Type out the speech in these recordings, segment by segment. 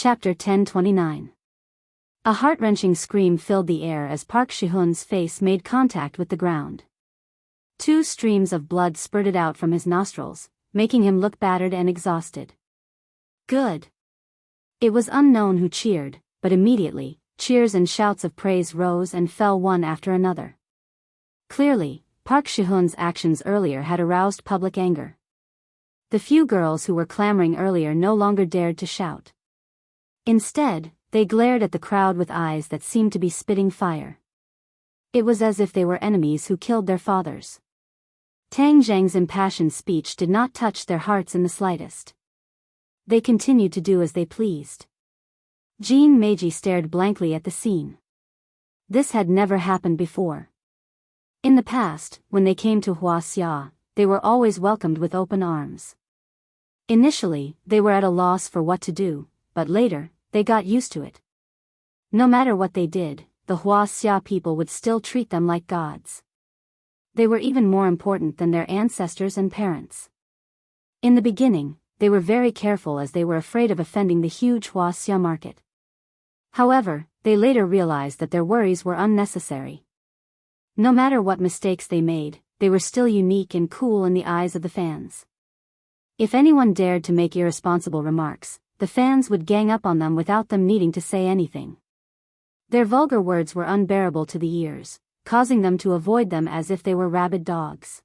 Chapter 1029. A heart-wrenching scream filled the air as Park Shi-hoon's face made contact with the ground. 2 streams of blood spurted out from his nostrils, making him look battered and exhausted. Good. It was unknown who cheered, but immediately, cheers and shouts of praise rose and fell one after another. Clearly, Park Shi-hoon's actions earlier had aroused public anger. The few girls who were clamoring earlier no longer dared to shout. Instead, they glared at the crowd with eyes that seemed to be spitting fire. It was as if they were enemies who killed their fathers. Tang Zhang's impassioned speech did not touch their hearts in the slightest. They continued to do as they pleased. Jean Meiji stared blankly at the scene. This had never happened before. In the past, when they came to Huaxia, they were always welcomed with open arms. Initially, they were at a loss for what to do, but later, they got used to it. No matter what they did, the Huaxia people would still treat them like gods. They were even more important than their ancestors and parents. In the beginning, they were very careful as they were afraid of offending the huge Huaxia market. However, they later realized that their worries were unnecessary. No matter what mistakes they made, they were still unique and cool in the eyes of the fans. If anyone dared to make irresponsible remarks, the fans would gang up on them without them needing to say anything. Their vulgar words were unbearable to the ears, causing them to avoid them as if they were rabid dogs.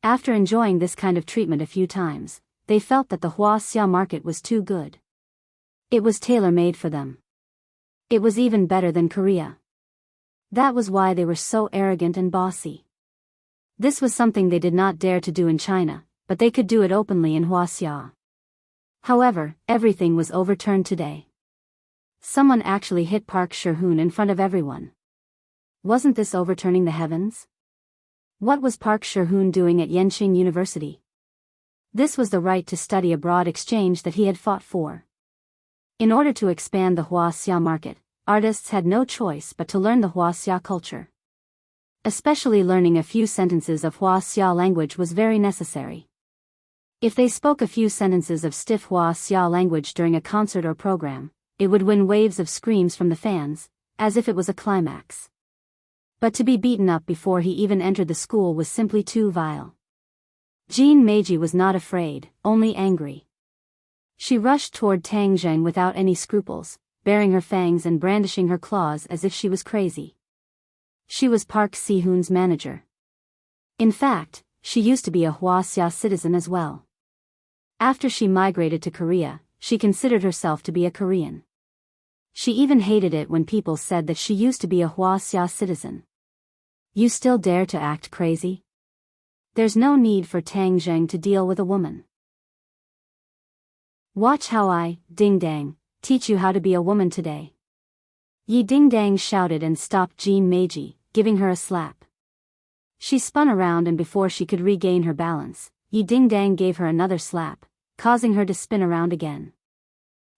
After enjoying this kind of treatment a few times, they felt that the Huaxia market was too good. It was tailor-made for them. It was even better than Korea. That was why they were so arrogant and bossy. This was something they did not dare to do in China, but they could do it openly in Huaxia. However, everything was overturned today. Someone actually hit Park Shi-hoon in front of everyone. Wasn't this overturning the heavens? What was Park Shi-hoon doing at Yenching University? This was the right to study abroad exchange that he had fought for. In order to expand the Huaxia market, artists had no choice but to learn the Huaxia culture. Especially learning a few sentences of Huaxia language was very necessary. If they spoke a few sentences of stiff Huaxia language during a concert or program, it would win waves of screams from the fans, as if it was a climax. But to be beaten up before he even entered the school was simply too vile. Jean Meiji was not afraid, only angry. She rushed toward Tang Zhang without any scruples, baring her fangs and brandishing her claws as if she was crazy. She was Park Si-hoon's manager. In fact, she used to be a Huaxia citizen as well. After she migrated to Korea, she considered herself to be a Korean. She even hated it when people said that she used to be a Huaxia citizen. You still dare to act crazy? There's no need for Tang Zhang to deal with a woman. Watch how I, Ding Dang, teach you how to be a woman today. Yi Ding Dang shouted and stopped Jean Meiji, giving her a slap. She spun around and before she could regain her balance, Yi Ding Dang gave her another slap, causing her to spin around again.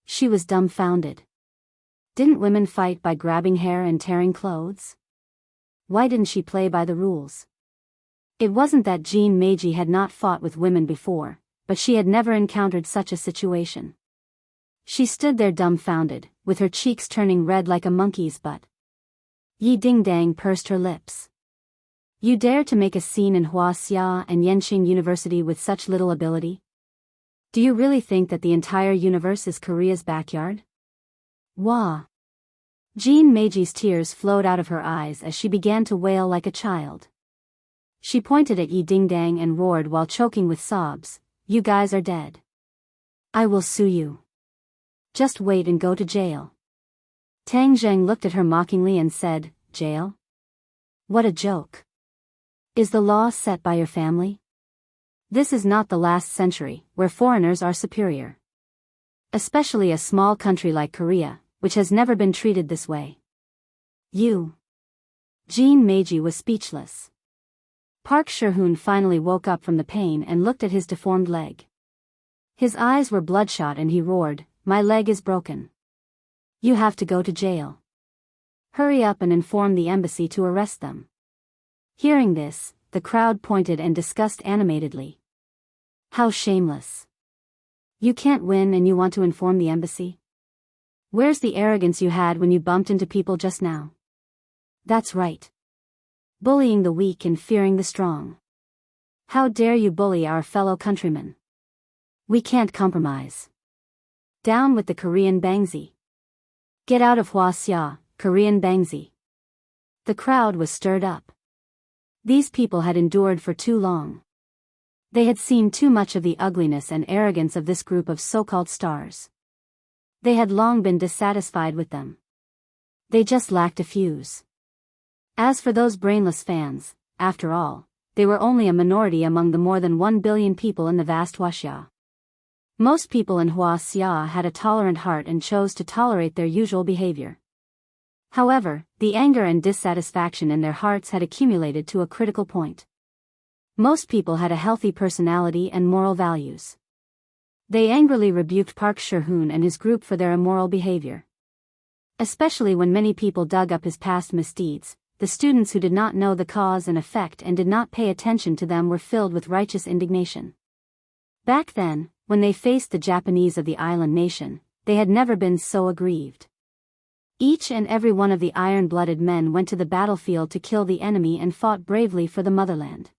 She was dumbfounded. Didn't women fight by grabbing hair and tearing clothes? Why didn't she play by the rules? It wasn't that Jean Meiji had not fought with women before, but she had never encountered such a situation. She stood there dumbfounded, with her cheeks turning red like a monkey's butt. Yi Ding Dang pursed her lips. You dare to make a scene in Huaxia and Yenching University with such little ability? Do you really think that the entire universe is Korea's backyard? Wah! Jean Meiji's tears flowed out of her eyes as she began to wail like a child. She pointed at Yi Ding Dang and roared while choking with sobs, "You guys are dead. I will sue you. Just wait and go to jail." Tang Zhang looked at her mockingly and said, "Jail? What a joke. Is the law set by your family? This is not the last century, where foreigners are superior. Especially a small country like Korea, which has never been treated this way. You." Jean Meiji was speechless. Park Shi-hoon finally woke up from the pain and looked at his deformed leg. His eyes were bloodshot and he roared, "My leg is broken. You have to go to jail. Hurry up and inform the embassy to arrest them." Hearing this, the crowd pointed and discussed animatedly. How shameless. You can't win and you want to inform the embassy? Where's the arrogance you had when you bumped into people just now? That's right. Bullying the weak and fearing the strong. How dare you bully our fellow countrymen? We can't compromise. Down with the Korean Bangsi. Get out of Hwaseong, Korean Bangsi. The crowd was stirred up. These people had endured for too long. They had seen too much of the ugliness and arrogance of this group of so-called stars. They had long been dissatisfied with them. They just lacked a fuse. As for those brainless fans, after all, they were only a minority among the more than 1 billion people in the vast Hwaseong. Most people in Hwaseong had a tolerant heart and chose to tolerate their usual behavior. However, the anger and dissatisfaction in their hearts had accumulated to a critical point. Most people had a healthy personality and moral values. They angrily rebuked Park Shi-hoon and his group for their immoral behavior. Especially when many people dug up his past misdeeds, the students who did not know the cause and effect and did not pay attention to them were filled with righteous indignation. Back then, when they faced the Japanese of the island nation, they had never been so aggrieved. Each and every one of the iron-blooded men went to the battlefield to kill the enemy and fought bravely for the motherland.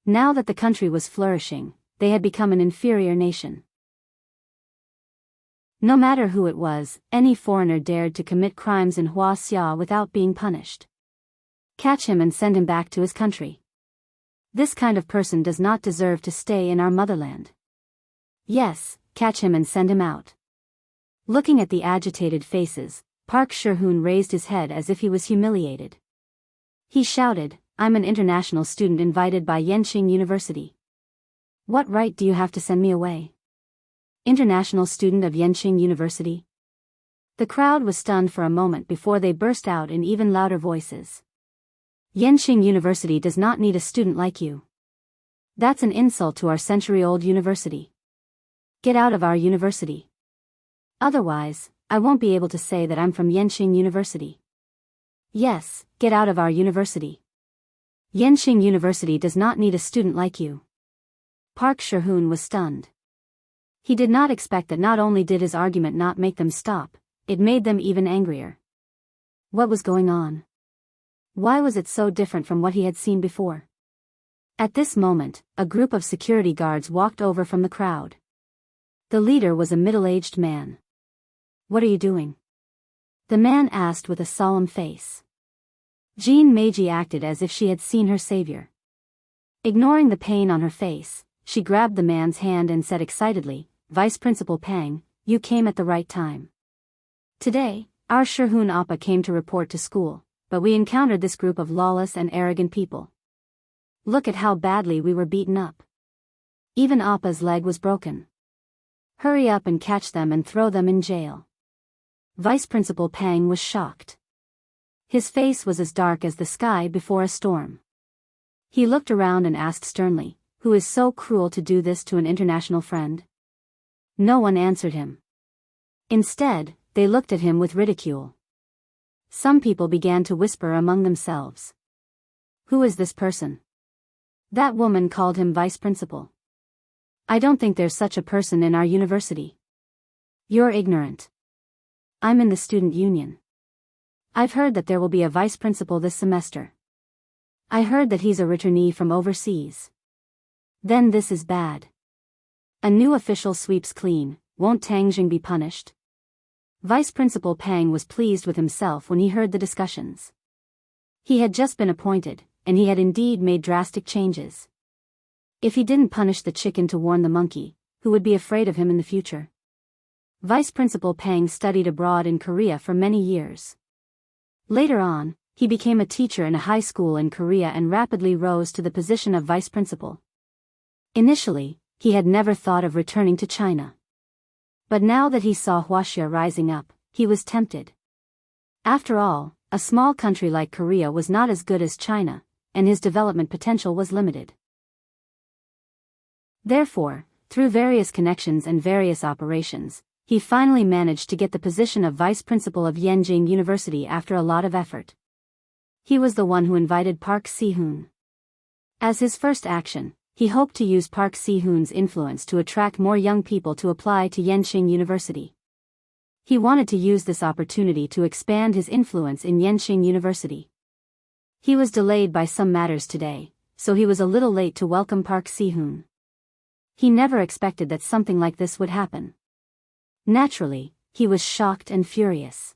Now that the country was flourishing, they had become an inferior nation. No matter who it was, any foreigner dared to commit crimes in Hwaseong without being punished. Catch him and send him back to his country. This kind of person does not deserve to stay in our motherland. Yes, catch him and send him out. Looking at the agitated faces, Park Shi-hoon raised his head as if he was humiliated. He shouted, "I'm an international student invited by Yenching University. What right do you have to send me away? International student of Yenching University?" The crowd was stunned for a moment before they burst out in even louder voices. Yenching University does not need a student like you. That's an insult to our century-old university. Get out of our university. Otherwise, I won't be able to say that I'm from Yenching University. Yes, get out of our university. Yenching University does not need a student like you. Park Shi-hoon was stunned. He did not expect that. Not only did his argument not make them stop, it made them even angrier. What was going on? Why was it so different from what he had seen before? At this moment, a group of security guards walked over from the crowd. The leader was a middle-aged man. "What are you doing?" the man asked with a solemn face. Jean Meiji acted as if she had seen her savior. Ignoring the pain on her face, she grabbed the man's hand and said excitedly, "Vice Principal Pang, you came at the right time. Today, our Shi-hoon Appa came to report to school, but we encountered this group of lawless and arrogant people. Look at how badly we were beaten up. Even Appa's leg was broken. Hurry up and catch them and throw them in jail." Vice Principal Pang was shocked. His face was as dark as the sky before a storm. He looked around and asked sternly, "Who is so cruel to do this to an international friend?" No one answered him. Instead, they looked at him with ridicule. Some people began to whisper among themselves. "Who is this person?" That woman called him vice principal. "I don't think there's such a person in our university. You're ignorant. I'm in the student union. I've heard that there will be a vice principal this semester. I heard that he's a returnee from overseas. Then this is bad. A new official sweeps clean, won't Tang Jing be punished?" Vice Principal Pang was pleased with himself when he heard the discussions. He had just been appointed, and he had indeed made drastic changes. If he didn't punish the chicken to warn the monkey, who would be afraid of him in the future? Vice Principal Pang studied abroad in Korea for many years. Later on, he became a teacher in a high school in Korea and rapidly rose to the position of vice principal. Initially, he had never thought of returning to China. But now that he saw Hwaseong rising up, he was tempted. After all, a small country like Korea was not as good as China, and his development potential was limited. Therefore, through various connections and various operations, he finally managed to get the position of vice principal of Yenching University after a lot of effort. He was the one who invited Park Si-hoon. As his first action, he hoped to use Park Si-hoon's influence to attract more young people to apply to Yenching University. He wanted to use this opportunity to expand his influence in Yenching University. He was delayed by some matters today, so he was a little late to welcome Park Si-hoon. He never expected that something like this would happen. Naturally, he was shocked and furious.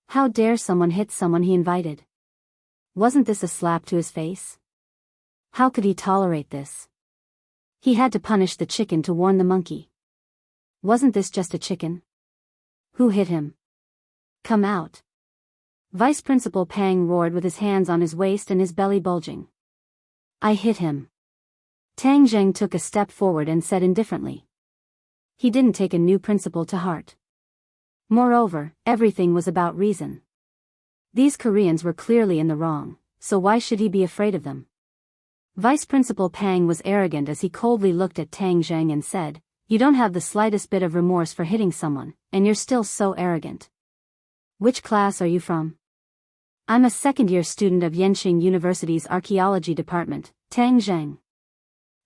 How dare someone hit someone he invited? Wasn't this a slap to his face? How could he tolerate this? He had to punish the chicken to warn the monkey. Wasn't this just a chicken? Who hit him? Come out. Vice Principal Pang roared with his hands on his waist and his belly bulging. I hit him. Tang Zheng took a step forward and said indifferently. He didn't take a new principal to heart. Moreover, everything was about reason. These Koreans were clearly in the wrong, so why should he be afraid of them? Vice Principal Pang was arrogant as he coldly looked at Tang Zheng and said, You don't have the slightest bit of remorse for hitting someone, and you're still so arrogant. Which class are you from? I'm a second-year student of Yenching University's Archaeology Department, Tang Zheng.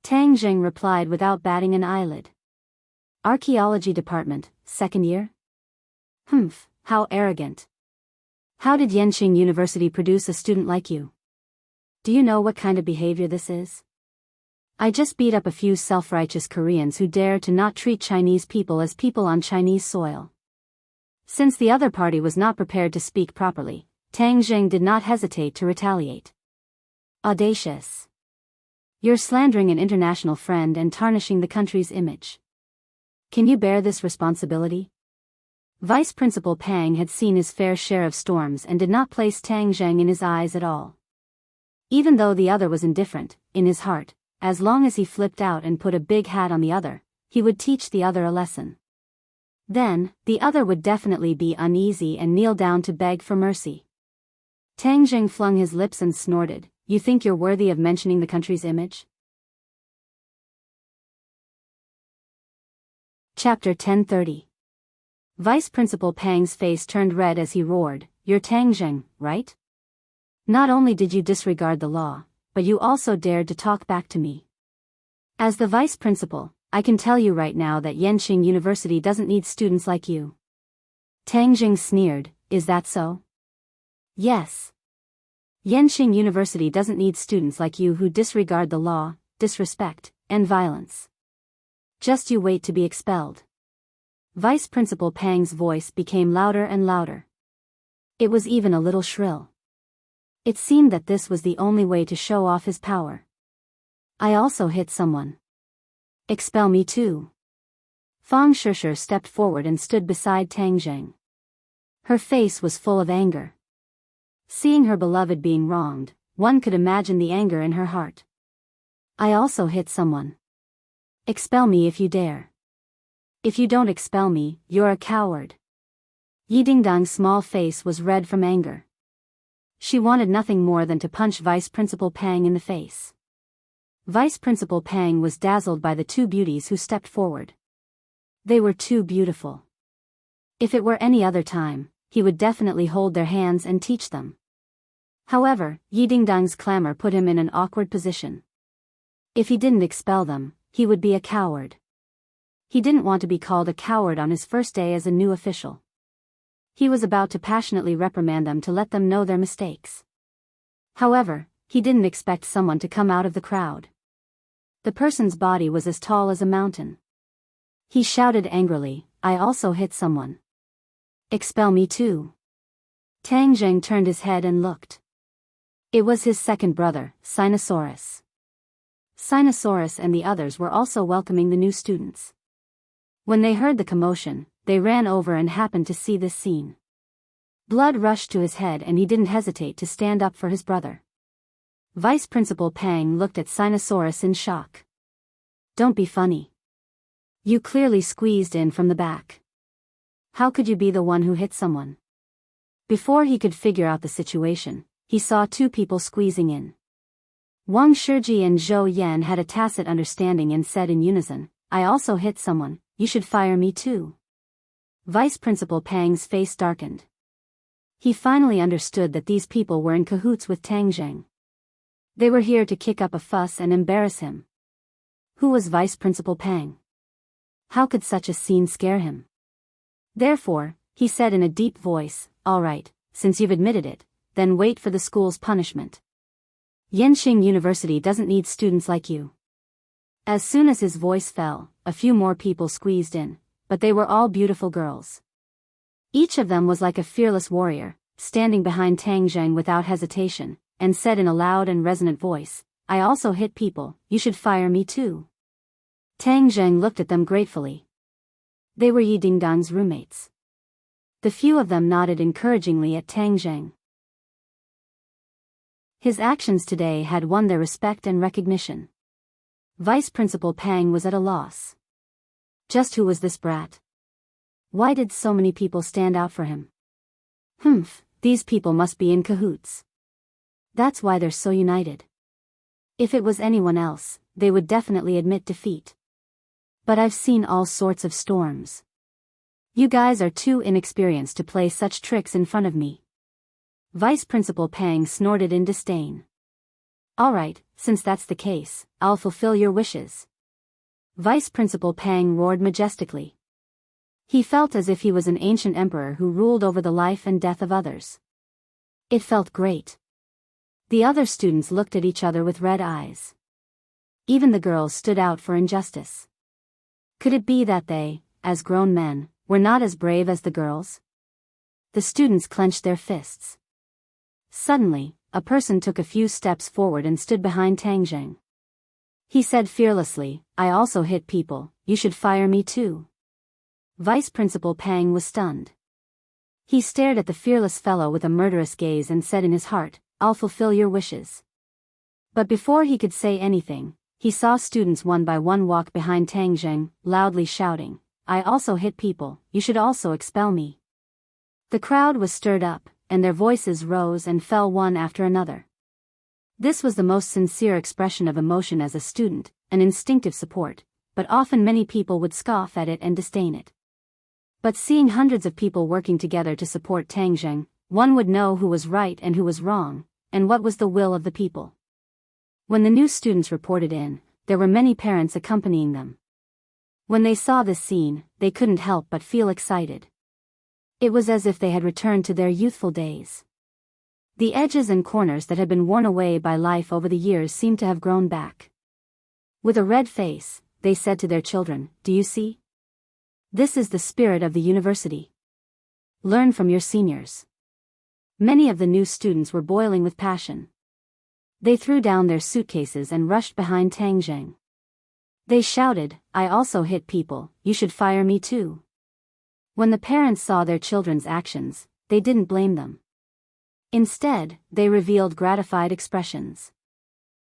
Tang Zheng replied without batting an eyelid. Archaeology Department, second year? Humph, how arrogant. How did Yenching University produce a student like you? Do you know what kind of behavior this is? I just beat up a few self-righteous Koreans who dare to not treat Chinese people as people on Chinese soil. Since the other party was not prepared to speak properly, Tang Zheng did not hesitate to retaliate. Audacious. You're slandering an international friend and tarnishing the country's image. Can you bear this responsibility? Vice Principal Pang had seen his fair share of storms and did not place Tang Zheng in his eyes at all. Even though the other was indifferent, in his heart, as long as he flipped out and put a big hat on the other, he would teach the other a lesson. Then, the other would definitely be uneasy and kneel down to beg for mercy. Tang Zheng flung his lips and snorted, You think you're worthy of mentioning the country's image? Chapter 1030. Vice Principal Pang's face turned red as he roared, You're Tang Zheng, right? Not only did you disregard the law, but you also dared to talk back to me. As the vice principal, I can tell you right now that Yenching University doesn't need students like you. Tang Zheng sneered, Is that so? Yes. Yenching University doesn't need students like you who disregard the law, disrespect, and violence. Just you wait to be expelled. Vice Principal Pang's voice became louder and louder. It was even a little shrill. It seemed that this was the only way to show off his power. I also hit someone. Expel me too. Fang Shishir stepped forward and stood beside Tang Zheng. Her face was full of anger. Seeing her beloved being wronged, one could imagine the anger in her heart. I also hit someone. Expel me if you dare. If you don't expel me, you're a coward. Yi Dingdang's small face was red from anger. She wanted nothing more than to punch Vice Principal Pang in the face. Vice Principal Pang was dazzled by the two beauties who stepped forward. They were too beautiful. If it were any other time, he would definitely hold their hands and teach them. However, Yi Dingdang's clamor put him in an awkward position. If he didn't expel them, he would be a coward. He didn't want to be called a coward on his first day as a new official. He was about to passionately reprimand them to let them know their mistakes. However, he didn't expect someone to come out of the crowd. The person's body was as tall as a mountain. He shouted angrily, I also hit someone. Expel me too. Tang Zheng turned his head and looked. It was his second brother, Sinosaurus. Sinosaurus and the others were also welcoming the new students. When they heard the commotion, they ran over and happened to see this scene. Blood rushed to his head and he didn't hesitate to stand up for his brother. Vice Principal Pang looked at Sinosaurus in shock. Don't be funny. You clearly squeezed in from the back. How could you be the one who hit someone? Before he could figure out the situation, he saw two people squeezing in. Wang Shiji and Zhou Yan had a tacit understanding and said in unison, I also hit someone, you should fire me too. Vice Principal Pang's face darkened. He finally understood that these people were in cahoots with Tang Zheng. They were here to kick up a fuss and embarrass him. Who was Vice Principal Pang? How could such a scene scare him? Therefore, he said in a deep voice, "All right, since you've admitted it, then wait for the school's punishment. Yenqing University doesn't need students like you." As soon as his voice fell, a few more people squeezed in, but they were all beautiful girls. Each of them was like a fearless warrior, standing behind Tang Zheng without hesitation, and said in a loud and resonant voice, "I also hit people, you should fire me too." Tang Zheng looked at them gratefully. They were Yi Dingdang's roommates. The few of them nodded encouragingly at Tang Zheng. His actions today had won their respect and recognition. Vice Principal Pang was at a loss. Just who was this brat? Why did so many people stand out for him? These people must be in cahoots. That's why they're so united. If it was anyone else, they would definitely admit defeat. But I've seen all sorts of storms. You guys are too inexperienced to play such tricks in front of me. Vice Principal Pang snorted in disdain. All right, since that's the case, I'll fulfill your wishes. Vice Principal Pang roared majestically. He felt as if he was an ancient emperor who ruled over the life and death of others. It felt great. The other students looked at each other with red eyes. Even the girls stood out for injustice. Could it be that they, as grown men, were not as brave as the girls? The students clenched their fists. Suddenly, a person took a few steps forward and stood behind Tang Zheng. He said fearlessly, "I also hit people, you should fire me too." Vice Principal Pang was stunned. He stared at the fearless fellow with a murderous gaze and said in his heart, "I'll fulfill your wishes." But before he could say anything, he saw students one by one walk behind Tang Zheng, loudly shouting, "I also hit people, you should also expel me." The crowd was stirred up, and their voices rose and fell one after another. This was the most sincere expression of emotion as a student, an instinctive support, but often many people would scoff at it and disdain it. But seeing hundreds of people working together to support Tang Zheng, one would know who was right and who was wrong, and what was the will of the people. When the new students reported in, there were many parents accompanying them. When they saw this scene, they couldn't help but feel excited. It was as if they had returned to their youthful days. The edges and corners that had been worn away by life over the years seemed to have grown back. With a red face, they said to their children, "Do you see? This is the spirit of the university. Learn from your seniors." Many of the new students were boiling with passion. They threw down their suitcases and rushed behind Tang Zheng. They shouted, "I also hit people, you should fire me too." When the parents saw their children's actions, they didn't blame them. Instead, they revealed gratified expressions.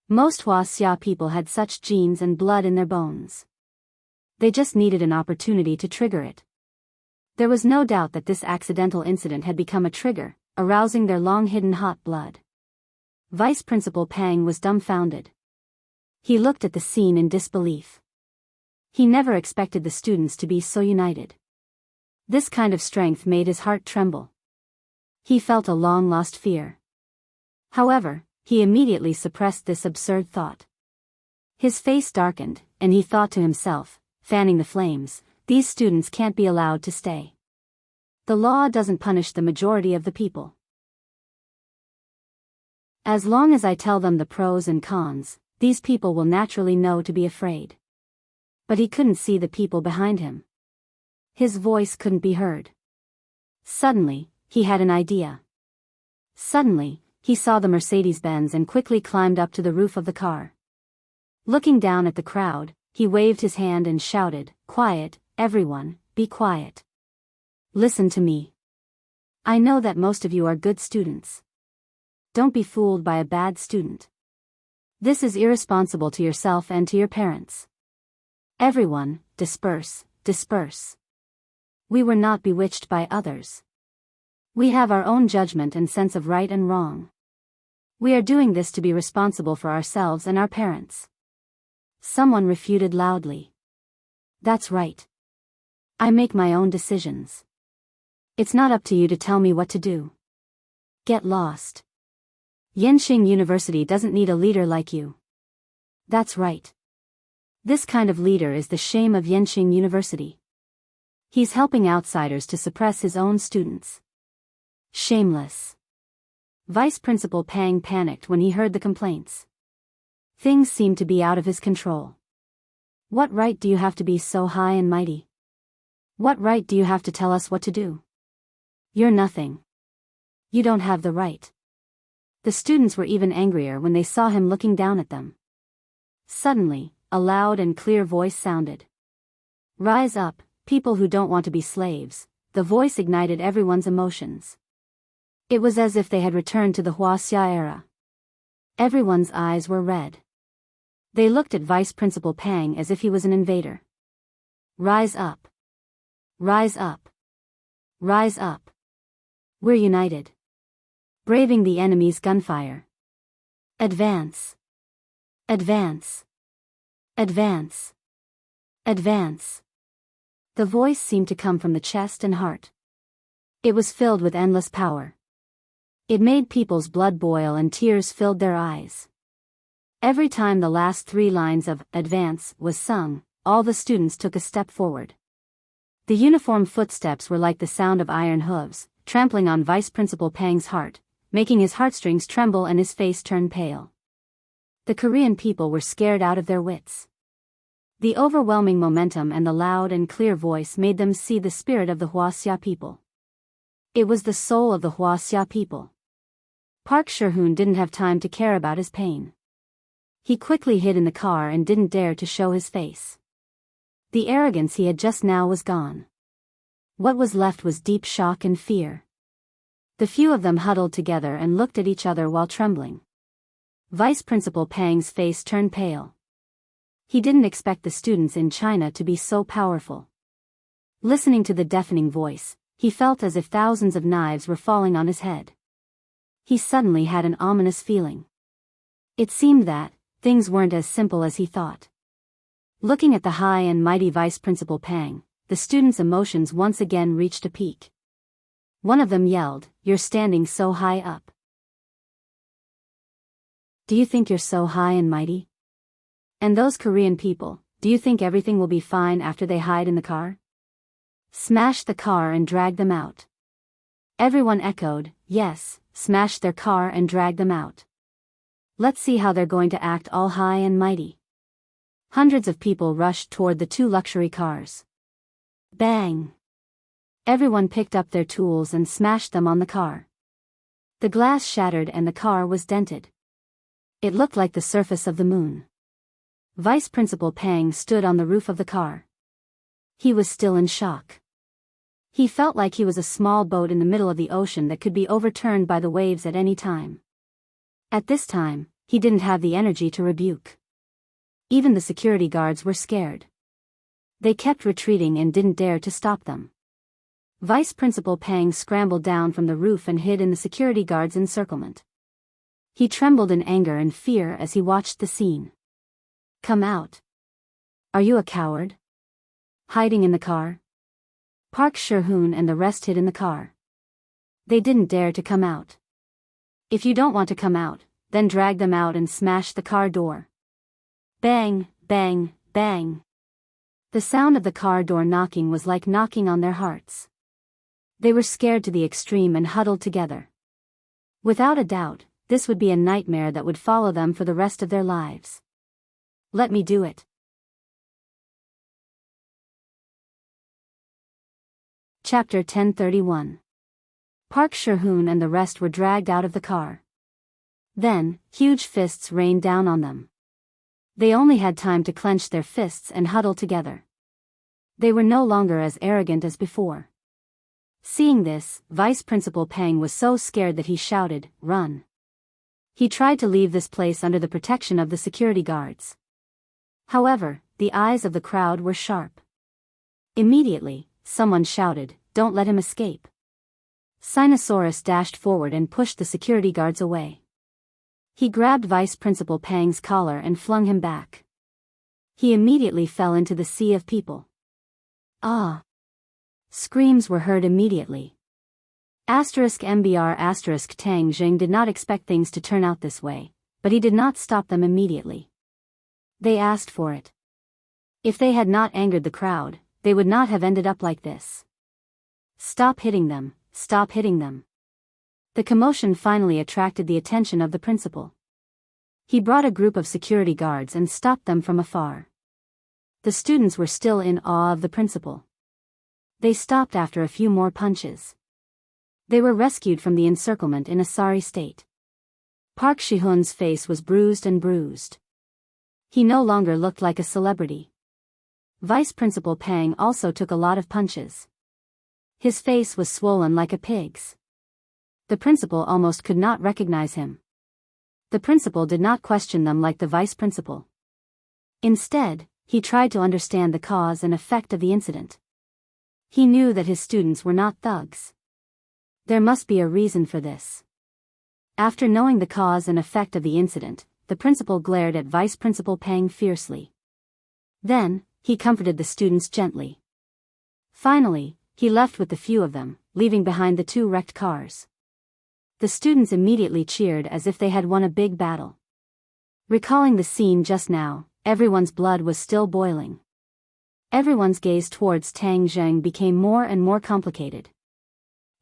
Most Huaxia people had such genes and blood in their bones. They just needed an opportunity to trigger it. There was no doubt that this accidental incident had become a trigger, arousing their long-hidden hot blood. Vice Principal Pang was dumbfounded. He looked at the scene in disbelief. He never expected the students to be so united. This kind of strength made his heart tremble. He felt a long-lost fear. However, he immediately suppressed this absurd thought. His face darkened, and he thought to himself, fanning the flames, "These students can't be allowed to stay. The law doesn't punish the majority of the people. As long as I tell them the pros and cons, these people will naturally know to be afraid." But he couldn't see the people behind him. His voice couldn't be heard. Suddenly, he had an idea. Suddenly, he saw the Mercedes-Benz and quickly climbed up to the roof of the car. Looking down at the crowd, he waved his hand and shouted, "Quiet, everyone, be quiet. Listen to me. I know that most of you are good students. Don't be fooled by a bad student. This is irresponsible to yourself and to your parents. Everyone, disperse, disperse. We were not bewitched by others. We have our own judgment and sense of right and wrong. We are doing this to be responsible for ourselves and our parents." Someone refuted loudly. "That's right. I make my own decisions. It's not up to you to tell me what to do. Get lost. Yenqing University doesn't need a leader like you." "That's right. This kind of leader is the shame of Yenqing University." He's helping outsiders to suppress his own students. Shameless. Vice Principal Pang panicked when he heard the complaints. Things seemed to be out of his control. What right do you have to be so high and mighty? What right do you have to tell us what to do? You're nothing. You don't have the right. The students were even angrier when they saw him looking down at them. Suddenly, a loud and clear voice sounded. Rise up, people who don't want to be slaves. The voice ignited everyone's emotions. It was as if they had returned to the Huaxia era. Everyone's eyes were red. They looked at Vice Principal Pang as if he was an invader. Rise up. Rise up. Rise up. We're united. Braving the enemy's gunfire. Advance. Advance. Advance. Advance. The voice seemed to come from the chest and heart. It was filled with endless power. It made people's blood boil and tears filled their eyes. Every time the last 3 lines of "Advance" was sung, all the students took a step forward. The uniform footsteps were like the sound of iron hooves, trampling on Vice Principal Pang's heart, making his heartstrings tremble and his face turn pale. The Korean people were scared out of their wits. The overwhelming momentum and the loud and clear voice made them see the spirit of the Huaxia people. It was the soul of the Huaxia people. Park Shi-hoon didn't have time to care about his pain. He quickly hid in the car and didn't dare to show his face. The arrogance he had just now was gone. What was left was deep shock and fear. The few of them huddled together and looked at each other while trembling. Vice Principal Pang's face turned pale. He didn't expect the students in China to be so powerful. Listening to the deafening voice, he felt as if thousands of knives were falling on his head. He suddenly had an ominous feeling. It seemed that things weren't as simple as he thought. Looking at the high and mighty Vice Principal Pang, the students' emotions once again reached a peak. One of them yelled, "You're standing so high up. Do you think you're so high and mighty? And those Korean people, do you think everything will be fine after they hide in the car? Smash the car and drag them out." Everyone echoed, "Yes, smash their car and drag them out. Let's see how they're going to act all high and mighty." Hundreds of people rushed toward the 2 luxury cars. Bang! Everyone picked up their tools and smashed them on the car. The glass shattered and the car was dented. It looked like the surface of the moon. Vice Principal Pang stood on the roof of the car. He was still in shock. He felt like he was a small boat in the middle of the ocean that could be overturned by the waves at any time. At this time, he didn't have the energy to rebuke. Even the security guards were scared. They kept retreating and didn't dare to stop them. Vice Principal Pang scrambled down from the roof and hid in the security guards' encirclement. He trembled in anger and fear as he watched the scene. "Come out. Are you a coward? Hiding in the car?" Park Shi-hoon and the rest hid in the car. They didn't dare to come out. "If you don't want to come out, then drag them out and smash the car door." Bang, bang, bang. The sound of the car door knocking was like knocking on their hearts. They were scared to the extreme and huddled together. Without a doubt, this would be a nightmare that would follow them for the rest of their lives. "Let me do it." Chapter 1031. Park Shi-hoon and the rest were dragged out of the car. Then, huge fists rained down on them. They only had time to clench their fists and huddle together. They were no longer as arrogant as before. Seeing this, Vice Principal Pang was so scared that he shouted, "Run." He tried to leave this place under the protection of the security guards. However, the eyes of the crowd were sharp. Immediately, someone shouted, "Don't let him escape." Sinosaurus dashed forward and pushed the security guards away. He grabbed Vice Principal Pang's collar and flung him back. He immediately fell into the sea of people. "Ah!" Screams were heard immediately. *MBR* Tang Jing did not expect things to turn out this way, but he did not stop them immediately. They asked for it. If they had not angered the crowd, they would not have ended up like this. Stop hitting them, stop hitting them. The commotion finally attracted the attention of the principal. He brought a group of security guards and stopped them from afar. The students were still in awe of the principal. They stopped after a few more punches. They were rescued from the encirclement in a sorry state. Park Shi-hoon's face was bruised and bruised. He no longer looked like a celebrity. Vice Principal Pang also took a lot of punches. His face was swollen like a pig's. The principal almost could not recognize him. The principal did not question them like the vice principal. Instead, he tried to understand the cause and effect of the incident. He knew that his students were not thugs. There must be a reason for this. After knowing the cause and effect of the incident, the principal glared at Vice Principal Pang fiercely. Then, he comforted the students gently. Finally, he left with the few of them, leaving behind the 2 wrecked cars. The students immediately cheered as if they had won a big battle. Recalling the scene just now, everyone's blood was still boiling. Everyone's gaze towards Tang Zheng became more and more complicated.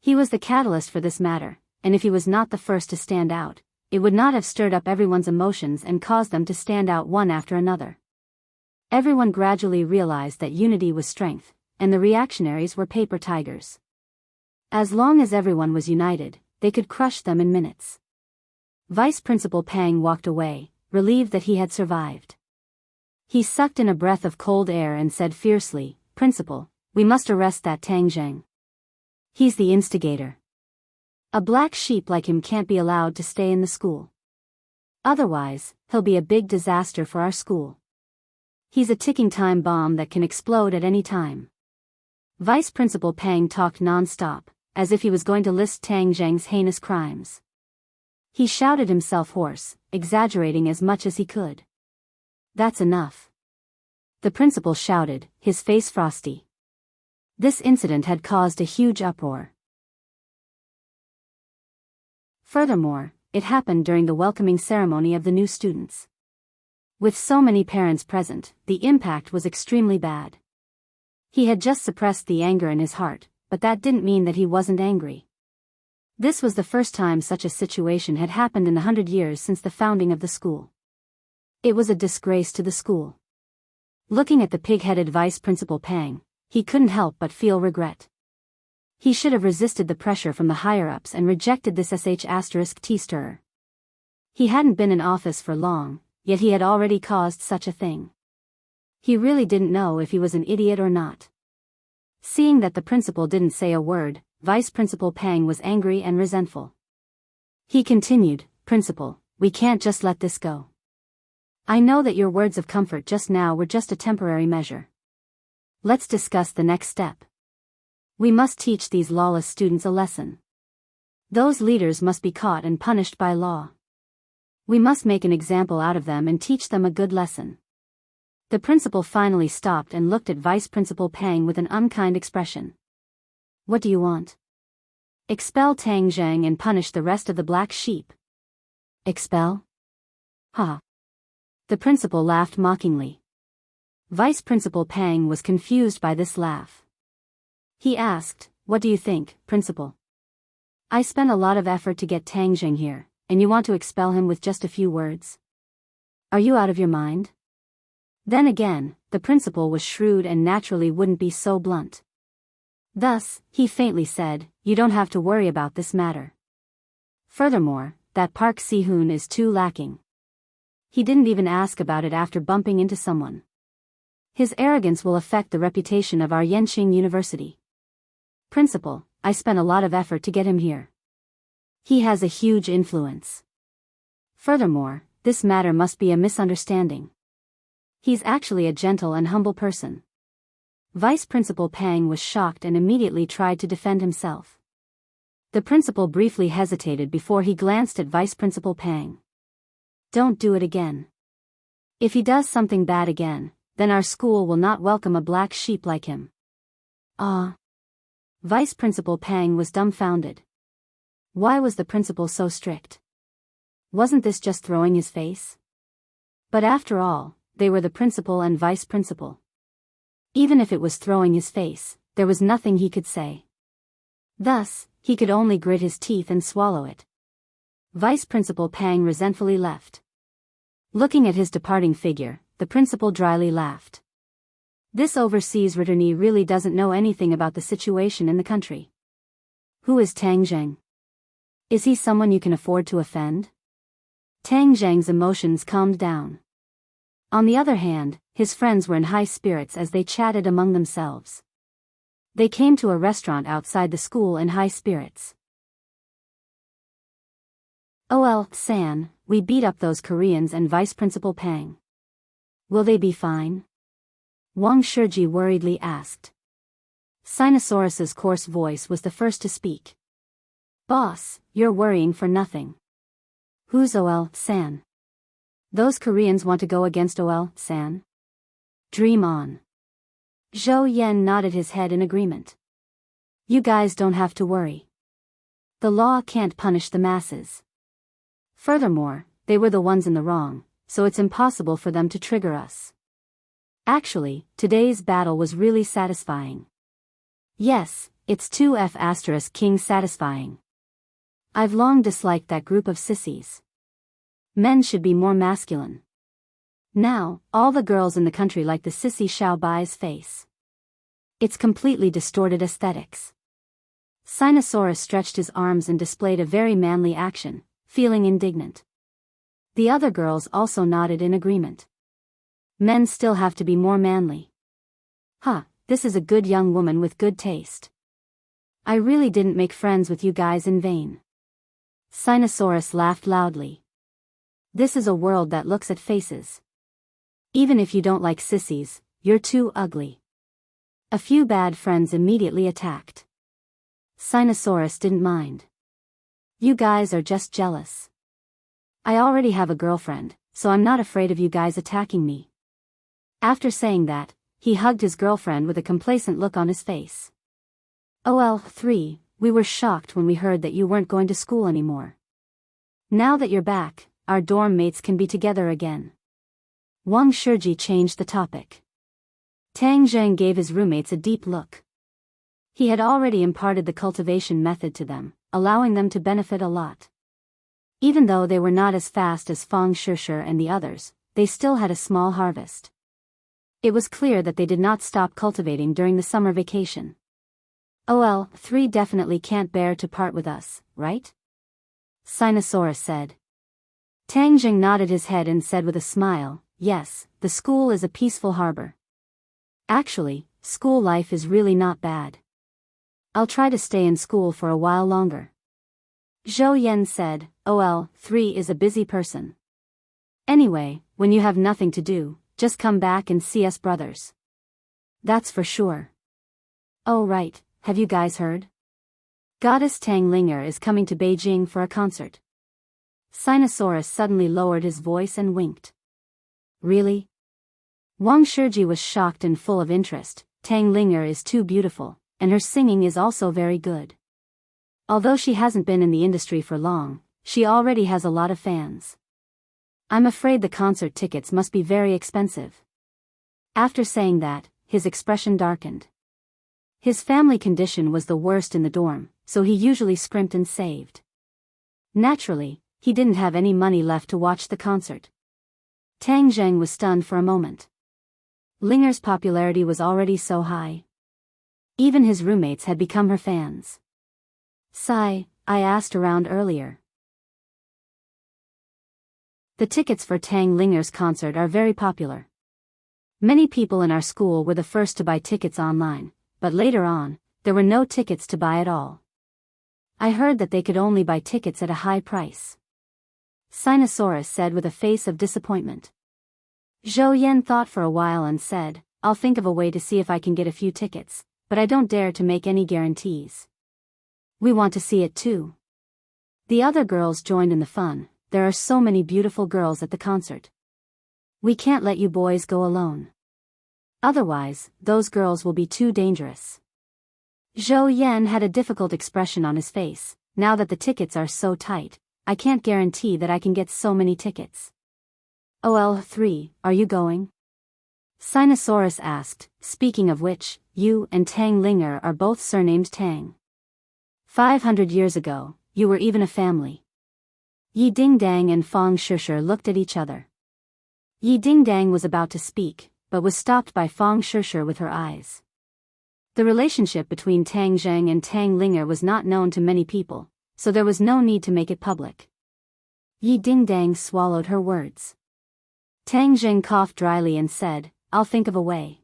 He was the catalyst for this matter, and if he was not the first to stand out, it would not have stirred up everyone's emotions and caused them to stand out one after another. Everyone gradually realized that unity was strength, and the reactionaries were paper tigers. As long as everyone was united, they could crush them in minutes. Vice Principal Pang walked away, relieved that he had survived. He sucked in a breath of cold air and said fiercely, "Principal, we must arrest that Tang Zheng. He's the instigator. A black sheep like him can't be allowed to stay in the school. Otherwise, he'll be a big disaster for our school. He's a ticking time bomb that can explode at any time." Vice Principal Pang talked non-stop, as if he was going to list Tang Zheng's heinous crimes. He shouted himself hoarse, exaggerating as much as he could. "That's enough." The principal shouted, his face frosty. This incident had caused a huge uproar. Furthermore, it happened during the welcoming ceremony of the new students. With so many parents present, the impact was extremely bad. He had just suppressed the anger in his heart, but that didn't mean that he wasn't angry. This was the first time such a situation had happened in the 100 years since the founding of the school. It was a disgrace to the school. Looking at the pig-headed Vice Principal Pang, he couldn't help but feel regret. He should have resisted the pressure from the higher-ups and rejected this *T-stirrer. He hadn't been in office for long, yet he had already caused such a thing. He really didn't know if he was an idiot or not. Seeing that the principal didn't say a word, Vice Principal Pang was angry and resentful. He continued, "Principal, we can't just let this go. I know that your words of comfort just now were just a temporary measure. Let's discuss the next step. We must teach these lawless students a lesson. Those leaders must be caught and punished by law. We must make an example out of them and teach them a good lesson." The principal finally stopped and looked at Vice Principal Pang with an unkind expression. "What do you want?" "Expel Tang Zheng and punish the rest of the black sheep." "Expel? Ha!" The principal laughed mockingly. Vice Principal Pang was confused by this laugh. He asked, "What do you think, Principal? I spent a lot of effort to get Tang Zheng here, and you want to expel him with just a few words? Are you out of your mind?" Then again, the principal was shrewd and naturally wouldn't be so blunt. Thus, he faintly said, "You don't have to worry about this matter. Furthermore, that Park Si-hoon is too lacking. He didn't even ask about it after bumping into someone. His arrogance will affect the reputation of our Yenqing University. Principal, I spent a lot of effort to get him here. He has a huge influence. Furthermore, this matter must be a misunderstanding. He's actually a gentle and humble person." Vice Principal Pang was shocked and immediately tried to defend himself. The principal briefly hesitated before he glanced at Vice Principal Pang. "Don't do it again. If he does something bad again, then our school will not welcome a black sheep like him." "Ah." Vice Principal Pang was dumbfounded. Why was the principal so strict? Wasn't this just throwing his face? But after all, they were the principal and vice principal. Even if it was throwing his face, there was nothing he could say. Thus, he could only grit his teeth and swallow it. Vice Principal Pang resentfully left. Looking at his departing figure, the principal dryly laughed. This overseas returnee really doesn't know anything about the situation in the country. Who is Tang Zheng? Is he someone you can afford to offend? Tang Zheng's emotions calmed down. On the other hand, his friends were in high spirits as they chatted among themselves. They came to a restaurant outside the school in high spirits. "OL, San, we beat up those Koreans and Vice Principal Pang. Will they be fine?" Wang Shiji worriedly asked. Sinosaurus's coarse voice was the first to speak. "Boss, you're worrying for nothing. Who's OL, San? Those Koreans want to go against OL, San? Dream on." Zhou Yan nodded his head in agreement. "You guys don't have to worry. The law can't punish the masses. Furthermore, they were the ones in the wrong, so it's impossible for them to trigger us. Actually, today's battle was really satisfying. Yes, it's 2F** King satisfying. I've long disliked that group of sissies. Men should be more masculine. Now, all the girls in the country like the sissy Xiao Bai's face. It's completely distorted aesthetics." Sinosaurus stretched his arms and displayed a very manly action, feeling indignant. The other girls also nodded in agreement. Men still have to be more manly. This is a good young woman with good taste. I really didn't make friends with you guys in vain. Sinosaurus laughed loudly. This is a world that looks at faces. Even if you don't like sissies, you're too ugly. A few bad friends immediately attacked. Sinosaurus didn't mind. You guys are just jealous. I already have a girlfriend, so I'm not afraid of you guys attacking me. After saying that, he hugged his girlfriend with a complacent look on his face. OL3, we were shocked when we heard that you weren't going to school anymore. Now that you're back, our dorm mates can be together again. Wang Shiji changed the topic. Tang Zheng gave his roommates a deep look. He had already imparted the cultivation method to them, allowing them to benefit a lot. Even though they were not as fast as Fang Shishir and the others, they still had a small harvest. It was clear that they did not stop cultivating during the summer vacation. OL3 definitely can't bear to part with us, right? Sinosaurus said. Tang Zheng nodded his head and said with a smile, yes, the school is a peaceful harbor. Actually, school life is really not bad. I'll try to stay in school for a while longer. Zhou Yan said, OL3 is a busy person. Anyway, when you have nothing to do, just come back and see us brothers. That's for sure. Oh right, have you guys heard? Goddess Tang Linger is coming to Beijing for a concert. Sinosaurus suddenly lowered his voice and winked. Really? Wang Shiji was shocked and full of interest. Tang Linger is too beautiful, and her singing is also very good. Although she hasn't been in the industry for long, she already has a lot of fans. I'm afraid the concert tickets must be very expensive. After saying that, his expression darkened. His family condition was the worst in the dorm, so he usually scrimped and saved. Naturally, he didn't have any money left to watch the concert. Tang Zheng was stunned for a moment. Linger's popularity was already so high. Even his roommates had become her fans. I asked around earlier. The tickets for Tang Linger's concert are very popular. Many people in our school were the first to buy tickets online, but later on, there were no tickets to buy at all. I heard that they could only buy tickets at a high price. Sinosaurus said with a face of disappointment. Zhou Yan thought for a while and said, I'll think of a way to see if I can get a few tickets, but I don't dare to make any guarantees. We want to see it too. The other girls joined in the fun. There are so many beautiful girls at the concert. We can't let you boys go alone. Otherwise, those girls will be too dangerous. Zhou Yan had a difficult expression on his face. Now that the tickets are so tight, I can't guarantee that I can get so many tickets. OL3, are you going? Sinosaurus asked, speaking of which, you and Tang Linger are both surnamed Tang. 500 years ago, you were even a family. Yi Dingdang and Fong Shishir looked at each other. Yi Dingdang was about to speak, but was stopped by Fong Shishir with her eyes. The relationship between Tang Zheng and Tang Linger was not known to many people, so there was no need to make it public. Yi Dingdang swallowed her words. Tang Zheng coughed dryly and said, I'll think of a way.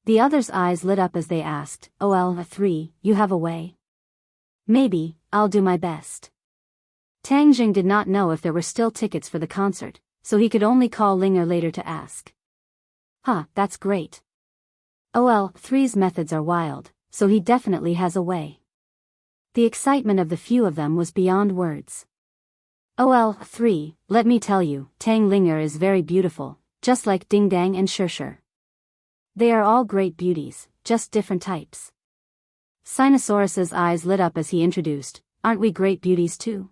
The others' eyes lit up as they asked, OL3, you have a way? Maybe, I'll do my best. Tang Zheng did not know if there were still tickets for the concert, so he could only call Linger later to ask. That's great. OL3's methods are wild, so he definitely has a way. The excitement of the few of them was beyond words. OL3, let me tell you, Tang Linger is very beautiful, just like Dingdang and Shishir. They are all great beauties, just different types. Sinosaurus's eyes lit up as he introduced, aren't we great beauties too?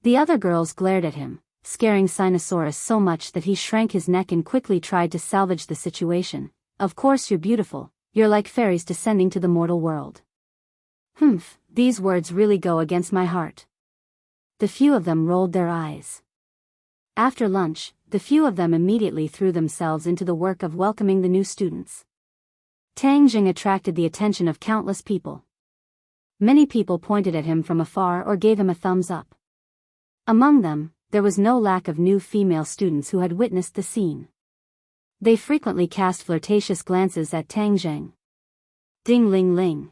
The other girls glared at him, scaring Sinosaurus so much that he shrank his neck and quickly tried to salvage the situation. Of course you're beautiful, you're like fairies descending to the mortal world. These words really go against my heart. The few of them rolled their eyes. After lunch, the few of them immediately threw themselves into the work of welcoming the new students. Tang Zheng attracted the attention of countless people. Many people pointed at him from afar or gave him a thumbs up. Among them, there was no lack of new female students who had witnessed the scene. They frequently cast flirtatious glances at Tang Zheng. Ding ling ling.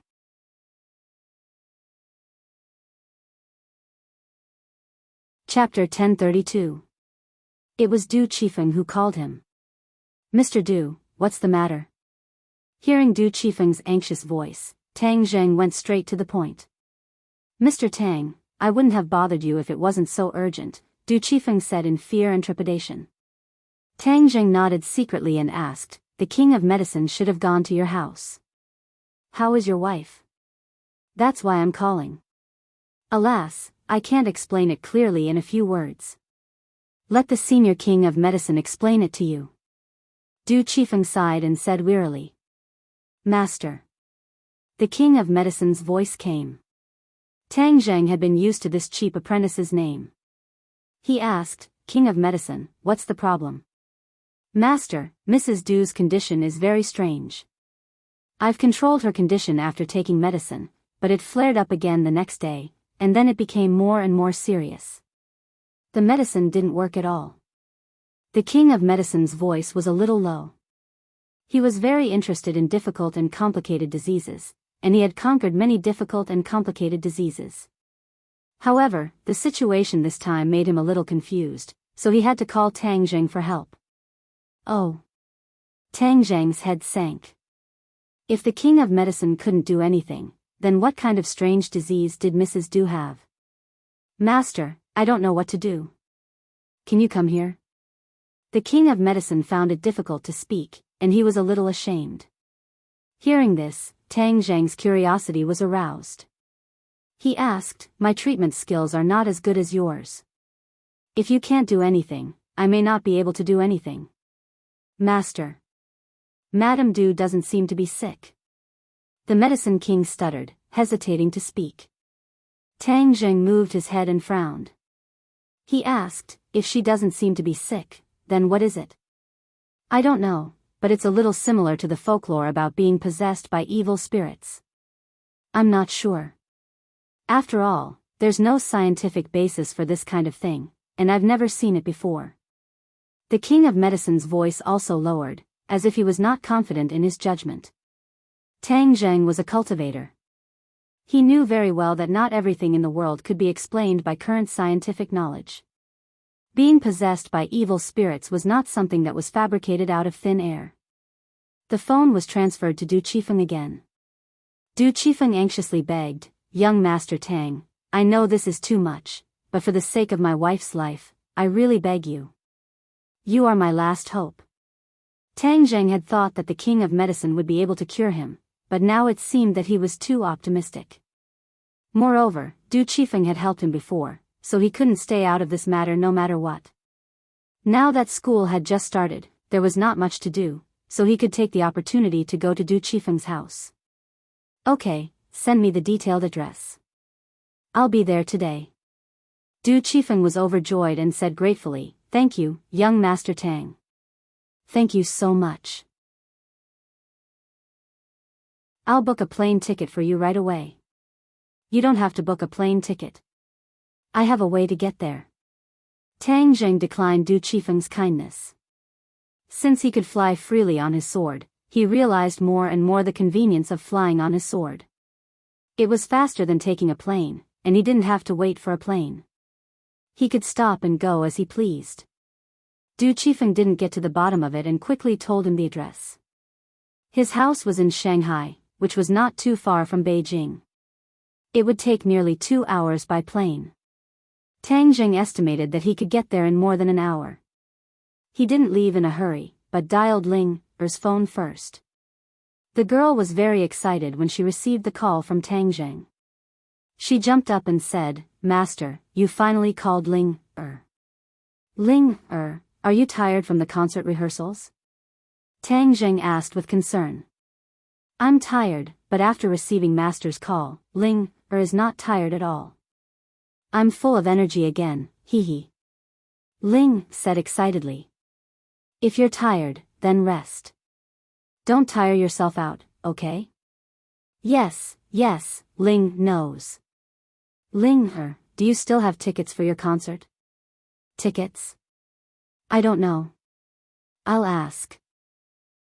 Chapter 1032. It was Du Qifeng who called him. Mr. Du, what's the matter? Hearing Du Qifeng's anxious voice, Tang Zheng went straight to the point. Mr. Tang, I wouldn't have bothered you if it wasn't so urgent, Du Qifeng said in fear and trepidation. Tang Zheng nodded secretly and asked, the king of medicine should have gone to your house. How is your wife? That's why I'm calling. Alas, I can't explain it clearly in a few words. Let the senior king of medicine explain it to you. Du Qifeng sighed and said wearily. Master. The king of medicine's voice came. Tang Zheng had been used to this cheap apprentice's name. He asked, King of medicine, what's the problem? Master, Mrs. Du's condition is very strange. I've controlled her condition after taking medicine, but it flared up again the next day, and then it became more and more serious. The medicine didn't work at all. The king of medicine's voice was a little low. He was very interested in difficult and complicated diseases, and he had conquered many difficult and complicated diseases. However, the situation this time made him a little confused, so he had to call Tang Zheng for help. Oh. Tang Zheng's head sank. If the king of medicine couldn't do anything, then what kind of strange disease did Mrs. Du have? Master, I don't know what to do. Can you come here? The king of medicine found it difficult to speak, and he was a little ashamed. Hearing this, Tang Zheng's curiosity was aroused. He asked, my treatment skills are not as good as yours. If you can't do anything, I may not be able to do anything. Master. Madame Du doesn't seem to be sick. The medicine king stuttered, hesitating to speak. Tang Zheng moved his head and frowned. He asked, if she doesn't seem to be sick, then what is it? I don't know, but it's a little similar to the folklore about being possessed by evil spirits. I'm not sure. After all, there's no scientific basis for this kind of thing, and I've never seen it before. The king of medicine's voice also lowered, as if he was not confident in his judgment. Tang Zheng was a cultivator. He knew very well that not everything in the world could be explained by current scientific knowledge. Being possessed by evil spirits was not something that was fabricated out of thin air. The phone was transferred to Du Qifeng again. Du Qifeng anxiously begged, young Master Tang, I know this is too much, but for the sake of my wife's life, I really beg you. You are my last hope. Tang Zheng had thought that the king of medicine would be able to cure him, but now it seemed that he was too optimistic. Moreover, Du Qifeng had helped him before, so he couldn't stay out of this matter no matter what. Now that school had just started, there was not much to do, so he could take the opportunity to go to Du Qifeng's house. Okay, send me the detailed address. I'll be there today. Du Qifeng was overjoyed and said gratefully, "Thank you, young Master Tang. Thank you so much. I'll book a plane ticket for you right away." "You don't have to book a plane ticket. I have a way to get there." Tang Zheng declined Du Qifeng's kindness. Since he could fly freely on his sword, he realized more and more the convenience of flying on his sword. It was faster than taking a plane, and he didn't have to wait for a plane. He could stop and go as he pleased. Du Qifeng didn't get to the bottom of it and quickly told him the address. His house was in Shanghai, which was not too far from Beijing. It would take nearly 2 hours by plane. Tang Zheng estimated that he could get there in more than an hour. He didn't leave in a hurry, but dialed Ling Er's phone first. The girl was very excited when she received the call from Tang Zheng. She jumped up and said, "Master, you finally called Ling Er." "Ling Er, are you tired from the concert rehearsals?" Tang Zheng asked with concern. "I'm tired, but after receiving Master's call, Ling Er is not tired at all. I'm full of energy again, hee." Ling said excitedly. "If you're tired, then rest. Don't tire yourself out, okay?" Yes, Ling knows." "Ling Er, do you still have tickets for your concert?" "Tickets? I don't know. I'll ask."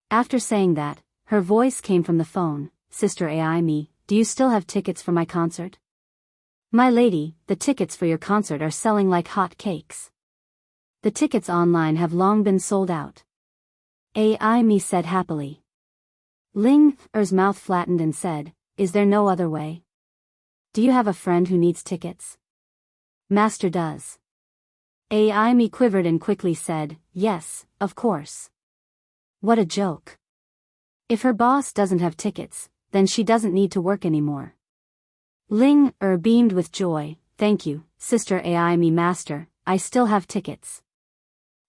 After saying that, her voice came from the phone, "Sister Aimi, do you still have tickets for my concert?" "My lady, the tickets for your concert are selling like hot cakes. The tickets online have long been sold out." Aimi said happily. Ling Er's mouth flattened and said, "Is there no other way? Do you have a friend who needs tickets?" "Master does." Aimi quivered and quickly said, "Yes, of course." What a joke. If her boss doesn't have tickets, then she doesn't need to work anymore. Ling Er beamed with joy, "Thank you, Sister Aimi Master, I still have tickets."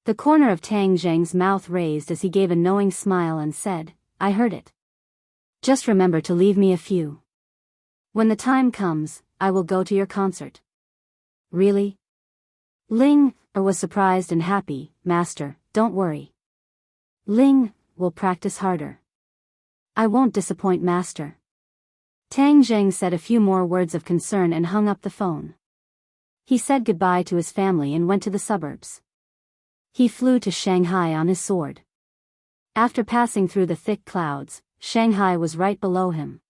The corner of Tang Zheng's mouth raised as he gave a knowing smile and said, "I heard it. Just remember to leave me a few. When the time comes, I will go to your concert." "Really?" Ling Er was surprised and happy. "Master, don't worry. Ling will practice harder. I won't disappoint Master." Tang Zheng said a few more words of concern and hung up the phone. He said goodbye to his family and went to the suburbs. He flew to Shanghai on his sword. After passing through the thick clouds, Shanghai was right below him.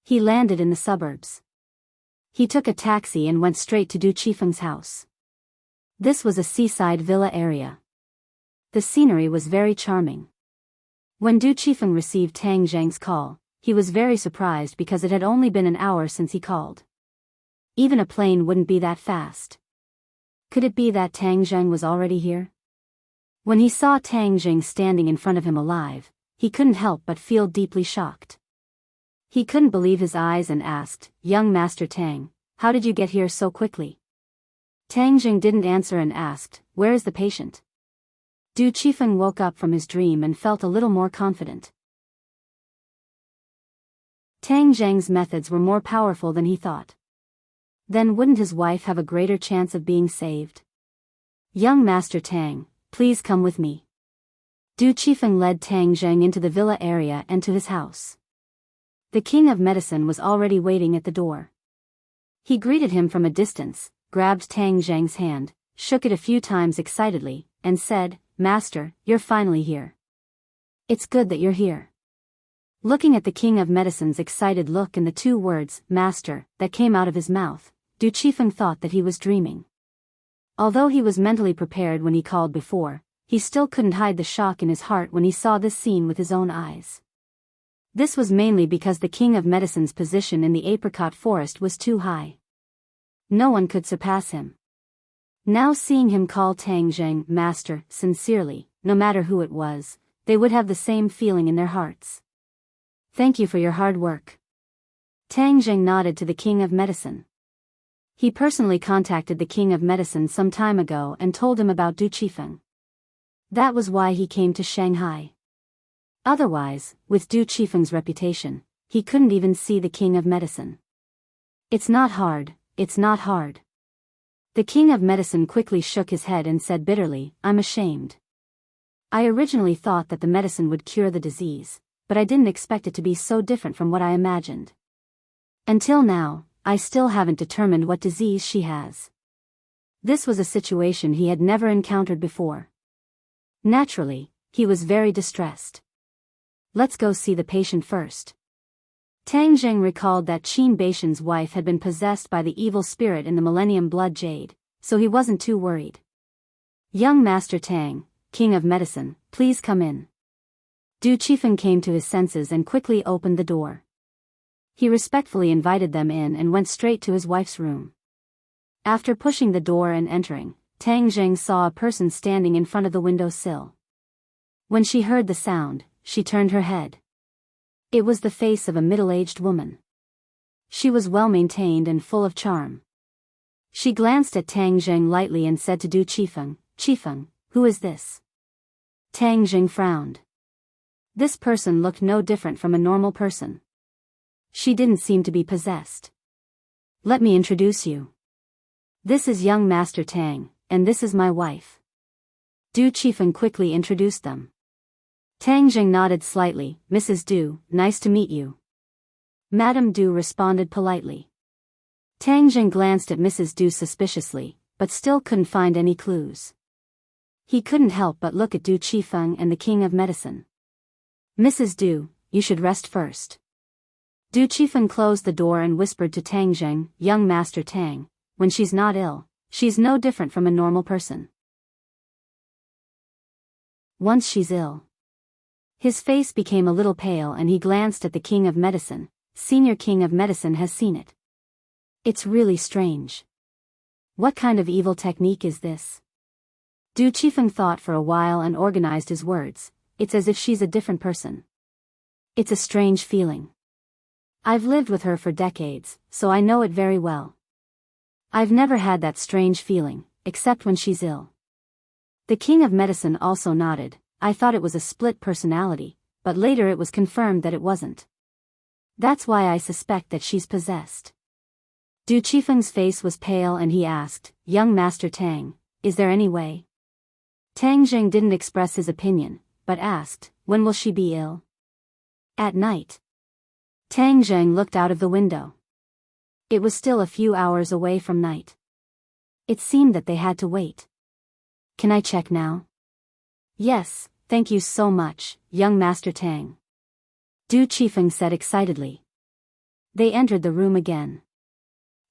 He landed in the suburbs. He took a taxi and went straight to Du Qifeng's house. This was a seaside villa area. The scenery was very charming. When Du Qifeng received Tang Zheng's call, he was very surprised because it had only been an hour since he called. Even a plane wouldn't be that fast. Could it be that Tang Zheng was already here? When he saw Tang Zheng standing in front of him alive, he couldn't help but feel deeply shocked. He couldn't believe his eyes and asked, "Young Master Tang, how did you get here so quickly?" Tang Zheng didn't answer and asked, "Where is the patient?" Du Qifeng woke up from his dream and felt a little more confident. Tang Zheng's methods were more powerful than he thought. Then wouldn't his wife have a greater chance of being saved? "Young Master Tang, please come with me." Du Qifeng led Tang Zheng into the villa area and to his house. The king of medicine was already waiting at the door. He greeted him from a distance, grabbed Tang Zheng's hand, shook it a few times excitedly, and said, "Master, you're finally here. It's good that you're here." Looking at the king of medicine's excited look and the two words, "Master," that came out of his mouth, Du Qifeng thought that he was dreaming. Although he was mentally prepared when he called before, he still couldn't hide the shock in his heart when he saw this scene with his own eyes. This was mainly because the king of medicine's position in the apricot forest was too high. No one could surpass him. Now seeing him call Tang Zheng "Master" sincerely, no matter who it was, they would have the same feeling in their hearts. "Thank you for your hard work." Tang Zheng nodded to the king of medicine. He personally contacted the king of medicine some time ago and told him about Du Qifeng. That was why he came to Shanghai. Otherwise, with Du Qifeng's reputation, he couldn't even see the king of medicine. It's not hard, it's not hard. The king of medicine quickly shook his head and said bitterly, I'm ashamed. I originally thought that the medicine would cure the disease, but I didn't expect it to be so different from what I imagined. Until now, I still haven't determined what disease she has. This was a situation he had never encountered before. Naturally, he was very distressed. Let's go see the patient first. Tang Zheng recalled that Qin Baishan's wife had been possessed by the evil spirit in the Millennium Blood Jade, so he wasn't too worried. Young Master Tang, King of Medicine, please come in. Du Qifeng came to his senses and quickly opened the door. He respectfully invited them in and went straight to his wife's room. After pushing the door and entering, Tang Zheng saw a person standing in front of the window sill. When she heard the sound, she turned her head. It was the face of a middle-aged woman. She was well-maintained and full of charm. She glanced at Tang Zheng lightly and said to Du Qifeng, Qifeng, who is this? Tang Zheng frowned. This person looked no different from a normal person. She didn't seem to be possessed. Let me introduce you. This is young Master Tang, and this is my wife. Du Qifeng quickly introduced them. Tang Zheng nodded slightly. Mrs. Du, nice to meet you. Madame Du responded politely. Tang Zheng glanced at Mrs. Du suspiciously, but still couldn't find any clues. He couldn't help but look at Du Qifeng and the King of Medicine. Mrs. Du, you should rest first. Du Qifeng closed the door and whispered to Tang Zheng, young Master Tang, when she's not ill, she's no different from a normal person. Once she's ill. His face became a little pale and he glanced at the King of Medicine. Senior King of Medicine has seen it. It's really strange. What kind of evil technique is this? Du Qifeng thought for a while and organized his words. It's as if she's a different person. It's a strange feeling. I've lived with her for decades, so I know it very well. I've never had that strange feeling, except when she's ill. The King of Medicine also nodded. I thought it was a split personality, but later it was confirmed that it wasn't. That's why I suspect that she's possessed. Du Qifeng's face was pale and he asked, young Master Tang, is there any way? Tang Zheng didn't express his opinion, but asked, when will she be ill? At night. Tang Zheng looked out of the window. It was still a few hours away from night. It seemed that they had to wait. Can I check now? Yes, thank you so much, young Master Tang. Du Qifeng said excitedly. They entered the room again.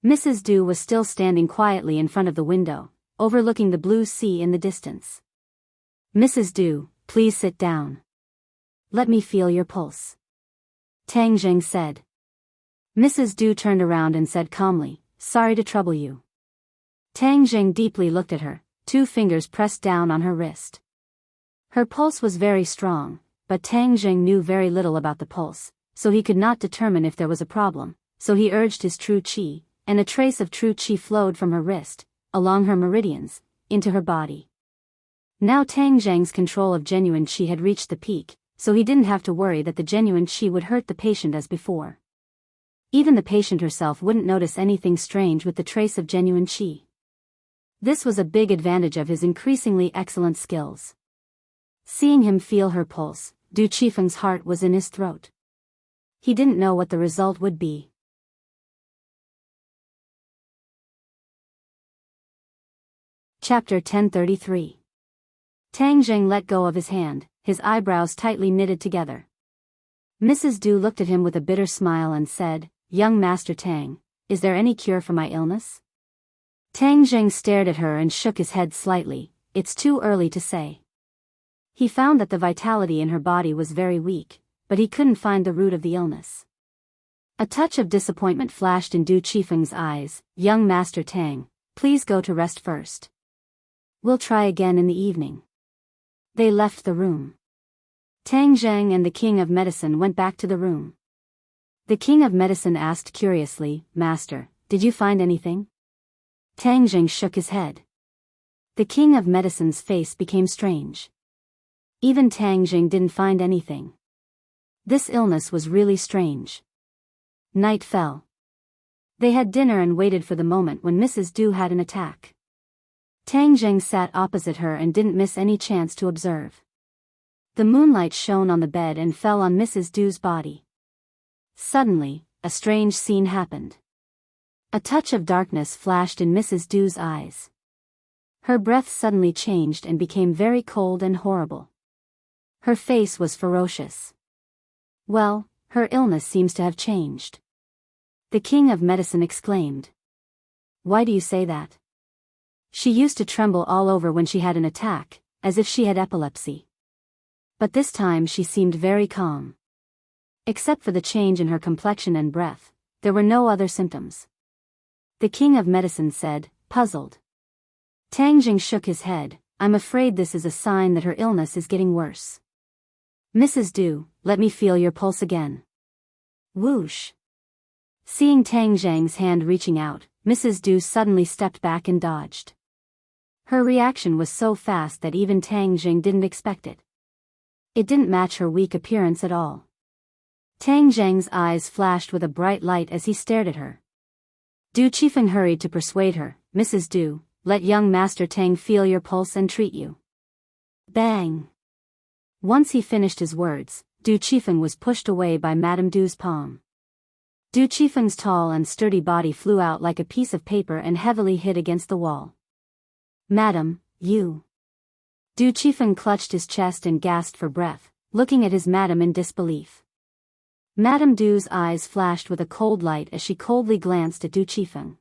Mrs. Du was still standing quietly in front of the window, overlooking the blue sea in the distance. Mrs. Du, please sit down. Let me feel your pulse. Tang Zheng said. Mrs. Du turned around and said calmly, sorry to trouble you. Tang Zheng deeply looked at her, 2 fingers pressed down on her wrist. Her pulse was very strong, but Tang Zheng knew very little about the pulse, so he could not determine if there was a problem, so he urged his true qi, and a trace of true qi flowed from her wrist, along her meridians, into her body. Now Tang Zheng's control of genuine qi had reached the peak, so he didn't have to worry that the genuine qi would hurt the patient as before. Even the patient herself wouldn't notice anything strange with the trace of genuine qi. This was a big advantage of his increasingly excellent skills. Seeing him feel her pulse, Du Qifeng's heart was in his throat. He didn't know what the result would be. Chapter 1033. Tang Zheng let go of his hand, his eyebrows tightly knitted together. Mrs. Du looked at him with a bitter smile and said, young Master Tang, is there any cure for my illness? Tang Zheng stared at her and shook his head slightly. It's too early to say. He found that the vitality in her body was very weak, but he couldn't find the root of the illness. A touch of disappointment flashed in Du Qifeng's eyes. Young Master Tang, please go to rest first. We'll try again in the evening. They left the room. Tang Zheng and the King of Medicine went back to the room. The King of Medicine asked curiously, Master, did you find anything? Tang Zheng shook his head. The King of Medicine's face became strange. Even Tang Zheng didn't find anything. This illness was really strange. Night fell. They had dinner and waited for the moment when Mrs. Du had an attack. Tang Zheng sat opposite her and didn't miss any chance to observe. The moonlight shone on the bed and fell on Mrs. Du's body. Suddenly, a strange scene happened. A touch of darkness flashed in Mrs. Du's eyes. Her breath suddenly changed and became very cold and horrible. Her face was ferocious. Well, her illness seems to have changed. The king of medicine exclaimed. Why do you say that? She used to tremble all over when she had an attack, as if she had epilepsy. But this time she seemed very calm. Except for the change in her complexion and breath, there were no other symptoms. The king of medicine said, puzzled. Tang Jing shook his head. I'm afraid this is a sign that her illness is getting worse. Mrs. Du, let me feel your pulse again. Whoosh. Seeing Tang Zhang's hand reaching out, Mrs. Du suddenly stepped back and dodged. Her reaction was so fast that even Tang Jing didn't expect it. It didn't match her weak appearance at all. Tang Zhang's eyes flashed with a bright light as he stared at her. Du Qifeng hurried to persuade her, Mrs. Du, let young Master Tang feel your pulse and treat you. Bang! Once he finished his words, Du Qifeng was pushed away by Madame Du's palm. Du Qifeng's tall and sturdy body flew out like a piece of paper and heavily hit against the wall. Madam, you. Du Qifeng clutched his chest and gasped for breath, looking at his madam in disbelief. Madame Du's eyes flashed with a cold light as she coldly glanced at Du Qifeng.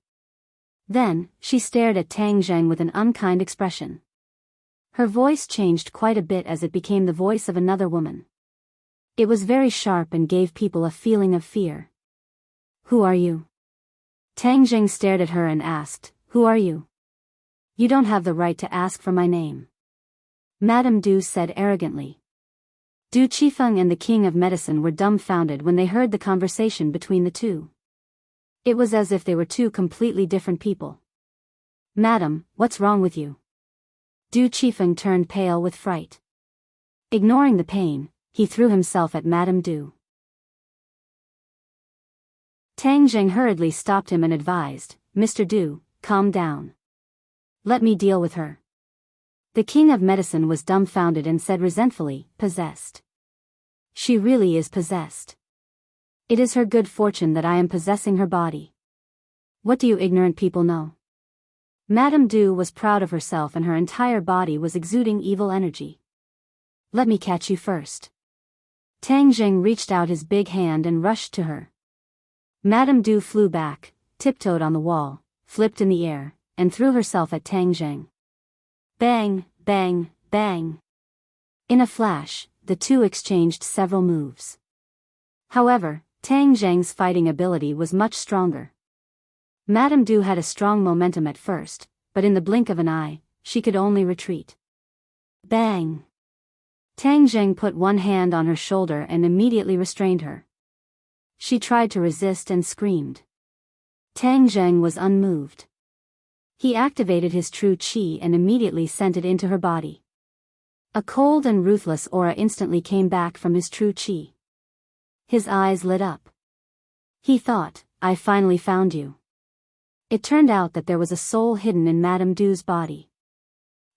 Then, she stared at Tang Zheng with an unkind expression. Her voice changed quite a bit as it became the voice of another woman. It was very sharp and gave people a feeling of fear. Who are you? Tang Zheng stared at her and asked, Who are you? You don't have the right to ask for my name. Madame Du said arrogantly. Du Qifeng and the king of medicine were dumbfounded when they heard the conversation between the two. It was as if they were two completely different people. Madam, what's wrong with you? Du Qifeng turned pale with fright. Ignoring the pain, he threw himself at Madame Du. Tang Zheng hurriedly stopped him and advised, Mr. Du, calm down. Let me deal with her. The king of medicine was dumbfounded and said resentfully, possessed. She really is possessed. It is her good fortune that I am possessing her body. What do you ignorant people know? Madame Du was proud of herself and her entire body was exuding evil energy. Let me catch you first. Tang Zheng reached out his big hand and rushed to her. Madame Du flew back, tiptoed on the wall, flipped in the air, and threw herself at Tang Zheng. Bang, bang, bang. In a flash, the two exchanged several moves. However, Tang Zheng's fighting ability was much stronger. Madame Du had a strong momentum at first, but in the blink of an eye, she could only retreat. Bang! Tang Zheng put one hand on her shoulder and immediately restrained her. She tried to resist and screamed. Tang Zheng was unmoved. He activated his true qi and immediately sent it into her body. A cold and ruthless aura instantly came back from his true qi. His eyes lit up. He thought, I finally found you. It turned out that there was a soul hidden in Madame Du's body.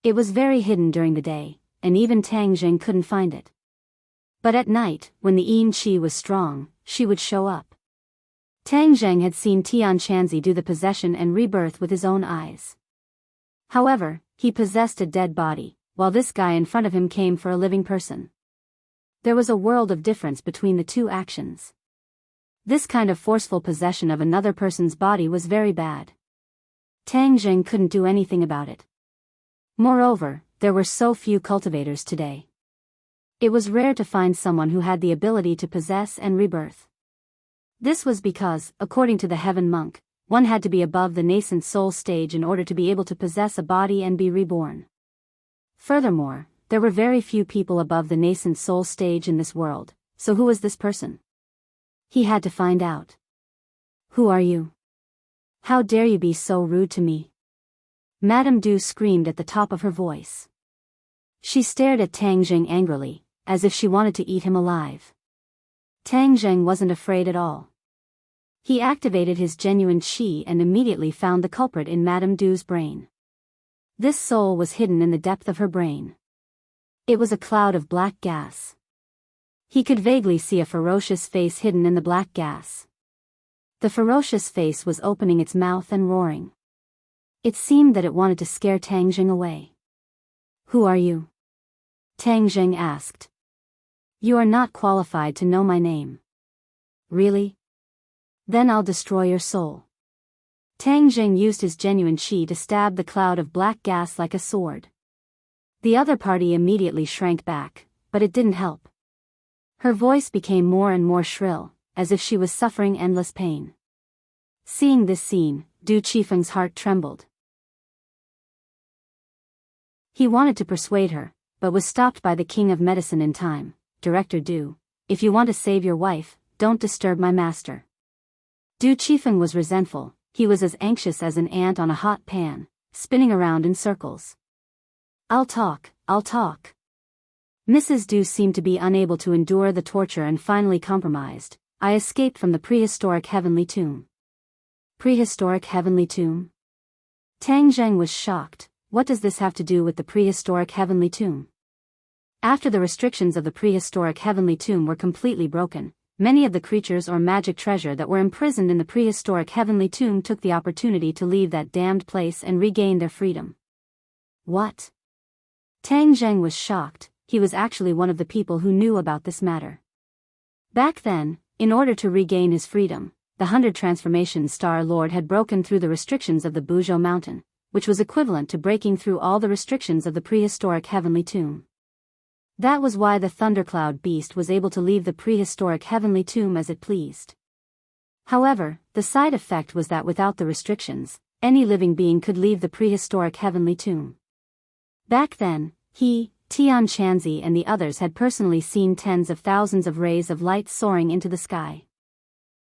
It was very hidden during the day, and even Tang Zheng couldn't find it. But at night, when the yin qi was strong, she would show up. Tang Zheng had seen Tian Chanzi do the possession and rebirth with his own eyes. However, he possessed a dead body, while this guy in front of him came for a living person. There was a world of difference between the two actions. This kind of forceful possession of another person's body was very bad. Tang Zheng couldn't do anything about it. Moreover, there were so few cultivators today. It was rare to find someone who had the ability to possess and rebirth. This was because, according to the heaven monk, one had to be above the nascent soul stage in order to be able to possess a body and be reborn. Furthermore, there were very few people above the nascent soul stage in this world, so who was this person? He had to find out. Who are you? How dare you be so rude to me? Madame Du screamed at the top of her voice. She stared at Tang Jing angrily, as if she wanted to eat him alive. Tang Zheng wasn't afraid at all. He activated his genuine qi and immediately found the culprit in Madame Du's brain. This soul was hidden in the depth of her brain. It was a cloud of black gas. He could vaguely see a ferocious face hidden in the black gas. The ferocious face was opening its mouth and roaring. It seemed that it wanted to scare Tang Zheng away. "Who are you?" Tang Zheng asked. "You are not qualified to know my name." "Really? Then I'll destroy your soul." Tang Zheng used his genuine qi to stab the cloud of black gas like a sword. The other party immediately shrank back, but it didn't help. Her voice became more and more shrill, as if she was suffering endless pain. Seeing this scene, Du Qifeng's heart trembled. He wanted to persuade her, but was stopped by the king of medicine in time. "Director Du, if you want to save your wife, don't disturb my master." Du Qifeng was resentful. He was as anxious as an ant on a hot pan, spinning around in circles. I'll talk. Mrs. Du seemed to be unable to endure the torture and finally compromised. "I escaped from the prehistoric heavenly tomb." Prehistoric heavenly tomb? Tang Zheng was shocked. What does this have to do with the prehistoric heavenly tomb? After the restrictions of the prehistoric heavenly tomb were completely broken, many of the creatures or magic treasure that were imprisoned in the prehistoric heavenly tomb took the opportunity to leave that damned place and regain their freedom. What? Tang Zheng was shocked. He was actually one of the people who knew about this matter. Back then, in order to regain his freedom, the 100 Transformation Star Lord had broken through the restrictions of the Buzhou Mountain, which was equivalent to breaking through all the restrictions of the prehistoric heavenly tomb. That was why the Thundercloud Beast was able to leave the prehistoric heavenly tomb as it pleased. However, the side effect was that without the restrictions, any living being could leave the prehistoric heavenly tomb. Back then, he, Tian Chanzi and the others had personally seen tens of thousands of rays of light soaring into the sky.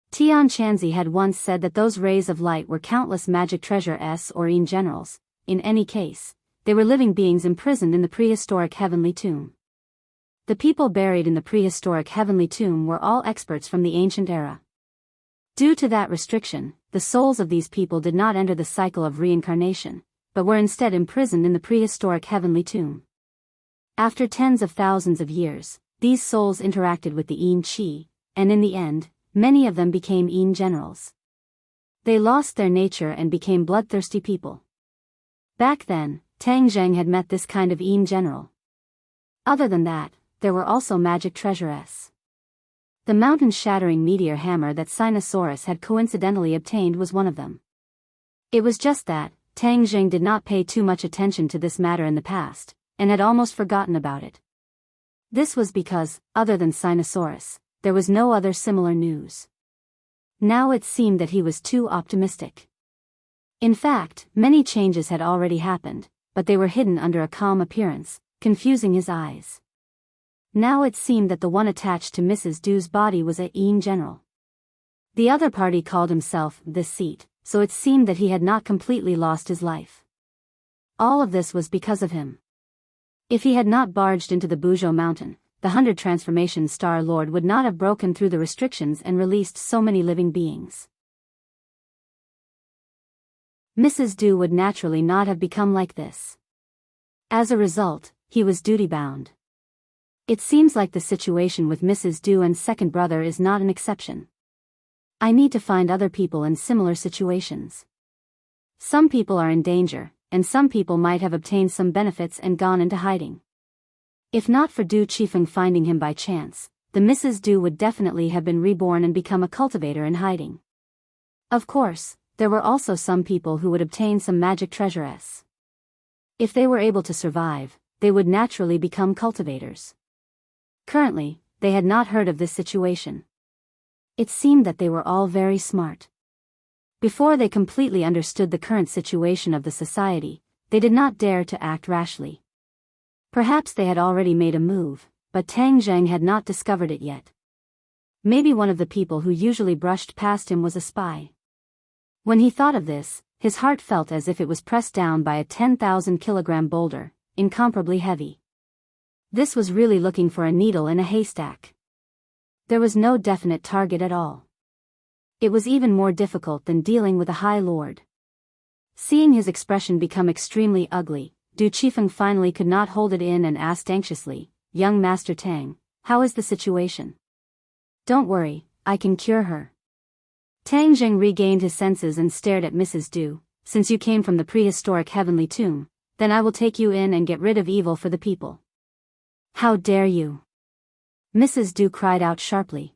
Tian Chanzi had once said that those rays of light were countless magic treasure S or Yin generals. In any case, they were living beings imprisoned in the prehistoric heavenly tomb. The people buried in the prehistoric heavenly tomb were all experts from the ancient era. Due to that restriction, the souls of these people did not enter the cycle of reincarnation, but were instead imprisoned in the prehistoric heavenly tomb. After tens of thousands of years, these souls interacted with the Yin Qi, and in the end, many of them became Yin generals. They lost their nature and became bloodthirsty people. Back then, Tang Zheng had met this kind of Yin general. Other than that, there were also magic treasures. The mountain-shattering meteor hammer that Sinosaurus had coincidentally obtained was one of them. It was just that, Tang Zheng did not pay too much attention to this matter in the past, and had almost forgotten about it. This was because, other than Sinosaurus, there was no other similar news. Now it seemed that he was too optimistic. In fact, many changes had already happened, but they were hidden under a calm appearance, confusing his eyes. Now it seemed that the one attached to Mrs. Du's body was a Yin general. The other party called himself the Seat, so it seemed that he had not completely lost his life. All of this was because of him. If he had not barged into the Buzhou Mountain, the 100 Transformation Star Lord would not have broken through the restrictions and released so many living beings. Mrs. Du would naturally not have become like this. As a result, he was duty-bound. It seems like the situation with Mrs. Du and second brother is not an exception. I need to find other people in similar situations. Some people are in danger, and some people might have obtained some benefits and gone into hiding. If not for Du Qifeng finding him by chance, the Mrs. Du would definitely have been reborn and become a cultivator in hiding. Of course, there were also some people who would obtain some magic treasures. If they were able to survive, they would naturally become cultivators. Currently, they had not heard of this situation. It seemed that they were all very smart. Before they completely understood the current situation of the society, they did not dare to act rashly. Perhaps they had already made a move, but Tang Zheng had not discovered it yet. Maybe one of the people who usually brushed past him was a spy. When he thought of this, his heart felt as if it was pressed down by a 10,000-kilogram boulder, incomparably heavy. This was really looking for a needle in a haystack. There was no definite target at all. It was even more difficult than dealing with a High Lord. Seeing his expression become extremely ugly, Du Qifeng finally could not hold it in and asked anxiously, "Young Master Tang, how is the situation?" "Don't worry, I can cure her." Tang Zheng regained his senses and stared at Mrs. Du. "Since you came from the prehistoric heavenly tomb, then I will take you in and get rid of evil for the people." "How dare you!" Mrs. Du cried out sharply.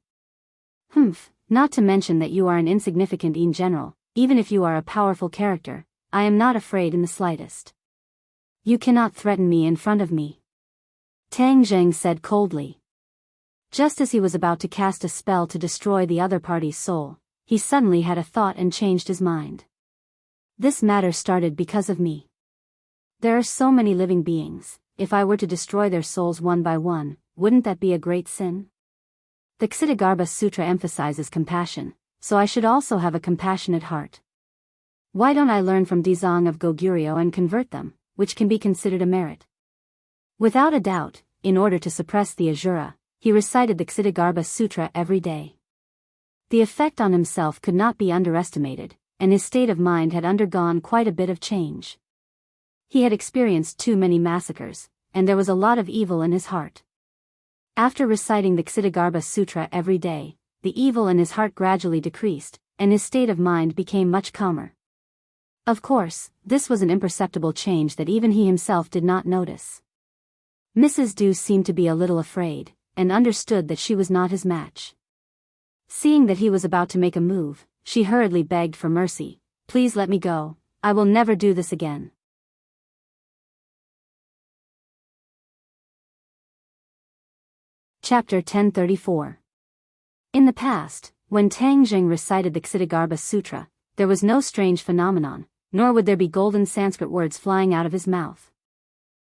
"Humph, not to mention that you are an insignificant in general, even if you are a powerful character, I am not afraid in the slightest. You cannot threaten me in front of me," Tang Zheng said coldly. Just as he was about to cast a spell to destroy the other party's soul, he suddenly had a thought and changed his mind. "This matter started because of me. There are so many living beings, if I were to destroy their souls one by one, wouldn't that be a great sin? The Ksitigarbha Sutra emphasizes compassion, so I should also have a compassionate heart. Why don't I learn from Dizang of Goguryeo and convert them, which can be considered a merit?" Without a doubt, in order to suppress the Asura, he recited the Ksitigarbha Sutra every day. The effect on himself could not be underestimated, and his state of mind had undergone quite a bit of change. He had experienced too many massacres, and there was a lot of evil in his heart. After reciting the Ksitigarbha Sutra every day, the evil in his heart gradually decreased, and his state of mind became much calmer. Of course, this was an imperceptible change that even he himself did not notice. Mrs. Du seemed to be a little afraid, and understood that she was not his match. Seeing that he was about to make a move, she hurriedly begged for mercy. "Please let me go, I will never do this again." Chapter 1034. In the past, when Tang Zheng recited the Ksitigarbha Sutra, there was no strange phenomenon, nor would there be golden Sanskrit words flying out of his mouth.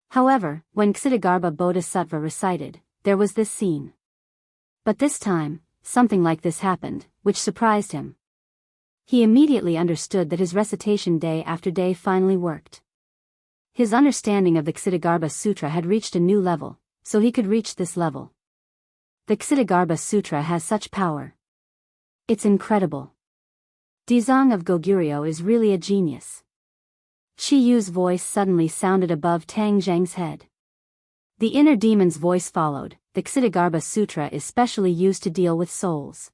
However, when Ksitigarbha Bodhisattva recited, there was this scene. But this time, something like this happened, which surprised him. He immediately understood that his recitation day after day finally worked. His understanding of the Ksitigarbha Sutra had reached a new level, so he could reach this level. The Ksitigarbha Sutra has such power. It's incredible. Dizang of Goguryeo is really a genius. Shi Yu's voice suddenly sounded above Tang Zheng's head. The inner demon's voice followed. The Ksitigarbha Sutra is specially used to deal with souls.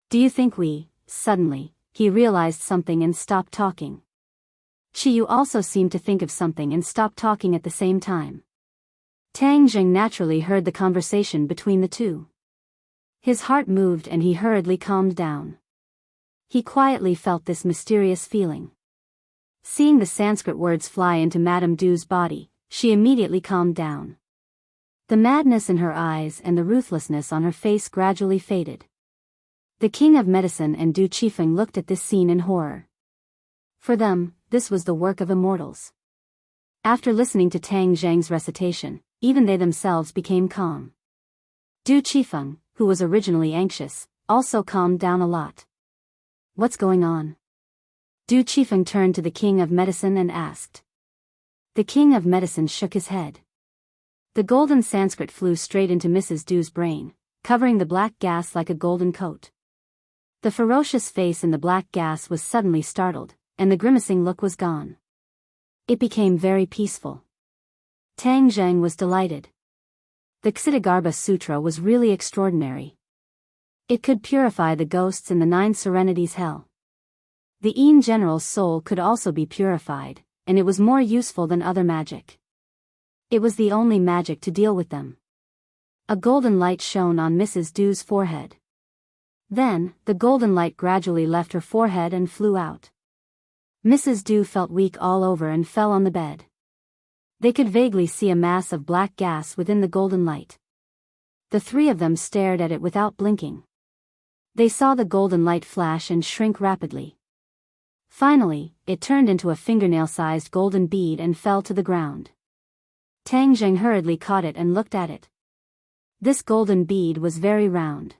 Do you think Suddenly, he realized something and stopped talking. Shi Yu also seemed to think of something and stopped talking at the same time. Tang Zheng naturally heard the conversation between the two. His heart moved and he hurriedly calmed down. He quietly felt this mysterious feeling. Seeing the Sanskrit words fly into Madame Du's body, she immediately calmed down. The madness in her eyes and the ruthlessness on her face gradually faded. The king of medicine and Du Qifeng looked at this scene in horror. For them, this was the work of immortals. After listening to Tang Zheng's recitation, even they themselves became calm. Du Qifeng, who was originally anxious, also calmed down a lot. "What's going on?" Du Qifeng turned to the king of medicine and asked. The king of medicine shook his head. The golden Sanskrit flew straight into Mrs. Du's brain, covering the black gas like a golden coat. The ferocious face in the black gas was suddenly startled, and the grimacing look was gone. It became very peaceful. Tang Zheng was delighted. The Ksitigarbha Sutra was really extraordinary. It could purify the ghosts in the 9 serenities hell. The In General's soul could also be purified, and it was more useful than other magic. It was the only magic to deal with them. A golden light shone on Mrs. Du's forehead. Then, the golden light gradually left her forehead and flew out. Mrs. Du felt weak all over and fell on the bed. They could vaguely see a mass of black gas within the golden light. The three of them stared at it without blinking. They saw the golden light flash and shrink rapidly. Finally, it turned into a fingernail-sized golden bead and fell to the ground. Tang Zheng hurriedly caught it and looked at it. This golden bead was very round.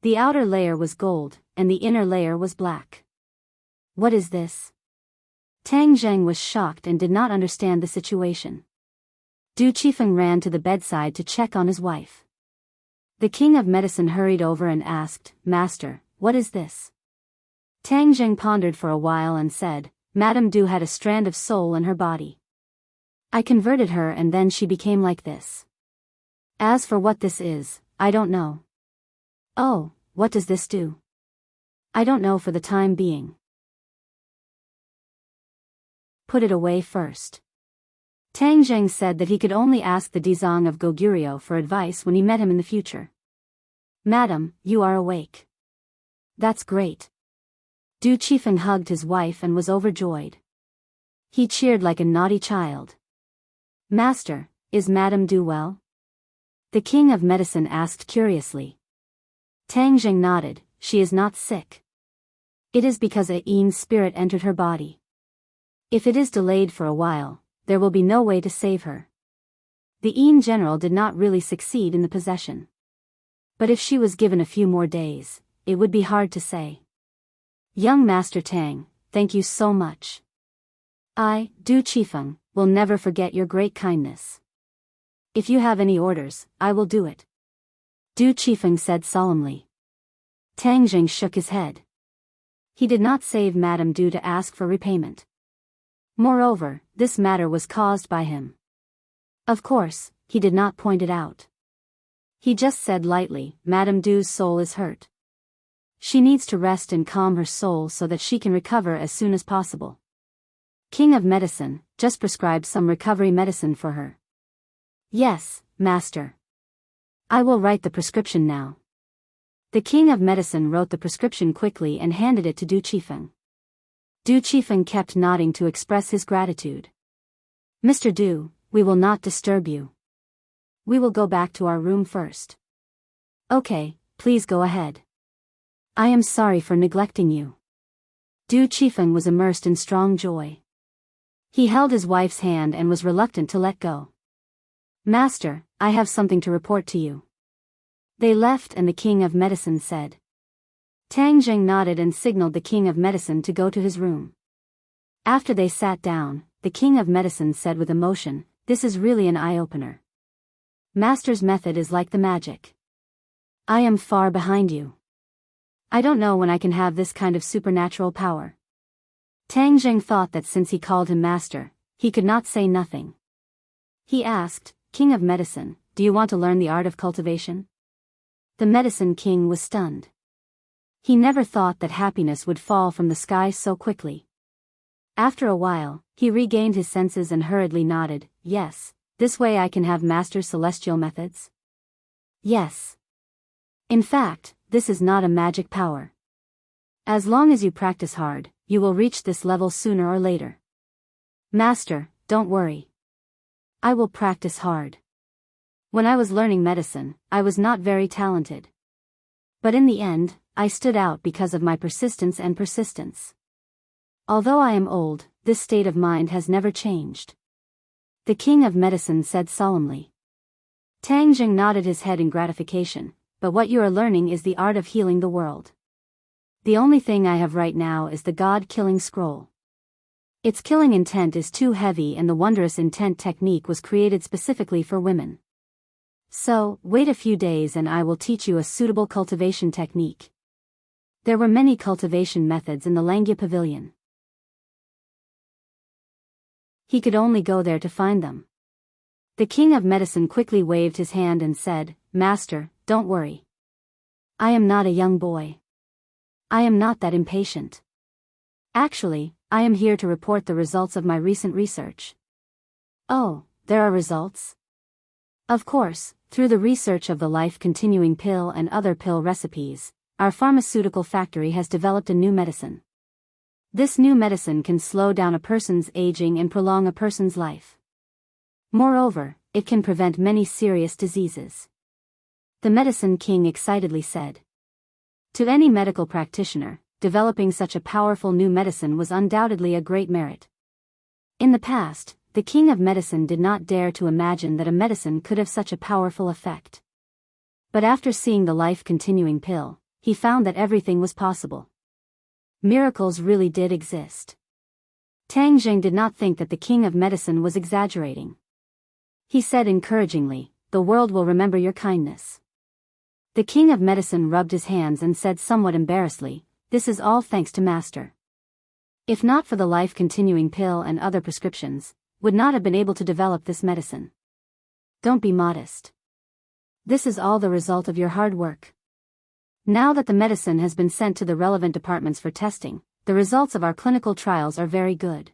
The outer layer was gold, and the inner layer was black. What is this? Tang Zheng was shocked and did not understand the situation. Du Qifeng ran to the bedside to check on his wife. The king of medicine hurried over and asked, "Master, what is this?" Tang Jing pondered for a while and said, "Madame Du had a strand of soul in her body. I converted her and then she became like this. As for what this is, I don't know." "Oh, what does this do?" "I don't know for the time being." "Put it away first." Tang Zheng said that he could only ask the Dizang of Goguryeo for advice when he met him in the future. "Madam, you are awake." "That's great." Du Qifeng hugged his wife and was overjoyed. He cheered like a naughty child. "Master, is Madame Du well?" The king of medicine asked curiously. Tang Zheng nodded. "She is not sick. It is because a Yin's spirit entered her body. If it is delayed for a while, there will be no way to save her." The Yin general did not really succeed in the possession. But if she was given a few more days, it would be hard to say. "Young Master Tang, thank you so much. I, Du Qifeng, will never forget your great kindness. If you have any orders, I will do it," Du Qifeng said solemnly. Tang Jing shook his head. He did not save Madame Du to ask for repayment. Moreover, this matter was caused by him. Of course, he did not point it out. He just said lightly, "Madame Du's soul is hurt. She needs to rest and calm her soul so that she can recover as soon as possible. King of medicine, just prescribe some recovery medicine for her." "Yes, master. I will write the prescription now." The king of medicine wrote the prescription quickly and handed it to Du Qifeng. Du Qifeng kept nodding to express his gratitude. "Mr. Du, we will not disturb you. We will go back to our room first." "Okay, please go ahead. I am sorry for neglecting you." Du Qifeng was immersed in strong joy. He held his wife's hand and was reluctant to let go. "Master, I have something to report to you." They left and the king of medicine said. Tang Jing nodded and signaled the king of medicine to go to his room. After they sat down, the king of medicine said with emotion, "This is really an eye-opener. Master's method is like the magic. I am far behind you. I don't know when I can have this kind of supernatural power." Tang Jing thought that since he called him master, he could not say nothing. He asked, "King of medicine, do you want to learn the art of cultivation?" The medicine king was stunned. He never thought that happiness would fall from the sky so quickly. After a while, he regained his senses and hurriedly nodded, "Yes, this way I can have master's celestial methods." "Yes. In fact, this is not a magic power. As long as you practice hard, you will reach this level sooner or later." "Master, don't worry. I will practice hard. When I was learning medicine, I was not very talented. But in the end, I stood out because of my persistence and persistence. Although I am old, this state of mind has never changed," the king of medicine said solemnly. Tang Jing nodded his head in gratification, "But what you are learning is the art of healing the world. The only thing I have right now is the God-killing scroll. Its killing intent is too heavy and the wondrous intent technique was created specifically for women. So, wait a few days and I will teach you a suitable cultivation technique." There were many cultivation methods in the Langya pavilion. He could only go there to find them. The king of medicine quickly waved his hand and said, "Master, don't worry. I am not a young boy. I am not that impatient. Actually, I am here to report the results of my recent research." "Oh, there are results?" "Of course, through the research of the life-continuing pill and other pill recipes, our pharmaceutical factory has developed a new medicine. This new medicine can slow down a person's aging and prolong a person's life. Moreover, it can prevent many serious diseases," the medicine king excitedly said. To any medical practitioner, developing such a powerful new medicine was undoubtedly a great merit. In the past, the king of medicine did not dare to imagine that a medicine could have such a powerful effect. But after seeing the life-continuing pill, he found that everything was possible. Miracles really did exist. Tang Jing did not think that the king of medicine was exaggerating. He said encouragingly, "The world will remember your kindness. The king of medicine rubbed his hands and said somewhat embarrassedly, "This is all thanks to Master. If not for the life-continuing pill and other prescriptions, would not have been able to develop this medicine. Don't be modest. This is all the result of your hard work. Now that the medicine has been sent to the relevant departments for testing, the results of our clinical trials are very good.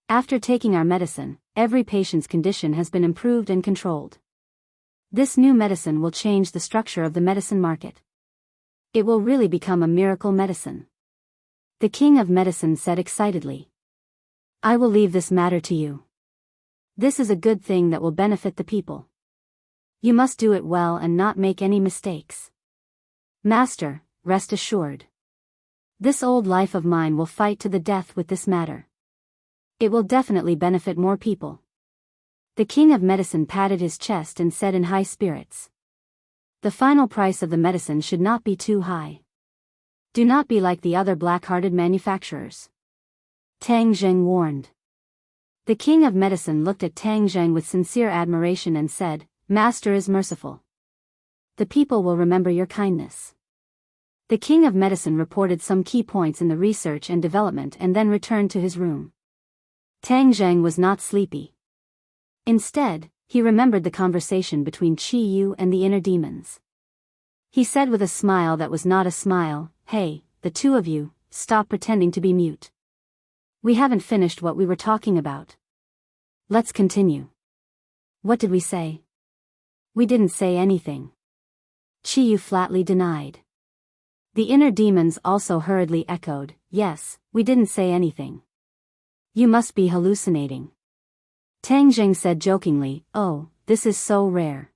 After taking our medicine, every patient's condition has been improved and controlled. This new medicine will change the structure of the medicine market. It will really become a miracle medicine." The king of medicine said excitedly. "I will leave this matter to you. This is a good thing that will benefit the people. You must do it well and not make any mistakes. Master, rest assured. This old life of mine will fight to the death with this matter. It will definitely benefit more people." The king of medicine patted his chest and said in high spirits, "The final price of the medicine should not be too high. Do not be like the other black-hearted manufacturers," Tang Zheng warned. The king of medicine looked at Tang Zheng with sincere admiration and said, "Master is merciful. The people will remember your kindness." The king of medicine reported some key points in the research and development and then returned to his room. Tang Zheng was not sleepy. Instead, he remembered the conversation between Qi Yu and the inner demons. He said with a smile that was not a smile, "Hey, the two of you, stop pretending to be mute. We haven't finished what we were talking about. Let's continue. What did we say?" "We didn't say anything," Qi Yu flatly denied. The inner demons also hurriedly echoed, "Yes, we didn't say anything. You must be hallucinating." Tang Zheng said jokingly, "Oh, this is so rare.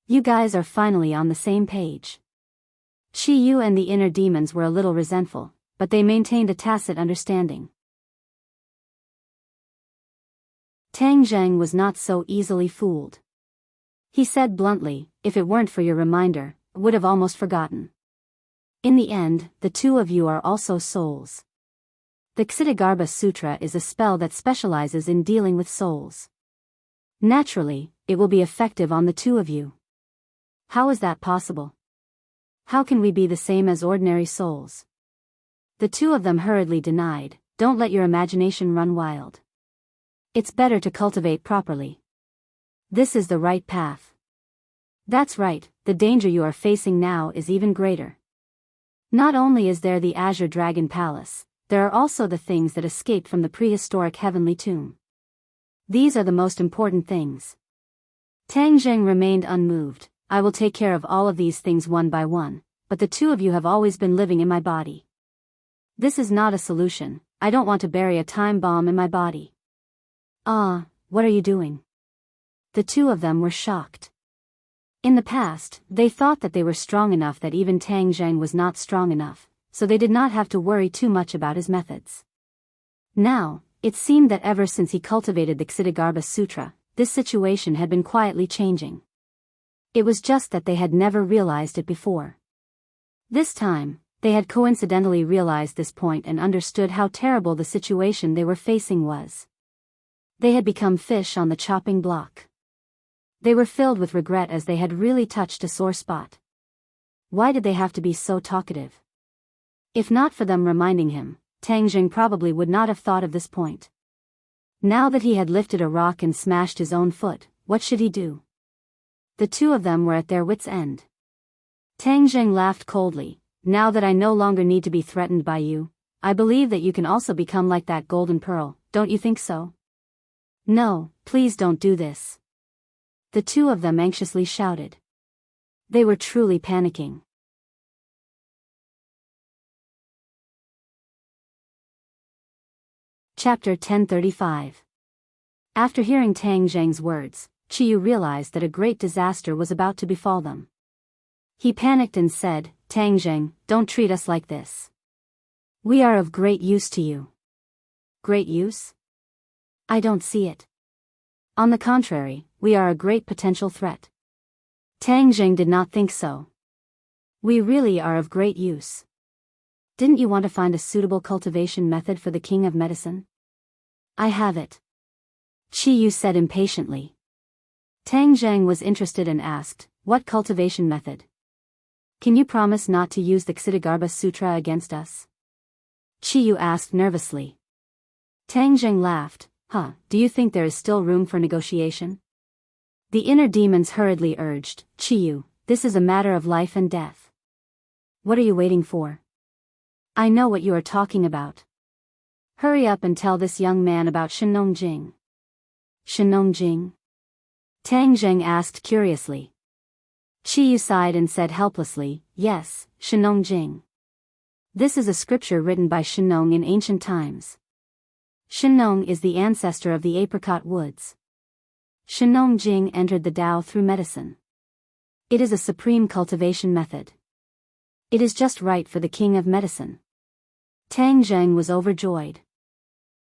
You guys are finally on the same page." Qi Yu and the inner demons were a little resentful, but they maintained a tacit understanding. Tang Zheng was not so easily fooled. He said bluntly, "If it weren't for your reminder, I would have almost forgotten. In the end, the two of you are also souls. The Ksitigarbha Sutra is a spell that specializes in dealing with souls. Naturally, it will be effective on the two of you. How is that possible? How can we be the same as ordinary souls?" The two of them hurriedly denied, "Don't let your imagination run wild. It's better to cultivate properly. This is the right path." "That's right, the danger you are facing now is even greater. Not only is there the Azure Dragon Palace, there are also the things that escaped from the prehistoric heavenly tomb. These are the most important things." Tang Zheng remained unmoved. "I will take care of all of these things one by one, but the two of you have always been living in my body. This is not a solution. I don't want to bury a time bomb in my body." "Ah, what are you doing?" The two of them were shocked. In the past, they thought that they were strong enough that even Tang Zheng was not strong enough, so they did not have to worry too much about his methods. Now, it seemed that ever since he cultivated the Ksitigarbha Sutra, this situation had been quietly changing. It was just that they had never realized it before. This time, they had coincidentally realized this point and understood how terrible the situation they were facing was. They had become fish on the chopping block. They were filled with regret as they had really touched a sore spot. Why did they have to be so talkative? If not for them reminding him, Tang Zheng probably would not have thought of this point. Now that he had lifted a rock and smashed his own foot, what should he do? The two of them were at their wits' end. Tang Zheng laughed coldly. "Now that I no longer need to be threatened by you, I believe that you can also become like that golden pearl, don't you think so?" "No, please don't do this," the two of them anxiously shouted. They were truly panicking. Chapter 1035. After hearing Tang Zheng's words, Qi Yu realized that a great disaster was about to befall them. He panicked and said, "Tang Zheng, don't treat us like this. We are of great use to you." "Great use? I don't see it. On the contrary, we are a great potential threat." Tang Zheng did not think so. "We really are of great use. Didn't you want to find a suitable cultivation method for the king of medicine?" "I have it," Qi Yu said impatiently. Tang Zheng was interested and asked, "What cultivation method?" Can you promise not to use the Ksitigarbha Sutra against us? Chiyu asked nervously. Tang Zheng laughed. Do you think there is still room for negotiation? The inner demons hurriedly urged, Chiyu, this is a matter of life and death. What are you waiting for? I know what you are talking about. Hurry up and tell this young man about Shenong Jing. Shenong Jing? Tang Zheng asked curiously. Chiyu sighed and said helplessly, yes, Shenong Jing. This is a scripture written by Shenong in ancient times. Shenong is the ancestor of the apricot woods. Shenong Jing entered the Tao through medicine. It is a supreme cultivation method. It is just right for the king of medicine. Tang Zheng was overjoyed.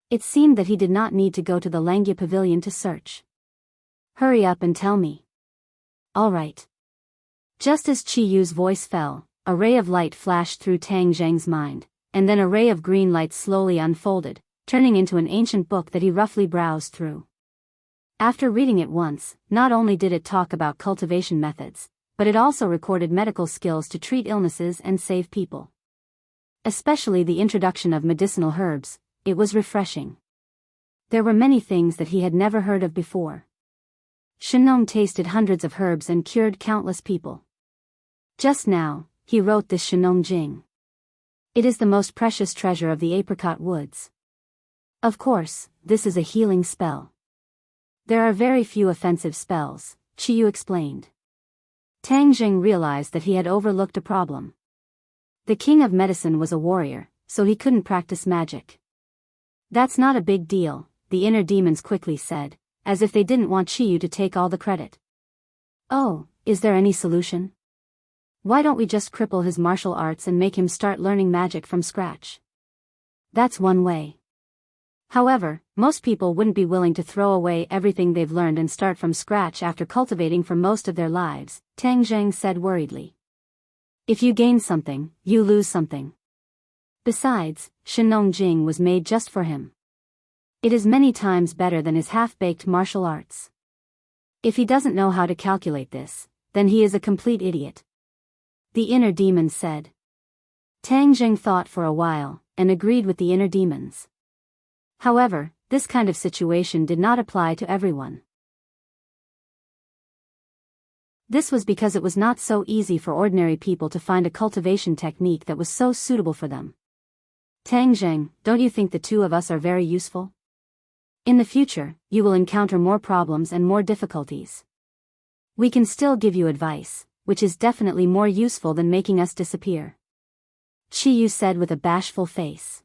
It seemed that he did not need to go to the Langya pavilion to search. Hurry up and tell me. All right. Just as Chiyu's voice fell, a ray of light flashed through Tang Zheng's mind, and then a ray of green light slowly unfolded, turning into an ancient book that he roughly browsed through. After reading it once, not only did it talk about cultivation methods, but it also recorded medical skills to treat illnesses and save people. Especially the introduction of medicinal herbs, it was refreshing. There were many things that he had never heard of before. Shenong tasted hundreds of herbs and cured countless people. Just now, he wrote this Shenong Jing. It is the most precious treasure of the apricot woods. Of course, this is a healing spell. There are very few offensive spells, Chiyu explained. Tang Zheng realized that he had overlooked a problem. The king of medicine was a warrior, so he couldn't practice magic. That's not a big deal, the inner demons quickly said, as if they didn't want Chiyu to take all the credit. Oh, is there any solution? Why don't we just cripple his martial arts and make him start learning magic from scratch? That's one way. However, most people wouldn't be willing to throw away everything they've learned and start from scratch after cultivating for most of their lives, Tang Zheng said worriedly. If you gain something, you lose something. Besides, Shenong Jing was made just for him. It is many times better than his half-baked martial arts. If he doesn't know how to calculate this, then he is a complete idiot. The inner demons said. Tang Zheng thought for a while, and agreed with the inner demons. However, this kind of situation did not apply to everyone. This was because it was not so easy for ordinary people to find a cultivation technique that was so suitable for them. Tang Zheng, don't you think the two of us are very useful? In the future, you will encounter more problems and more difficulties. We can still give you advice, which is definitely more useful than making us disappear. Chiyu said with a bashful face.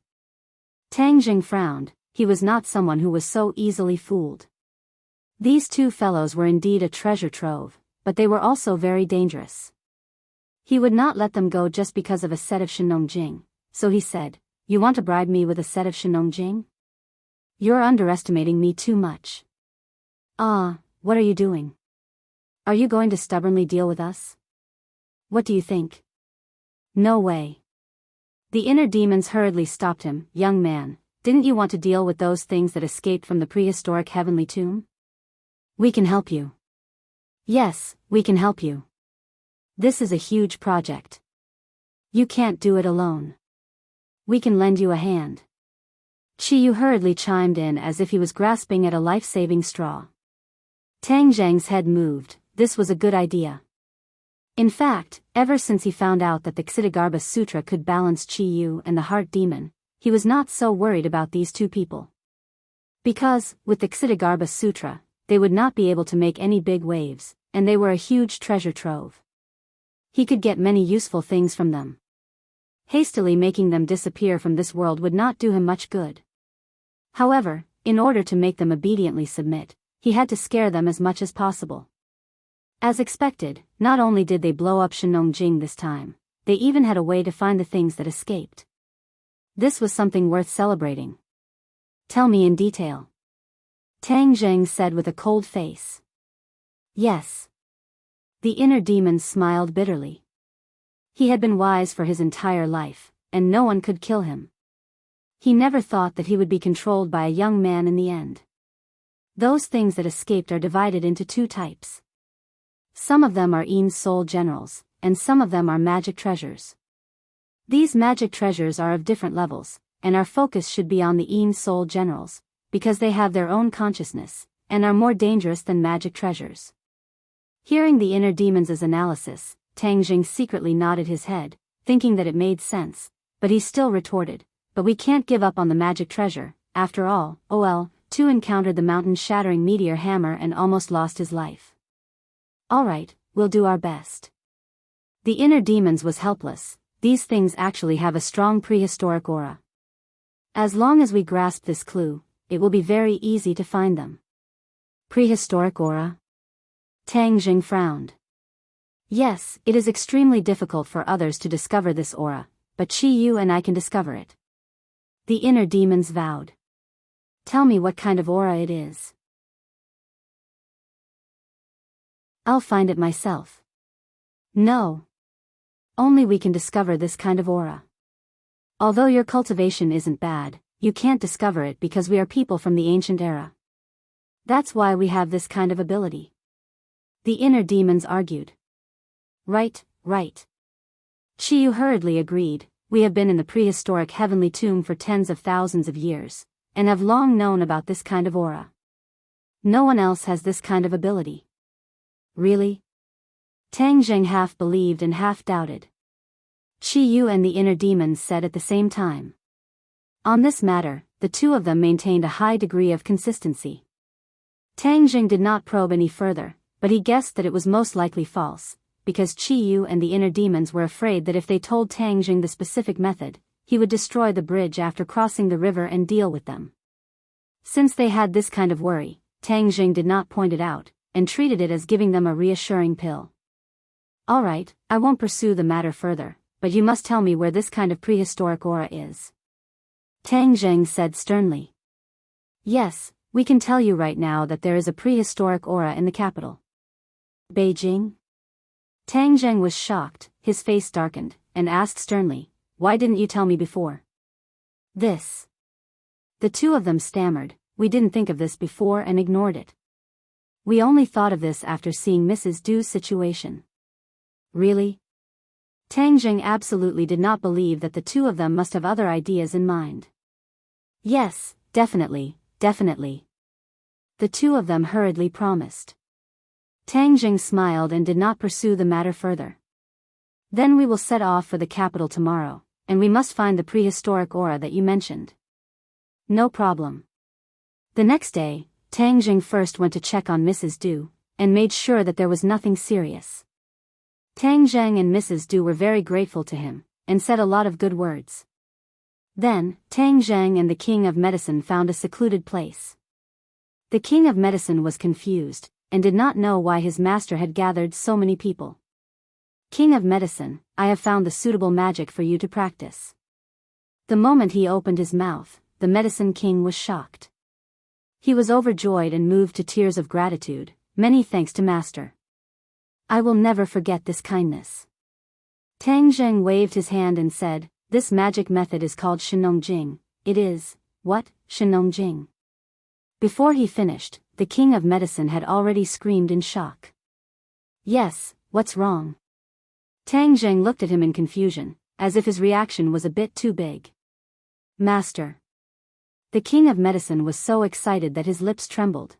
Tang Zheng frowned. He was not someone who was so easily fooled. These two fellows were indeed a treasure trove, but they were also very dangerous. He would not let them go just because of a set of Shenong Jing, so he said, You want to bribe me with a set of Shenong Jing? You're underestimating me too much. What are you doing? Are you going to stubbornly deal with us? What do you think? No way. The inner demons hurriedly stopped him. Young man, didn't you want to deal with those things that escaped from the prehistoric heavenly tomb? We can help you. Yes, we can help you. This is a huge project. You can't do it alone. We can lend you a hand. Chiyu hurriedly chimed in as if he was grasping at a life-saving straw. Tang Zheng's head moved. This was a good idea. In fact, ever since he found out that the Ksitigarbha Sutra could balance Chiyu and the heart demon, he was not so worried about these two people. Because, with the Ksitigarbha Sutra, they would not be able to make any big waves, and they were a huge treasure trove. He could get many useful things from them. Hastily making them disappear from this world would not do him much good. However, in order to make them obediently submit, he had to scare them as much as possible. As expected, not only did they blow up Shenong Jing this time, they even had a way to find the things that escaped. This was something worth celebrating. Tell me in detail. Tang Zheng said with a cold face. Yes. The inner demon smiled bitterly. He had been wise for his entire life, and no one could kill him. He never thought that he would be controlled by a young man in the end. Those things that escaped are divided into two types. Some of them are Yin's soul generals, and some of them are magic treasures. These magic treasures are of different levels, and our focus should be on the Een Soul generals, because they have their own consciousness, and are more dangerous than magic treasures. Hearing the inner demons' analysis, Tang Jing secretly nodded his head, thinking that it made sense, but he still retorted, "But we can't give up on the magic treasure, after all." OL, Tu encountered the mountain-shattering meteor hammer and almost lost his life. "Alright, we'll do our best." The inner demons was helpless. These things actually have a strong prehistoric aura. As long as we grasp this clue, it will be very easy to find them. Prehistoric aura? Tang Jing frowned. Yes, it is extremely difficult for others to discover this aura, but Qi Yu and I can discover it. The inner demons vowed. Tell me what kind of aura it is. I'll find it myself. No. Only we can discover this kind of aura. Although your cultivation isn't bad, you can't discover it because we are people from the ancient era. That's why we have this kind of ability. The inner demons argued. Right, right. Qi Yu hurriedly agreed. We have been in the prehistoric heavenly tomb for tens of thousands of years, and have long known about this kind of aura. No one else has this kind of ability. Really? Tang Jing half believed and half doubted. Qi Yu and the inner demons said at the same time. On this matter, the two of them maintained a high degree of consistency. Tang Jing did not probe any further, but he guessed that it was most likely false, because Qi Yu and the inner demons were afraid that if they told Tang Jing the specific method, he would destroy the bridge after crossing the river and deal with them. Since they had this kind of worry, Tang Jing did not point it out, and treated it as giving them a reassuring pill. Alright, I won't pursue the matter further, but you must tell me where this kind of prehistoric aura is. Tang Jing said sternly. Yes, we can tell you right now that there is a prehistoric aura in the capital. Beijing? Tang Jing was shocked, his face darkened, and asked sternly, "Why didn't you tell me before?" This. The two of them stammered, "We didn't think of this before and ignored it. We only thought of this after seeing Mrs. Du's situation." Really? Tang Jing absolutely did not believe that the two of them must have other ideas in mind. Yes, definitely, definitely. The two of them hurriedly promised. Tang Jing smiled and did not pursue the matter further. Then we will set off for the capital tomorrow, and we must find the prehistoric aura that you mentioned. No problem. The next day, Tang Jing first went to check on Mrs. Du, and made sure that there was nothing serious. Tang Jing and Mrs. Du were very grateful to him, and said a lot of good words. Then, Tang Jing and the King of Medicine found a secluded place. The King of Medicine was confused, and did not know why his master had gathered so many people. King of Medicine, I have found the suitable magic for you to practice. The moment he opened his mouth, the Medicine King was shocked. He was overjoyed and moved to tears of gratitude. Many thanks to Master. I will never forget this kindness. Tang Jing waved his hand and said, "This magic method is called Shenong Jing." It is, what, Shenong Jing? Before he finished, the King of Medicine had already screamed in shock. Yes, what's wrong? Tang Jing looked at him in confusion, as if his reaction was a bit too big. Master. The King of Medicine was so excited that his lips trembled.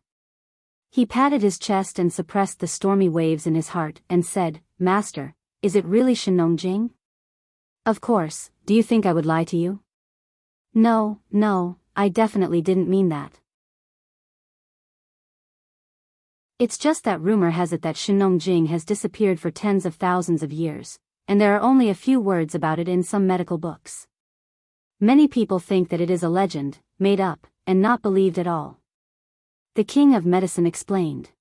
He patted his chest and suppressed the stormy waves in his heart and said, "Master, is it really Shenong Jing?" Of course, do you think I would lie to you? No, I definitely didn't mean that. It's just that rumor has it that Shenong Jing has disappeared for tens of thousands of years, and there are only a few words about it in some medical books. Many people think that it is a legend, made up, and not believed at all. The King of Medicine explained.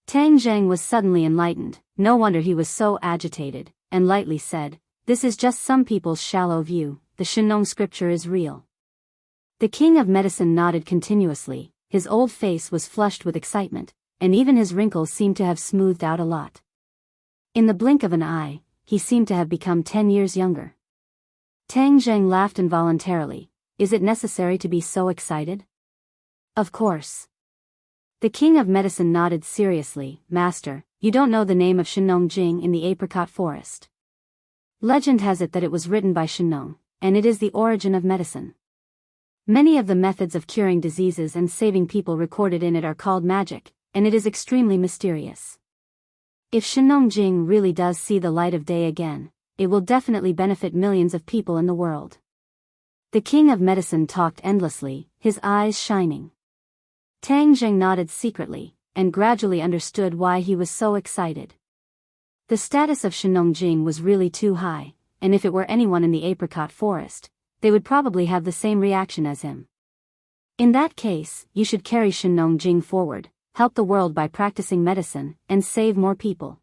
Tang Jing was suddenly enlightened. No wonder he was so agitated, and lightly said, "This is just some people's shallow view, the Shenong scripture is real." The King of Medicine nodded continuously, his old face was flushed with excitement, and even his wrinkles seemed to have smoothed out a lot. In the blink of an eye, he seemed to have become 10 years younger. Tang Jing laughed involuntarily. Is it necessary to be so excited? Of course. The King of Medicine nodded seriously. Master, you don't know the name of Shenong Jing in the apricot forest. Legend has it that it was written by Shenong, and it is the origin of medicine. Many of the methods of curing diseases and saving people recorded in it are called magic, and it is extremely mysterious. If Shenong Jing really does see the light of day again, it will definitely benefit millions of people in the world. The king of medicine talked endlessly, his eyes shining. Tang Jing nodded secretly, and gradually understood why he was so excited. The status of Shenong Jing was really too high, and if it were anyone in the apricot forest, they would probably have the same reaction as him. In that case, you should carry Shenong Jing forward, help the world by practicing medicine, and save more people.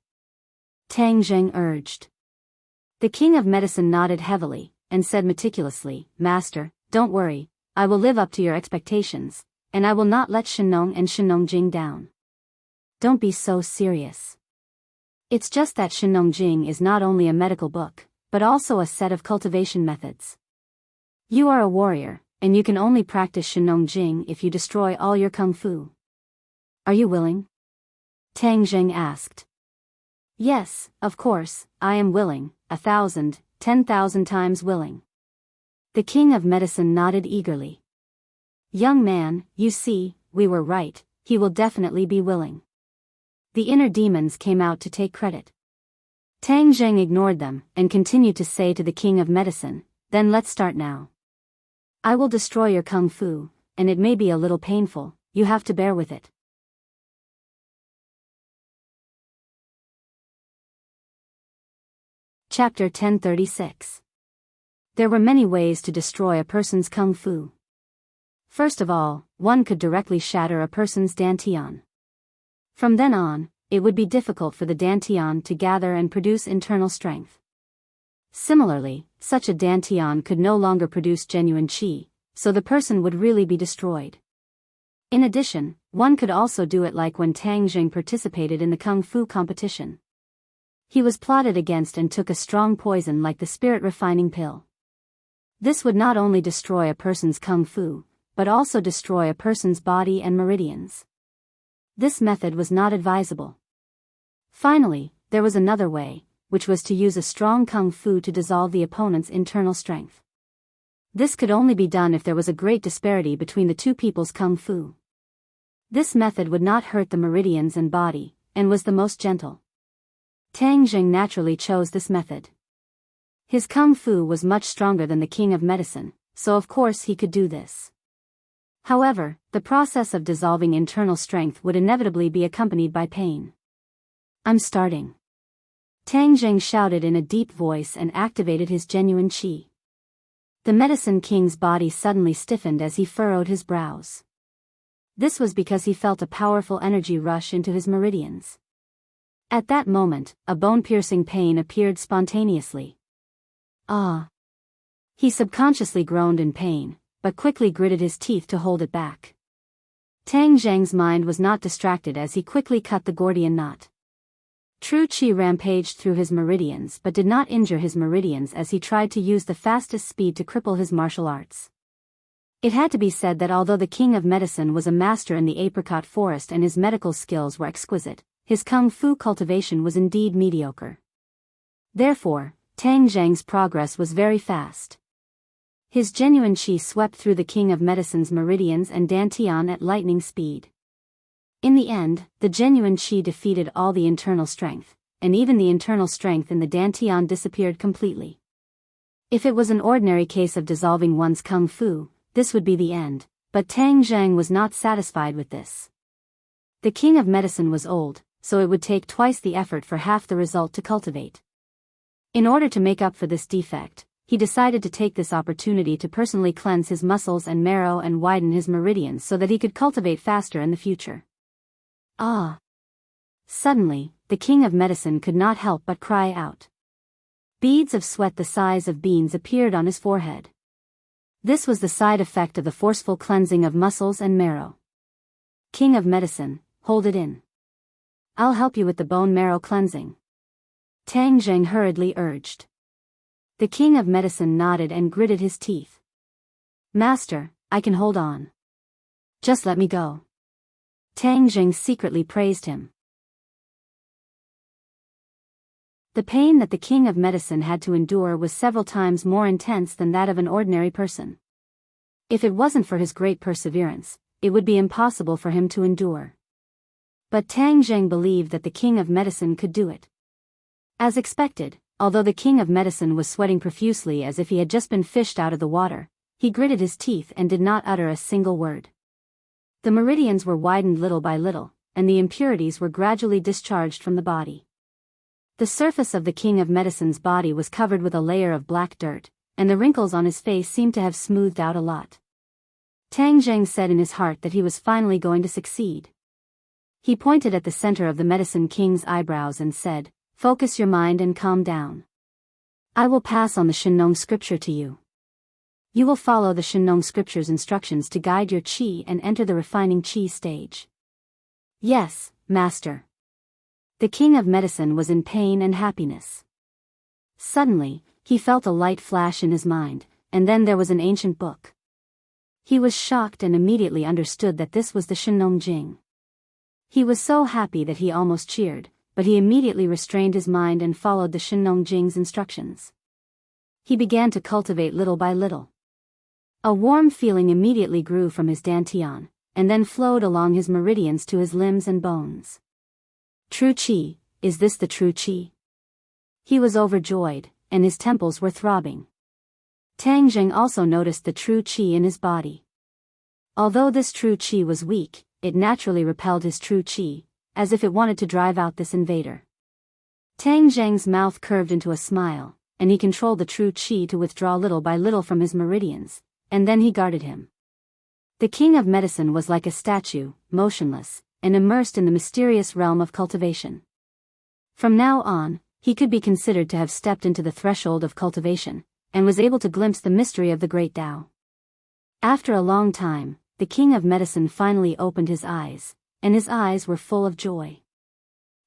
Tang Jing urged. The king of medicine nodded heavily, and said meticulously, Master, don't worry, I will live up to your expectations, and I will not let Shenong and Shenong Jing down. Don't be so serious. It's just that Shenong Jing is not only a medical book, but also a set of cultivation methods. You are a warrior, and you can only practice Shenong Jing if you destroy all your kung fu. Are you willing? Tang Jing asked. Yes, of course, I am willing, 1,000, 10,000 times willing. The king of medicine nodded eagerly. Young man, you see, we were right, he will definitely be willing. The inner demons came out to take credit. Tang Jing ignored them, and continued to say to the king of medicine, then let's start now. I will destroy your kung fu, and it may be a little painful, you have to bear with it. Chapter 1036. There were many ways to destroy a person's kung fu. First of all, one could directly shatter a person's dantian. From then on, it would be difficult for the dantian to gather and produce internal strength. Similarly, such a dantian could no longer produce genuine qi, so the person would really be destroyed. In addition, one could also do it like when Tang Jing participated in the kung fu competition. He was plotted against and took a strong poison like the spirit refining pill. This would not only destroy a person's kung fu, but also destroy a person's body and meridians. This method was not advisable. Finally, there was another way, which was to use a strong kung fu to dissolve the opponent's internal strength. This could only be done if there was a great disparity between the two people's kung fu. This method would not hurt the meridians and body, and was the most gentle. Tang Jing naturally chose this method. His kung fu was much stronger than the king of medicine, so of course he could do this. However, the process of dissolving internal strength would inevitably be accompanied by pain. I'm starting. Tang Jing shouted in a deep voice and activated his genuine qi. The medicine king's body suddenly stiffened as he furrowed his brows. This was because he felt a powerful energy rush into his meridians. At that moment, a bone-piercing pain appeared spontaneously. Ah! He subconsciously groaned in pain, but quickly gritted his teeth to hold it back. Tang Jing's mind was not distracted as he quickly cut the Gordian knot. True qi rampaged through his meridians but did not injure his meridians as he tried to use the fastest speed to cripple his martial arts. It had to be said that although the king of medicine was a master in the apricot forest and his medical skills were exquisite, his kung fu cultivation was indeed mediocre. Therefore, Tang Jing's progress was very fast. His genuine qi swept through the king of medicine's meridians and dantian at lightning speed. In the end, the genuine qi defeated all the internal strength, and even the internal strength in the dantian disappeared completely. If it was an ordinary case of dissolving one's kung fu, this would be the end, but Tang Jing was not satisfied with this. The king of medicine was old, so it would take twice the effort for half the result to cultivate. In order to make up for this defect, he decided to take this opportunity to personally cleanse his muscles and marrow and widen his meridians so that he could cultivate faster in the future. Ah! Suddenly, the king of medicine could not help but cry out. Beads of sweat the size of beans appeared on his forehead. This was the side effect of the forceful cleansing of muscles and marrow. King of medicine, hold it in. I'll help you with the bone marrow cleansing. Tang Jing hurriedly urged. The king of medicine nodded and gritted his teeth. Master, I can hold on. Just let me go. Tang Jing secretly praised him. The pain that the king of medicine had to endure was several times more intense than that of an ordinary person. If it wasn't for his great perseverance, it would be impossible for him to endure. But Tang Zheng believed that the king of medicine could do it. As expected, although the king of medicine was sweating profusely as if he had just been fished out of the water, he gritted his teeth and did not utter a single word. The meridians were widened little by little, and the impurities were gradually discharged from the body. The surface of the king of medicine's body was covered with a layer of black dirt, and the wrinkles on his face seemed to have smoothed out a lot. Tang Zheng said in his heart that he was finally going to succeed. He pointed at the center of the medicine king's eyebrows and said, "Focus your mind and calm down. I will pass on the Shinong scripture to you. You will follow the Shinong scripture's instructions to guide your qi and enter the refining qi stage." "Yes, master." The king of medicine was in pain and happiness. Suddenly, he felt a light flash in his mind, and then there was an ancient book. He was shocked and immediately understood that this was the Shinong Jing. He was so happy that he almost cheered, but he immediately restrained his mind and followed the Shinong Jing's instructions. He began to cultivate little by little. A warm feeling immediately grew from his dantian, and then flowed along his meridians to his limbs and bones. True qi, is this the true qi? He was overjoyed, and his temples were throbbing. Tang Zheng also noticed the true qi in his body. Although this true qi was weak, it naturally repelled his true qi, as if it wanted to drive out this invader. Tang Zheng's mouth curved into a smile, and he controlled the true qi to withdraw little by little from his meridians, and then he guarded him. The king of medicine was like a statue, motionless, and immersed in the mysterious realm of cultivation. From now on, he could be considered to have stepped into the threshold of cultivation, and was able to glimpse the mystery of the great Tao. After a long time, the king of medicine finally opened his eyes, and his eyes were full of joy.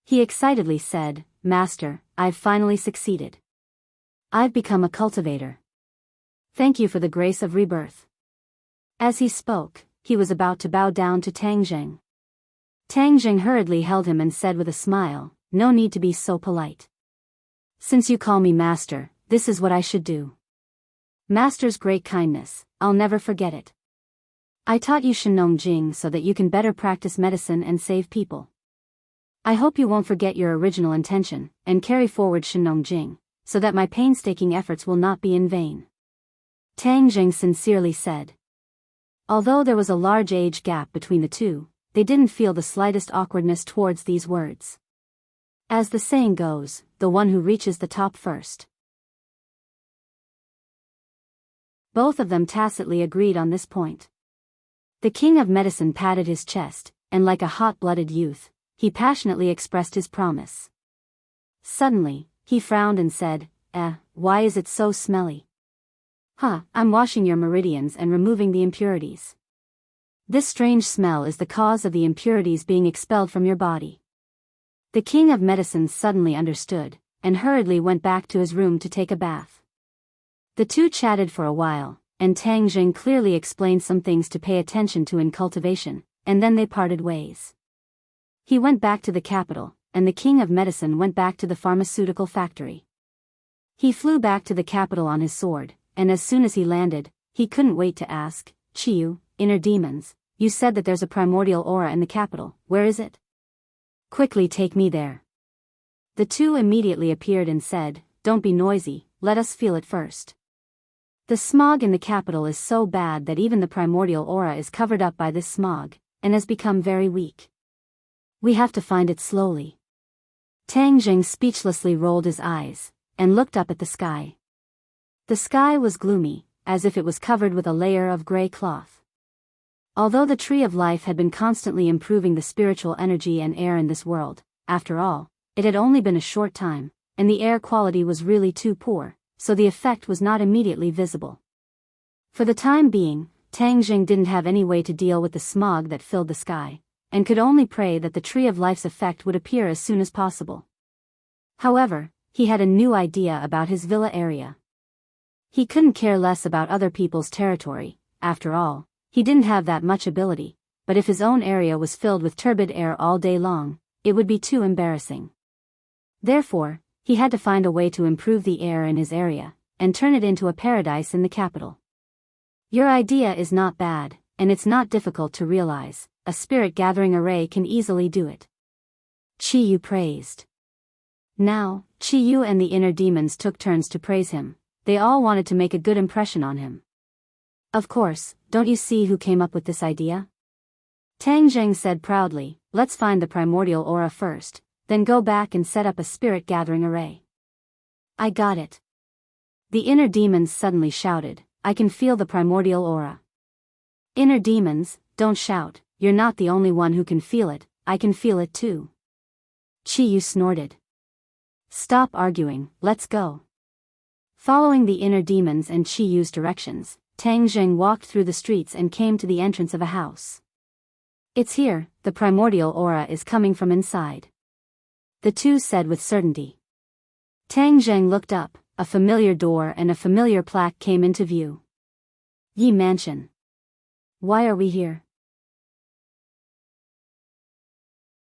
He excitedly said, "Master, I've finally succeeded. I've become a cultivator. Thank you for the grace of rebirth." As he spoke, he was about to bow down to Tang Zheng. Tang Zheng hurriedly held him and said with a smile, "No need to be so polite. Since you call me master, this is what I should do. Master's great kindness, I'll never forget it. I taught you Shinong Jing so that you can better practice medicine and save people. I hope you won't forget your original intention, and carry forward Shinong Jing, so that my painstaking efforts will not be in vain." Tang Zheng sincerely said. Although there was a large age gap between the two, they didn't feel the slightest awkwardness towards these words. As the saying goes, the one who reaches the top first. Both of them tacitly agreed on this point. The king of medicine patted his chest, and like a hot-blooded youth, he passionately expressed his promise. Suddenly, he frowned and said, why is it so smelly?" I'm washing your meridians and removing the impurities. This strange smell is the cause of the impurities being expelled from your body." The king of medicine suddenly understood, and hurriedly went back to his room to take a bath. The two chatted for a while, and Tang Zheng clearly explained some things to pay attention to in cultivation, and then they parted ways. He went back to the capital, and the king of medicine went back to the pharmaceutical factory. He flew back to the capital on his sword, and as soon as he landed, he couldn't wait to ask, "Chiyu, inner demons, you said that there's a primordial aura in the capital, where is it? Quickly take me there." The two immediately appeared and said, "Don't be noisy, let us feel it first. The smog in the capital is so bad that even the primordial aura is covered up by this smog, and has become very weak. We have to find it slowly." Tang Zheng speechlessly rolled his eyes, and looked up at the sky. The sky was gloomy, as if it was covered with a layer of gray cloth. Although the tree of life had been constantly improving the spiritual energy and air in this world, after all, it had only been a short time, and the air quality was really too poor, so the effect was not immediately visible. For the time being, Tang Zheng didn't have any way to deal with the smog that filled the sky, and could only pray that the tree of life's effect would appear as soon as possible. However, he had a new idea about his villa area. He couldn't care less about other people's territory, after all. He didn't have that much ability, but if his own area was filled with turbid air all day long, it would be too embarrassing. Therefore, he had to find a way to improve the air in his area, and turn it into a paradise in the capital. Your idea is not bad, and it's not difficult to realize. A spirit-gathering array can easily do it. Chi-Yu praised. Now, Chi-Yu and the inner demons took turns to praise him. They all wanted to make a good impression on him. Of course, don't you see who came up with this idea? Tang Zheng said proudly, let's find the primordial aura first, then go back and set up a spirit-gathering array. I got it. The inner demons suddenly shouted, I can feel the primordial aura. Inner demons, don't shout, you're not the only one who can feel it, I can feel it too. Chi-Yu snorted. Stop arguing, let's go. Following the inner demons and Chi-Yu's directions, Tang Zheng walked through the streets and came to the entrance of a house. It's here, the primordial aura is coming from inside. The two said with certainty. Tang Zheng looked up, a familiar door and a familiar plaque came into view. Yi Mansion. Why are we here?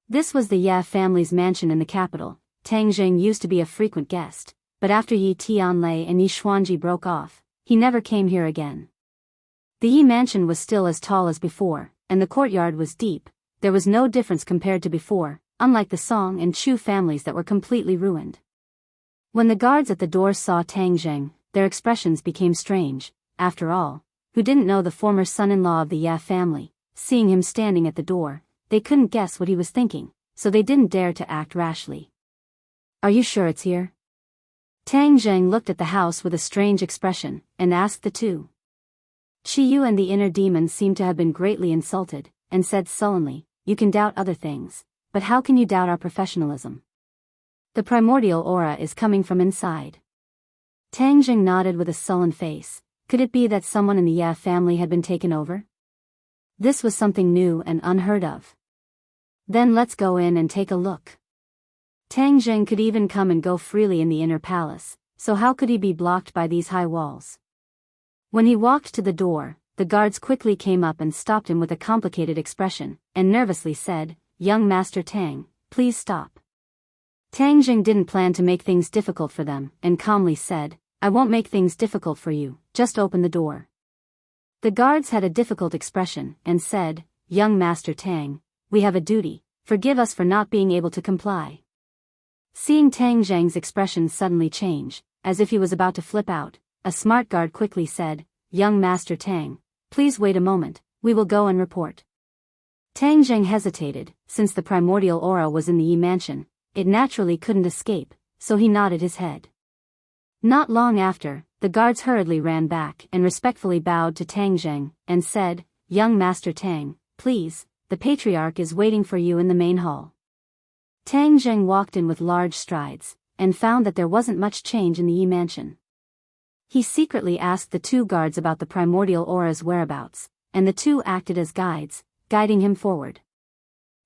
This was the Ya family's mansion in the capital. Tang Zheng used to be a frequent guest, but after Yi Tianlei and Yi Xuanji broke off, he never came here again. The Yi mansion was still as tall as before, and the courtyard was deep. There was no difference compared to before, unlike the Song and Chu families that were completely ruined. When the guards at the door saw Tang Zheng, their expressions became strange. After all, who didn't know the former son-in-law of the Ya family? Seeing him standing at the door, they couldn't guess what he was thinking, so they didn't dare to act rashly. Are you sure it's here? Tang Zheng looked at the house with a strange expression, and asked the two. Chi-Yu and the inner demon seemed to have been greatly insulted, and said sullenly, you can doubt other things, but how can you doubt our professionalism? The primordial aura is coming from inside. Tang Zheng nodded with a sullen face. Could it be that someone in the Ya family had been taken over? This was something new and unheard of. Then let's go in and take a look. Tang Zheng could even come and go freely in the inner palace, so how could he be blocked by these high walls? When he walked to the door, the guards quickly came up and stopped him with a complicated expression, and nervously said, Young Master Tang, please stop. Tang Zheng didn't plan to make things difficult for them, and calmly said, I won't make things difficult for you, just open the door. The guards had a difficult expression, and said, Young Master Tang, we have a duty, forgive us for not being able to comply. Seeing Tang Zheng's expression suddenly change, as if he was about to flip out, a smart guard quickly said, Young Master Tang, please wait a moment, we will go and report. Tang Zheng hesitated. Since the primordial aura was in the Yi mansion, it naturally couldn't escape, so he nodded his head. Not long after, the guards hurriedly ran back and respectfully bowed to Tang Zheng, and said, Young Master Tang, please, the patriarch is waiting for you in the main hall. Tang Zheng walked in with large strides, and found that there wasn't much change in the Yi mansion. He secretly asked the two guards about the primordial aura's whereabouts, and the two acted as guides, guiding him forward.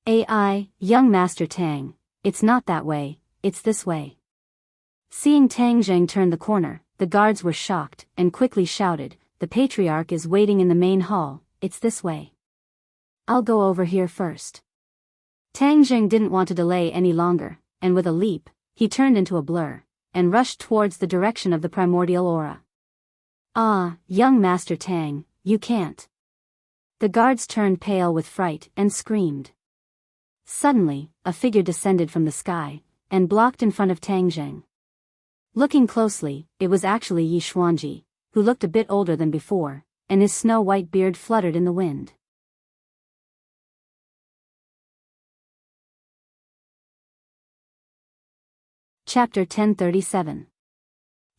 Young Master Tang, it's not that way, it's this way. Seeing Tang Zheng turn the corner, the guards were shocked, and quickly shouted, the patriarch is waiting in the main hall, it's this way. I'll go over here first. Tang Zheng didn't want to delay any longer, and with a leap, he turned into a blur, and rushed towards the direction of the primordial aura. Young Master Tang, you can't. The guards turned pale with fright and screamed. Suddenly, a figure descended from the sky, and blocked in front of Tang Zheng. Looking closely, it was actually Yi Xuanji, who looked a bit older than before, and his snow-white beard fluttered in the wind. Chapter 1037.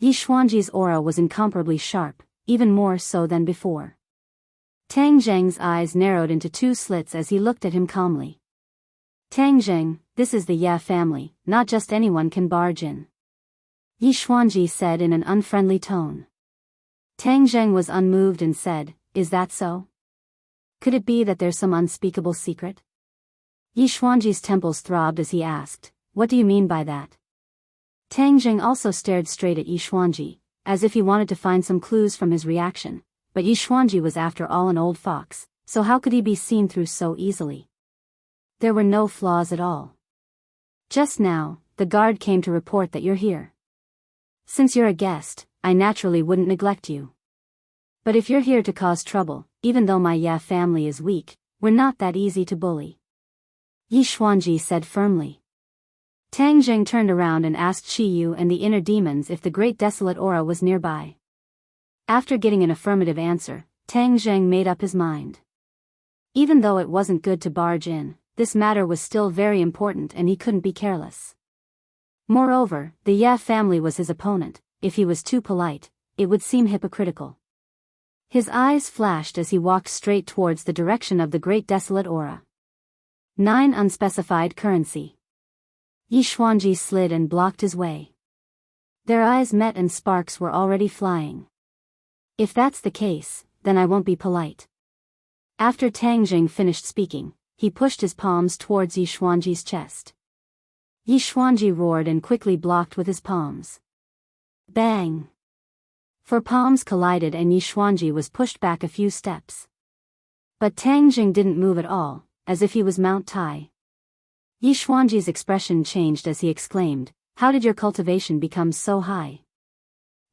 Yi Xuanji's aura was incomparably sharp, even more so than before. Tang Zheng's eyes narrowed into two slits as he looked at him calmly. Tang Zheng, this is the Ya family, not just anyone can barge in. Yi Xuanji said in an unfriendly tone. Tang Zheng was unmoved and said, is that so? Could it be that there's some unspeakable secret? Yi Xuanji's temples throbbed as he asked, what do you mean by that? Tang Zheng also stared straight at Yi Xuanji, as if he wanted to find some clues from his reaction, but Yi Xuanji was after all an old fox, so how could he be seen through so easily? There were no flaws at all. Just now, the guard came to report that you're here. Since you're a guest, I naturally wouldn't neglect you. But if you're here to cause trouble, even though my family is weak, we're not that easy to bully. Yi Xuanji said firmly. Tang Jing turned around and asked Qi Yu and the inner demons if the great desolate aura was nearby. After getting an affirmative answer, Tang Jing made up his mind. Even though it wasn't good to barge in, this matter was still very important and he couldn't be careless. Moreover, the Ye family was his opponent. If he was too polite, it would seem hypocritical. His eyes flashed as he walked straight towards the direction of the great desolate aura. 9 Unspecified currency. Yi Xuanji slid and blocked his way. Their eyes met and sparks were already flying. If that's the case, then I won't be polite. After Tang Jing finished speaking, he pushed his palms towards Yi Xuanji's chest. Yi Xuanji roared and quickly blocked with his palms. Bang! For palms collided and Yi Xuanji was pushed back a few steps. But Tang Jing didn't move at all, as if he was Mount Tai. Yi Xuanji's expression changed as he exclaimed, "How did your cultivation become so high?"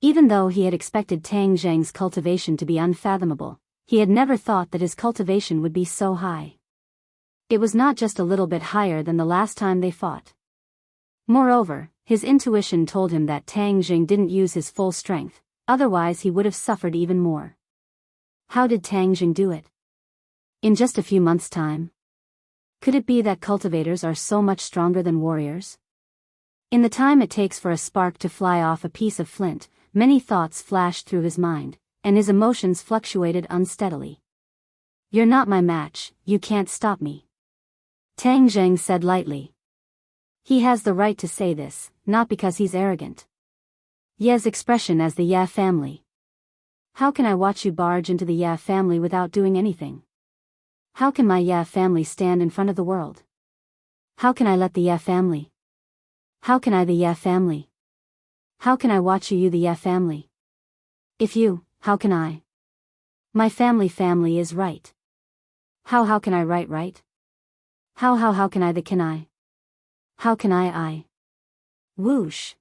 Even though he had expected Tang Jing's cultivation to be unfathomable, he had never thought that his cultivation would be so high. It was not just a little bit higher than the last time they fought. Moreover, his intuition told him that Tang Jing didn't use his full strength, otherwise he would have suffered even more. How did Tang Jing do it? In just a few months' time? Could it be that cultivators are so much stronger than warriors? In the time it takes for a spark to fly off a piece of flint, many thoughts flashed through his mind, and his emotions fluctuated unsteadily. "You're not my match, you can't stop me," Tang Jing said lightly. He has the right to say this, not because he's arrogant. Ye's expression as the Ye family. How can I watch you barge into the Ye family without doing anything? How can my Ye family stand in front of the world? How can I let the Ye family? How can I the Ye family? How can I watch you the Ye family? If you, how can I? My family is right. How can I right? How can I the can I? How can I? Whoosh.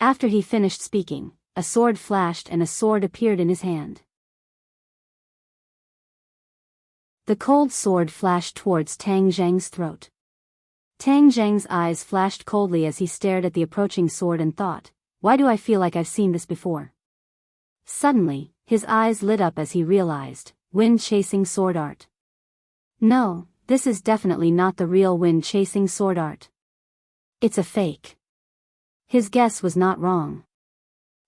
After he finished speaking, a sword flashed and a sword appeared in his hand. The cold sword flashed towards Tang Jing's throat. Tang Jing's eyes flashed coldly as he stared at the approaching sword and thought, "Why do I feel like I've seen this before?" Suddenly, his eyes lit up as he realized, wind-chasing sword art. No, this is definitely not the real wind-chasing sword art. It's a fake. His guess was not wrong.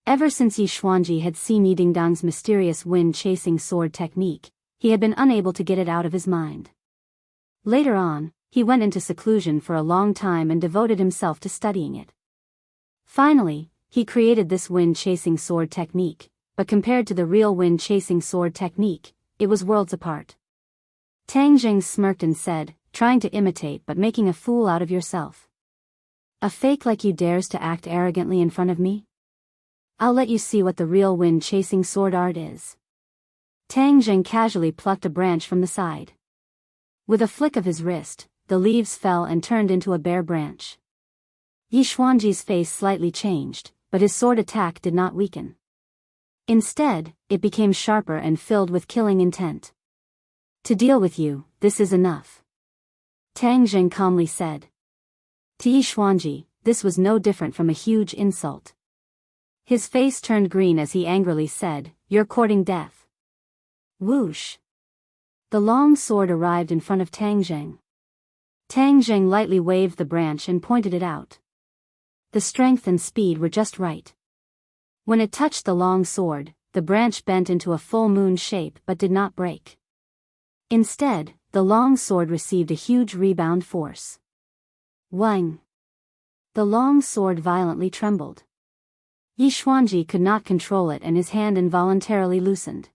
Ever since Yi Xuanji had seen Yi Dingdang's mysterious wind-chasing sword technique, he had been unable to get it out of his mind. Later on, he went into seclusion for a long time and devoted himself to studying it. Finally, he created this wind-chasing sword technique, but compared to the real wind-chasing sword technique, it was worlds apart. Tang Jing smirked and said, "Trying to imitate but making a fool out of yourself. A fake like you dares to act arrogantly in front of me? I'll let you see what the real wind-chasing sword art is." Tang Jing casually plucked a branch from the side. With a flick of his wrist, the leaves fell and turned into a bare branch. Yi Xuanji's face slightly changed, but his sword attack did not weaken. Instead, it became sharper and filled with killing intent. "To deal with you, this is enough," Tang Jing calmly said. To Yi Xuanji, this was no different from a huge insult. His face turned green as he angrily said, "You're courting death." Whoosh! The long sword arrived in front of Tang Jing. Tang Jing lightly waved the branch and pointed it out. The strength and speed were just right. When it touched the long sword, the branch bent into a full moon shape but did not break. Instead, the long sword received a huge rebound force. Wang! The long sword violently trembled. Yi Xuanji could not control it and his hand involuntarily loosened.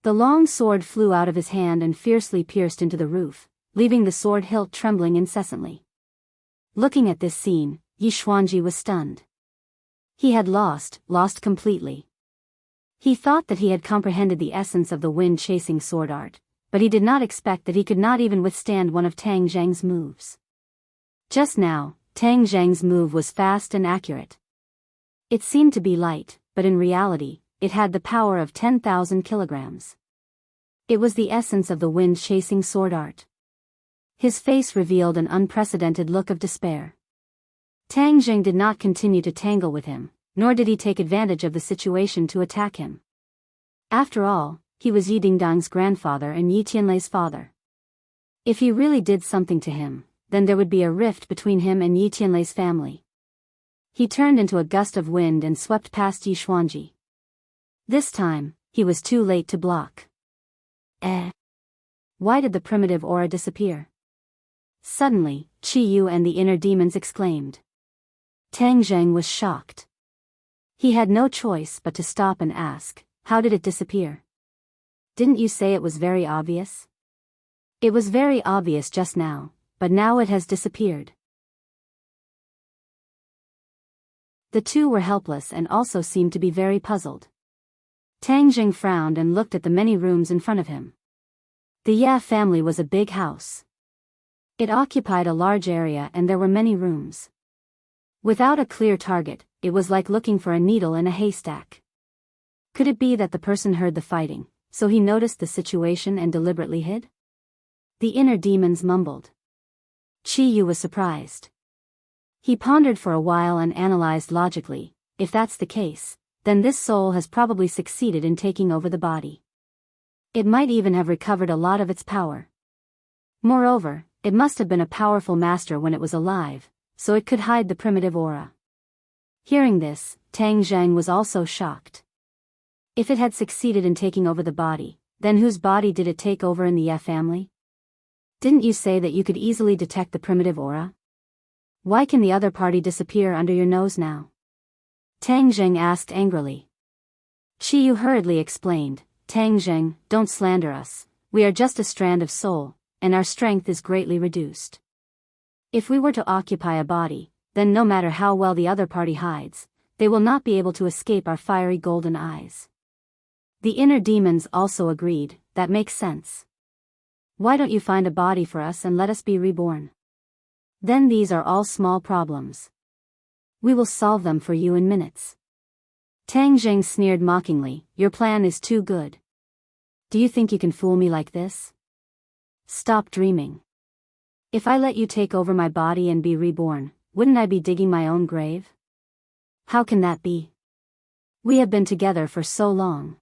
The long sword flew out of his hand and fiercely pierced into the roof, leaving the sword hilt trembling incessantly. Looking at this scene, Yi Xuanji was stunned. He had lost completely. He thought that he had comprehended the essence of the wind-chasing sword art, but he did not expect that he could not even withstand one of Tang Jing's moves. Just now, Tang Zheng's move was fast and accurate. It seemed to be light, but in reality, it had the power of 10,000 kilograms. It was the essence of the wind-chasing sword art. His face revealed an unprecedented look of despair. Tang Zheng did not continue to tangle with him, nor did he take advantage of the situation to attack him. After all, he was Yi Dingdang's grandfather and Yi Tianlei's father. If he really did something to him, then there would be a rift between him and Yi Tianlei's family. He turned into a gust of wind and swept past Yi Xuanji. This time, he was too late to block. Why did the primitive aura disappear? Suddenly, Qi Yu and the inner demons exclaimed. Tang Zheng was shocked. He had no choice but to stop and ask, how did it disappear? Didn't you say it was very obvious? It was very obvious just now, but now it has disappeared. The two were helpless and also seemed to be very puzzled. Tang Zheng frowned and looked at the many rooms in front of him. The Ya family was a big house. It occupied a large area and there were many rooms. Without a clear target, it was like looking for a needle in a haystack. Could it be that the person heard the fighting, so he noticed the situation and deliberately hid? The inner demons mumbled. Qi Yu was surprised. He pondered for a while and analyzed logically, if that's the case, then this soul has probably succeeded in taking over the body. It might even have recovered a lot of its power. Moreover, it must have been a powerful master when it was alive, so it could hide the primitive aura. Hearing this, Tang Zheng was also shocked. If it had succeeded in taking over the body, then whose body did it take over in the Ya family? Didn't you say that you could easily detect the primitive aura? Why can the other party disappear under your nose now? Tang Zheng asked angrily. Qi Yu hurriedly explained, Tang Zheng, don't slander us, we are just a strand of soul, and our strength is greatly reduced. If we were to occupy a body, then no matter how well the other party hides, they will not be able to escape our fiery golden eyes. The inner demons also agreed, that makes sense. Why don't you find a body for us and let us be reborn? Then these are all small problems. We will solve them for you in minutes. Tang Zheng sneered mockingly, your plan is too good. Do you think you can fool me like this? Stop dreaming. If I let you take over my body and be reborn, wouldn't I be digging my own grave? How can that be? We have been together for so long.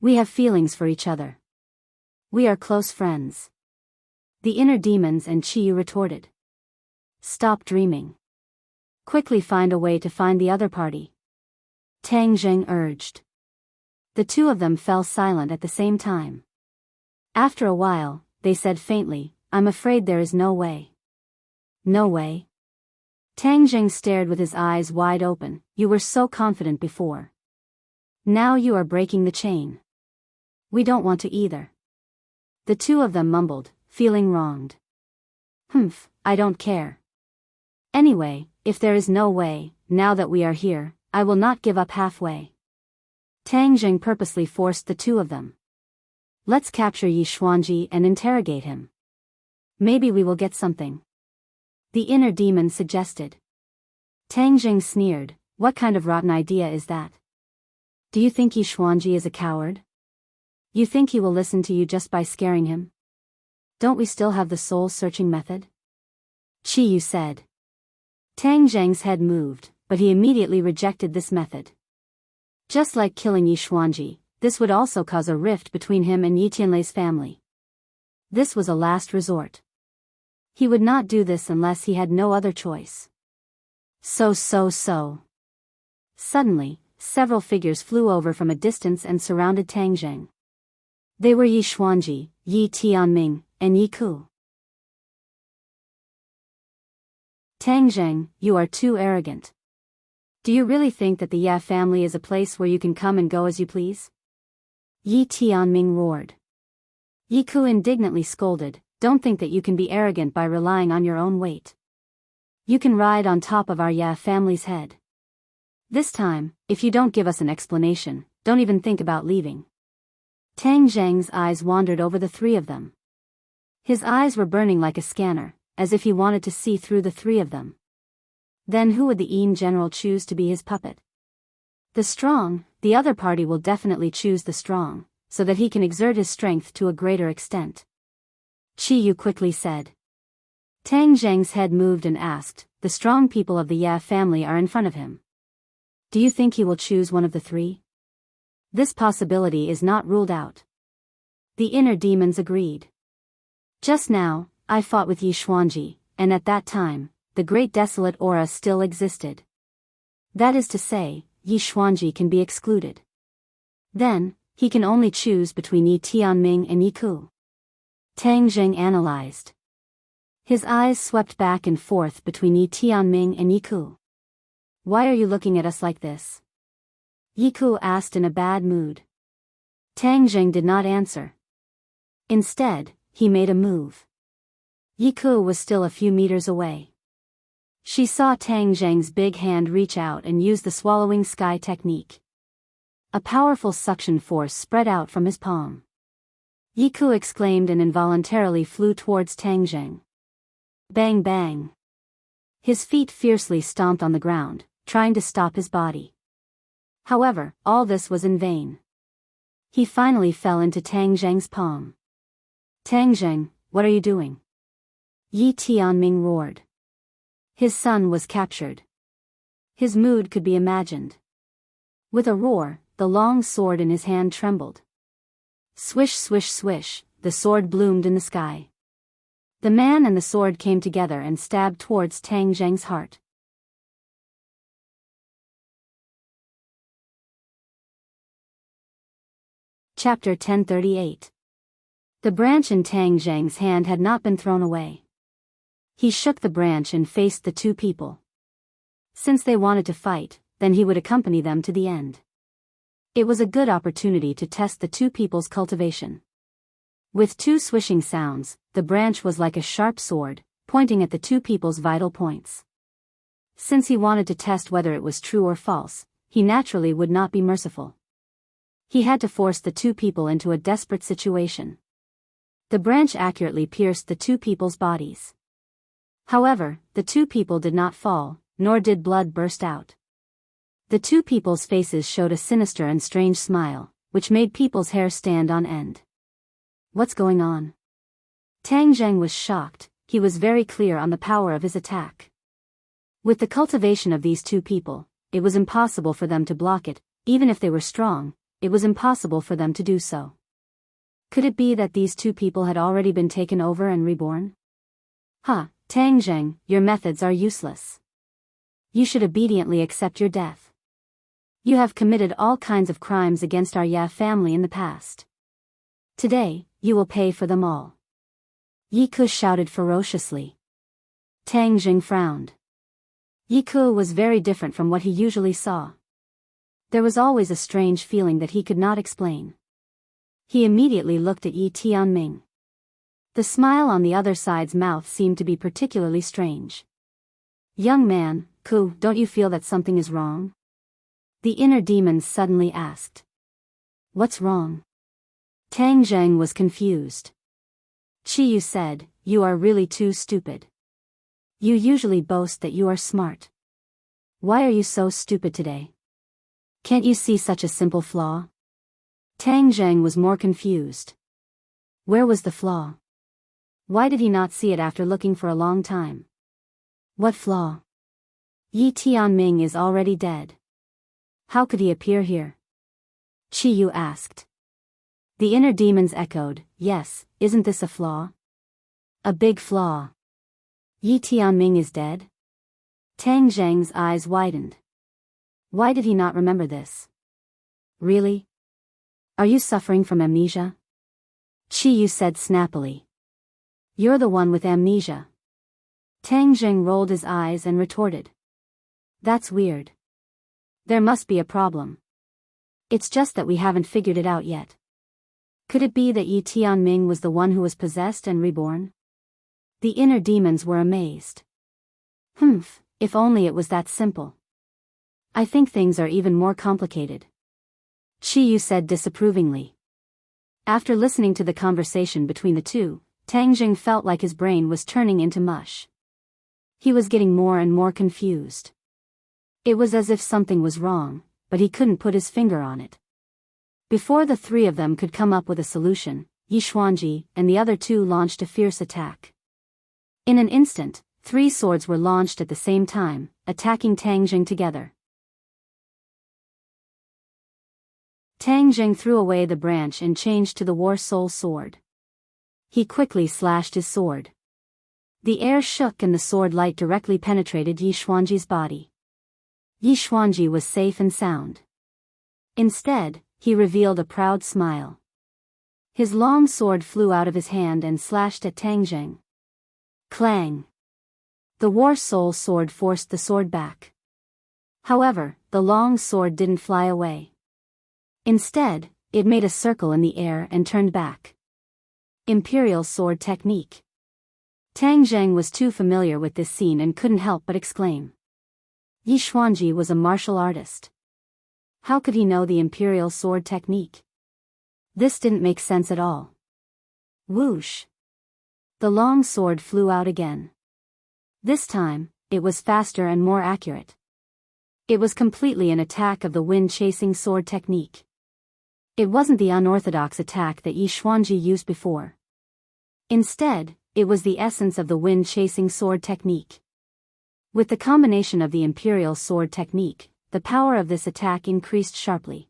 We have feelings for each other. We are close friends. The inner demons and Qi Yu retorted. Stop dreaming. Quickly find a way to find the other party. Tang Zheng urged. The two of them fell silent at the same time. After a while, they said faintly, I'm afraid there is no way. No way? Tang Zheng stared with his eyes wide open, you were so confident before. Now you are breaking the chain. We don't want to either. The two of them mumbled, feeling wronged. I don't care. Anyway, if there is no way, now that we are here, I will not give up halfway. Tang Zheng purposely forced the two of them. Let's capture Yi Xuanji and interrogate him. Maybe we will get something. The inner demon suggested. Tang Zheng sneered, what kind of rotten idea is that? Do you think Yi Xuanji is a coward? You think he will listen to you just by scaring him? Don't we still have the soul-searching method? Qi Yu said. Tang Zheng's head moved, but he immediately rejected this method. Just like killing Yi Xuanji, this would also cause a rift between him and Yi Tianlei's family. This was a last resort. He would not do this unless he had no other choice. So. Suddenly, several figures flew over from a distance and surrounded Tang Zheng. They were Yi Xuanji, Yi Tianming, and Yi Ku. Tang Zheng, you are too arrogant. Do you really think that the Ya family is a place where you can come and go as you please? Yi Tianming roared. Yi Ku indignantly scolded, don't think that you can be arrogant by relying on your own weight. You can ride on top of our Ya family's head. This time, if you don't give us an explanation, don't even think about leaving. Tang Zheng's eyes wandered over the three of them. His eyes were burning like a scanner, as if he wanted to see through the three of them. Then who would the Een general choose to be his puppet? The strong. The other party will definitely choose the strong, so that he can exert his strength to a greater extent. Chi Yu quickly said. Tang Zheng's head moved and asked, the strong people of the Ya family are in front of him. Do you think he will choose one of the three? This possibility is not ruled out. The inner demons agreed. Just now, I fought with Yi Xuanji, and at that time, the great desolate aura still existed. That is to say, Yi Xuanji can be excluded. Then, he can only choose between Yi Tianming and Yi Ku. Tang Zheng analyzed. His eyes swept back and forth between Yi Tianming and Yi Ku. Why are you looking at us like this? Yi Ku asked in a bad mood. Tang Zheng did not answer. Instead, he made a move. Yi Ku was still a few meters away. She saw Tang Zheng's big hand reach out and use the swallowing sky technique. A powerful suction force spread out from his palm. Yi Ku exclaimed and involuntarily flew towards Tang Zheng. Bang bang. His feet fiercely stomped on the ground, trying to stop his body. However, all this was in vain. He finally fell into Tang Zheng's palm. Tang Zheng, what are you doing? Yi Tianming roared. His son was captured. His mood could be imagined. With a roar, the long sword in his hand trembled. Swish swish swish, the sword bloomed in the sky. The man and the sword came together and stabbed towards Tang Zheng's heart. Chapter 1038. The branch in Tang Zheng's hand had not been thrown away. He shook the branch and faced the two people. Since they wanted to fight, then he would accompany them to the end. It was a good opportunity to test the two people's cultivation. With two swishing sounds, the branch was like a sharp sword, pointing at the two people's vital points. Since he wanted to test whether it was true or false, he naturally would not be merciful. He had to force the two people into a desperate situation. The branch accurately pierced the two people's bodies. However, the two people did not fall, nor did blood burst out. The two people's faces showed a sinister and strange smile, which made people's hair stand on end. What's going on? Tang Zheng was shocked. He was very clear on the power of his attack. With the cultivation of these two people, it was impossible for them to block it. Even if they were strong, it was impossible for them to do so. Could it be that these two people had already been taken over and reborn? Tang Zheng, your methods are useless. You should obediently accept your death. You have committed all kinds of crimes against our Ya family in the past. Today, you will pay for them all. Yi Ku shouted ferociously. Tang Zheng frowned. Yi Ku was very different from what he usually saw. There was always a strange feeling that he could not explain. He immediately looked at Yi Tianming. The smile on the other side's mouth seemed to be particularly strange. Young man, Ku, don't you feel that something is wrong? The inner demons suddenly asked. What's wrong? Tang Zheng was confused. Chi Yu said, you are really too stupid. You usually boast that you are smart. Why are you so stupid today? Can't you see such a simple flaw? Tang Zheng was more confused. Where was the flaw? Why did he not see it after looking for a long time? What flaw? Yi Tianming is already dead. How could he appear here? Chi Yu asked. The inner demons echoed, yes, isn't this a flaw? A big flaw. Yi Tianming is dead? Tang Zheng's eyes widened. Why did he not remember this? Really? Are you suffering from amnesia? Chi Yu said snappily. You're the one with amnesia. Tang Zheng rolled his eyes and retorted. That's weird. There must be a problem. It's just that we haven't figured it out yet. Could it be that Yi Tianming was the one who was possessed and reborn? The inner demons were amazed. If only it was that simple. I think things are even more complicated. Chi Yu said disapprovingly. After listening to the conversation between the two, Tang Zheng felt like his brain was turning into mush. He was getting more and more confused. It was as if something was wrong, but he couldn't put his finger on it. Before the three of them could come up with a solution, Yi Xuanji and the other two launched a fierce attack. In an instant, 3 swords were launched at the same time, attacking Tang Jing together. Tang Jing threw away the branch and changed to the War Soul sword. He quickly slashed his sword. The air shook and the sword light directly penetrated Yi Xuanji's body. Yi Xuanji was safe and sound. Instead, he revealed a proud smile. His long sword flew out of his hand and slashed at Tang Jing. Clang! The War Soul sword forced the sword back. However, the long sword didn't fly away. Instead, it made a circle in the air and turned back. Imperial sword technique. Tang Jing was too familiar with this scene and couldn't help but exclaim. Yi Xuanji was a martial artist. How could he know the imperial sword technique? This didn't make sense at all. Whoosh! The long sword flew out again. This time, it was faster and more accurate. It was completely an attack of the wind-chasing sword technique. It wasn't the unorthodox attack that Yi Xuanji used before. Instead, it was the essence of the wind-chasing sword technique. With the combination of the imperial sword technique, the power of this attack increased sharply.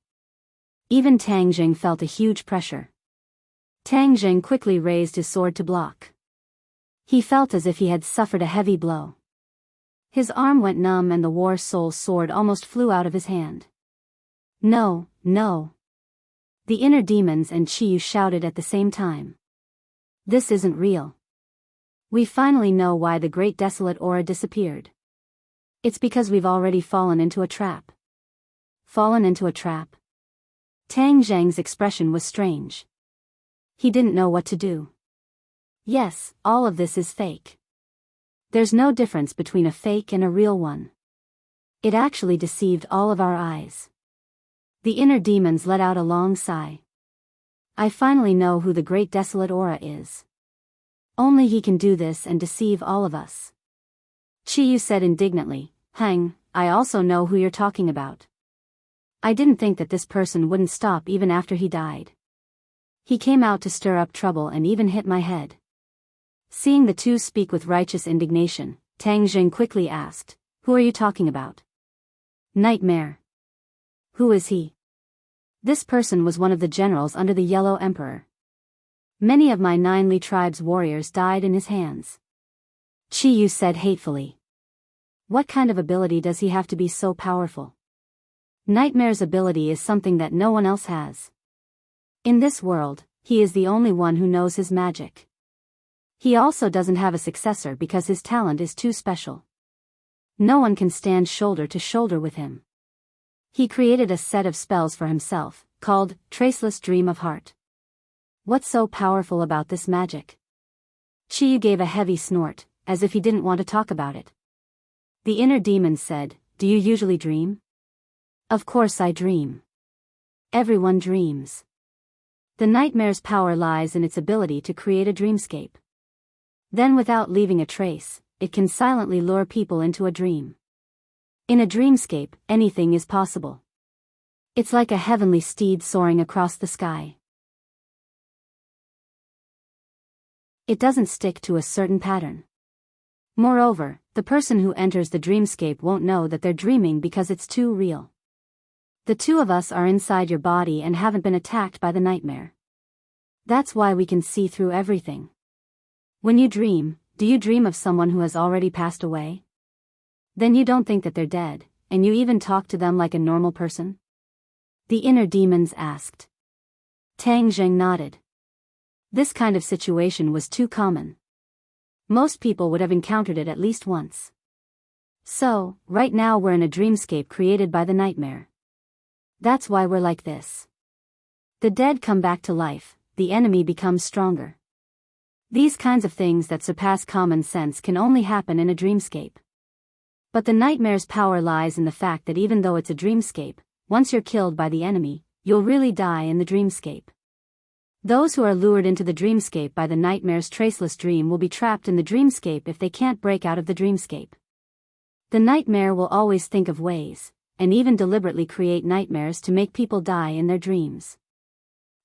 Even Tang Jing felt a huge pressure. Tang Jing quickly raised his sword to block. He felt as if he had suffered a heavy blow. His arm went numb and the War Soul sword almost flew out of his hand. No, no! The inner demons and Qiyu shouted at the same time. This isn't real. We finally know why the great desolate aura disappeared. It's because we've already fallen into a trap. Fallen into a trap? Tang Jing's expression was strange. He didn't know what to do. Yes, all of this is fake. There's no difference between a fake and a real one. It actually deceived all of our eyes. The inner demons let out a long sigh. I finally know who the great desolate aura is. Only he can do this and deceive all of us. Qiyu said indignantly, Hang, I also know who you're talking about. I didn't think that this person wouldn't stop even after he died. He came out to stir up trouble and even hit my head. Seeing the two speak with righteous indignation, Tang Jing quickly asked, Who are you talking about? Nightmare. Who is he? This person was one of the generals under the Yellow Emperor. Many of my 9 Li tribe's warriors died in his hands. Qiyu said hatefully. What kind of ability does he have to be so powerful? Nightmare's ability is something that no one else has. In this world, he is the only one who knows his magic. He also doesn't have a successor because his talent is too special. No one can stand shoulder to shoulder with him. He created a set of spells for himself, called Traceless Dream of Heart. What's so powerful about this magic? Qiyu gave a heavy snort, as if he didn't want to talk about it. The inner demon said, Do you usually dream? Of course I dream. Everyone dreams. The nightmare's power lies in its ability to create a dreamscape. Then without leaving a trace, it can silently lure people into a dream. In a dreamscape, anything is possible. It's like a heavenly steed soaring across the sky. It doesn't stick to a certain pattern. Moreover, the person who enters the dreamscape won't know that they're dreaming because it's too real. The two of us are inside your body and haven't been attacked by the nightmare. That's why we can see through everything. When you dream, do you dream of someone who has already passed away? Then you don't think that they're dead, and you even talk to them like a normal person? The inner demons asked. Tang Jing nodded. This kind of situation was too common. Most people would have encountered it at least once. So, right now we're in a dreamscape created by the nightmare. That's why we're like this. The dead come back to life, the enemy becomes stronger. These kinds of things that surpass common sense can only happen in a dreamscape. But the nightmare's power lies in the fact that even though it's a dreamscape, once you're killed by the enemy, you'll really die in the dreamscape. Those who are lured into the dreamscape by the nightmare's traceless dream will be trapped in the dreamscape if they can't break out of the dreamscape. The nightmare will always think of ways, and even deliberately create nightmares to make people die in their dreams.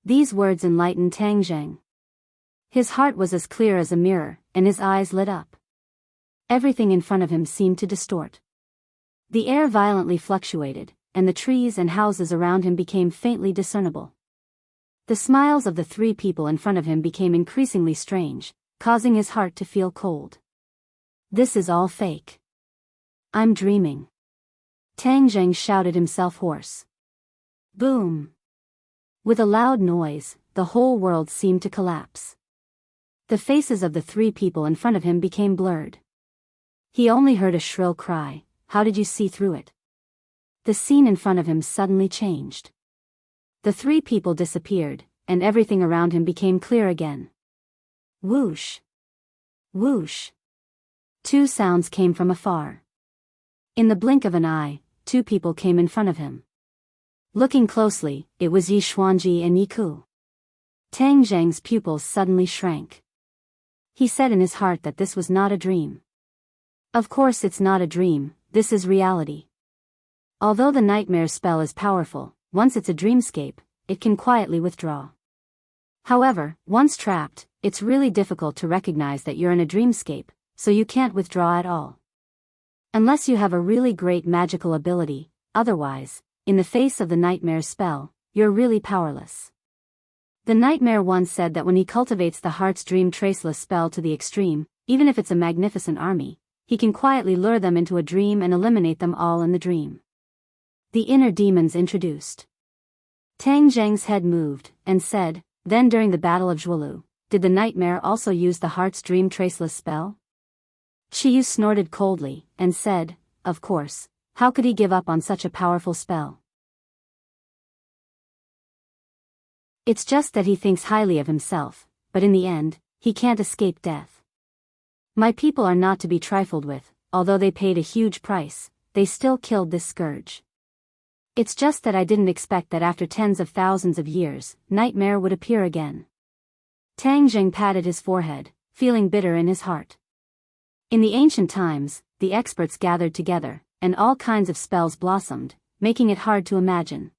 These words enlightened Tang Zheng. His heart was as clear as a mirror, and his eyes lit up. Everything in front of him seemed to distort. The air violently fluctuated, and the trees and houses around him became faintly discernible. The smiles of the three people in front of him became increasingly strange, causing his heart to feel cold. This is all fake. I'm dreaming. Tang Zheng shouted himself hoarse. Boom! With a loud noise, the whole world seemed to collapse. The faces of the three people in front of him became blurred. He only heard a shrill cry, "How did you see through it?" The scene in front of him suddenly changed. The three people disappeared, and everything around him became clear again. Whoosh! Whoosh! Two sounds came from afar. In the blink of an eye, two people came in front of him. Looking closely, it was Yi Xuanji and Yi Ku. Tang Zheng's pupils suddenly shrank. He said in his heart that this was not a dream. Of course it's not a dream, this is reality. Although the nightmare spell is powerful, once it's a dreamscape, it can quietly withdraw. However, once trapped, it's really difficult to recognize that you're in a dreamscape, so you can't withdraw at all. Unless you have a really great magical ability, otherwise, in the face of the nightmare spell, you're really powerless. The nightmare once said that when he cultivates the heart's dream traceless spell to the extreme, even if it's a magnificent army, he can quietly lure them into a dream and eliminate them all in the dream. The inner demons introduced. Tang Zheng's head moved, and said, "Then during the Battle of Zhuolu, did the nightmare also use the heart's dream traceless spell?" Shiyu snorted coldly, and said, "Of course, how could he give up on such a powerful spell? It's just that he thinks highly of himself, but in the end, he can't escape death. My people are not to be trifled with, although they paid a huge price, they still killed this scourge. It's just that I didn't expect that after tens of thousands of years, nightmare would appear again." Tang Zheng patted his forehead, feeling bitter in his heart. In the ancient times, the experts gathered together, and all kinds of spells blossomed, making it hard to imagine.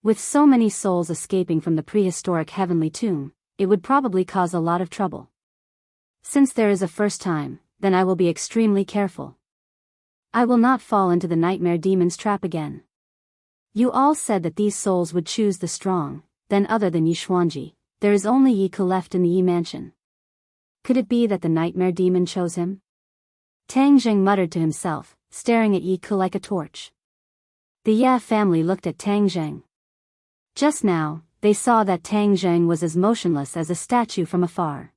With so many souls escaping from the prehistoric heavenly tomb, it would probably cause a lot of trouble. Since there is a first time, then I will be extremely careful. I will not fall into the nightmare demon's trap again. You all said that these souls would choose the strong, then other than Yi Xuanji, there is only Yi Ku left in the Yi mansion. Could it be that the nightmare demon chose him? Tang Zheng muttered to himself, staring at Yi Ku like a torch. The Ya family looked at Tang Zheng. Just now, they saw that Tang Zheng was as motionless as a statue from afar.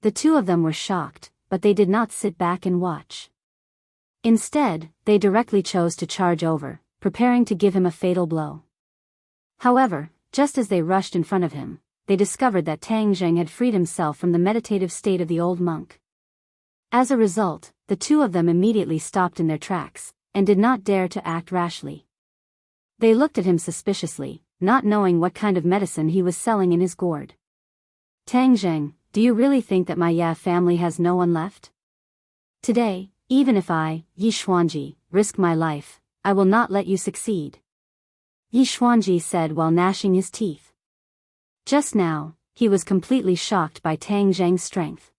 The two of them were shocked, but they did not sit back and watch. Instead, they directly chose to charge over, preparing to give him a fatal blow. However, just as they rushed in front of him, they discovered that Tang Zheng had freed himself from the meditative state of the old monk. As a result, the two of them immediately stopped in their tracks, and did not dare to act rashly. They looked at him suspiciously, not knowing what kind of medicine he was selling in his gourd. "Tang Zheng, do you really think that my Ya family has no one left? Today, even if I, Yi Xuanji, risk my life, I will not let you succeed," Yi Xuanji said while gnashing his teeth. Just now, he was completely shocked by Tang Zheng's strength.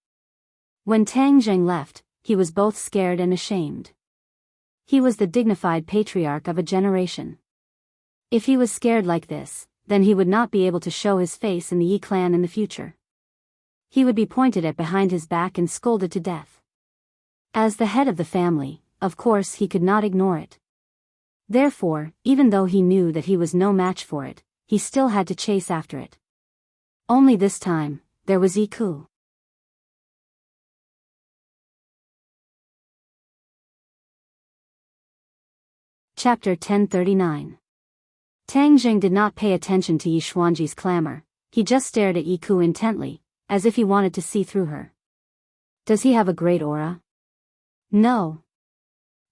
When Tang Zheng left, he was both scared and ashamed. He was the dignified patriarch of a generation. If he was scared like this, then he would not be able to show his face in the Yi clan in the future. He would be pointed at behind his back and scolded to death. As the head of the family, of course he could not ignore it. Therefore, even though he knew that he was no match for it, he still had to chase after it. Only this time, there was Yi Ku. Chapter 1039. Tang Zheng did not pay attention to Yi Xuanji's clamor, he just stared at Yi Ku intently, as if he wanted to see through her. Does he have a great aura? No.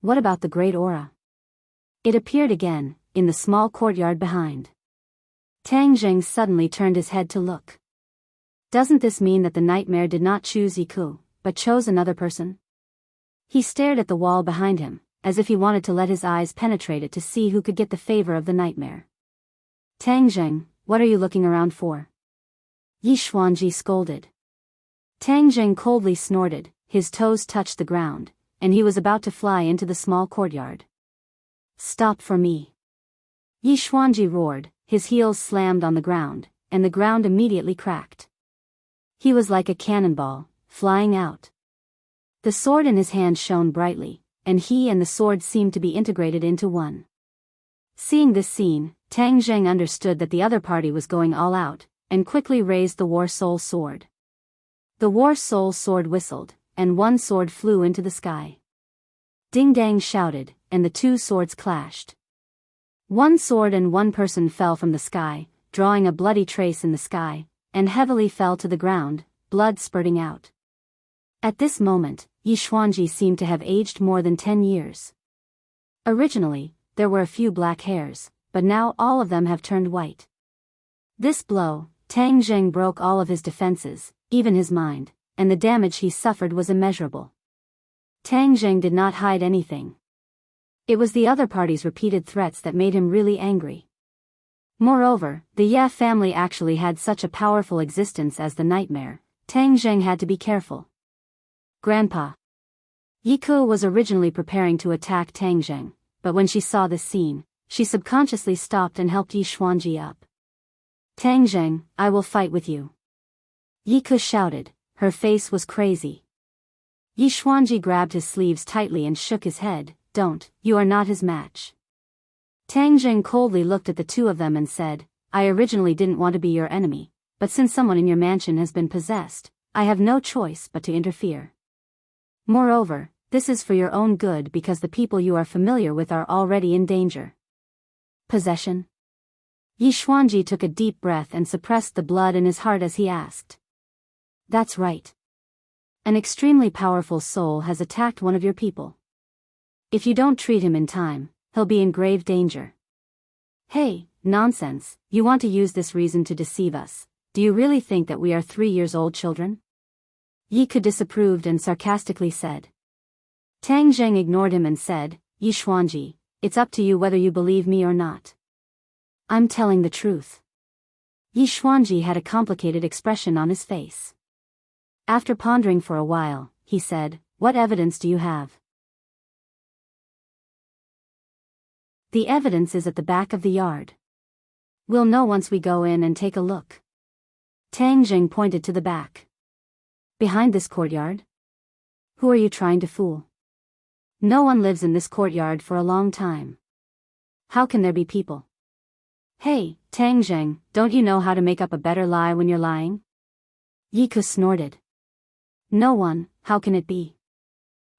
What about the great aura? It appeared again, in the small courtyard behind. Tang Jing suddenly turned his head to look. Doesn't this mean that the nightmare did not choose Yiku, but chose another person? He stared at the wall behind him, as if he wanted to let his eyes penetrate it to see who could get the favor of the nightmare. Tang Jing, what are you looking around for? Yi Xuanji scolded. Tang Jing coldly snorted, his toes touched the ground, and he was about to fly into the small courtyard. Stop for me. Yi Xuanji roared, his heels slammed on the ground, and the ground immediately cracked. He was like a cannonball, flying out. The sword in his hand shone brightly, and he and the sword seemed to be integrated into one. Seeing this scene, Tang Jing understood that the other party was going all out, and quickly raised the War Soul Sword. The War Soul Sword whistled, and one sword flew into the sky. Ding Dang shouted, and the two swords clashed. One sword and one person fell from the sky, drawing a bloody trace in the sky, and heavily fell to the ground, blood spurting out. At this moment, Yi Xuanji seemed to have aged more than 10 years. Originally, there were a few black hairs, but now all of them have turned white. This blow, Tang Jing broke all of his defenses, even his mind, and the damage he suffered was immeasurable. Tang Jing did not hide anything. It was the other party's repeated threats that made him really angry. Moreover, the Ye family actually had such a powerful existence as the nightmare. Tang Jing had to be careful. Grandpa. Yiku was originally preparing to attack Tang Jing, but when she saw this scene, she subconsciously stopped and helped Yi Xuanji up. Tang Jing, I will fight with you. Yiku shouted, her face was crazy. Yi Xuanji grabbed his sleeves tightly and shook his head, don't, you are not his match. Tang Jing coldly looked at the two of them and said, I originally didn't want to be your enemy, but since someone in your mansion has been possessed, I have no choice but to interfere. Moreover, this is for your own good because the people you are familiar with are already in danger. Possession? Yi Xuanji took a deep breath and suppressed the blood in his heart as he asked. That's right. An extremely powerful soul has attacked one of your people. If you don't treat him in time, he'll be in grave danger. Hey, nonsense, you want to use this reason to deceive us. Do you really think that we are 3-year-old children? Yiku disapproved and sarcastically said. Tang Jing ignored him and said, Yi Xuanji, it's up to you whether you believe me or not. I'm telling the truth. Yi Xuanji had a complicated expression on his face. After pondering for a while, he said, what evidence do you have? The evidence is at the back of the yard. We'll know once we go in and take a look. Tang Jing pointed to the back. Behind this courtyard? Who are you trying to fool? No one lives in this courtyard for a long time. How can there be people? Hey, Tang Jing, don't you know how to make up a better lie when you're lying? Yiku snorted. No one, how can it be?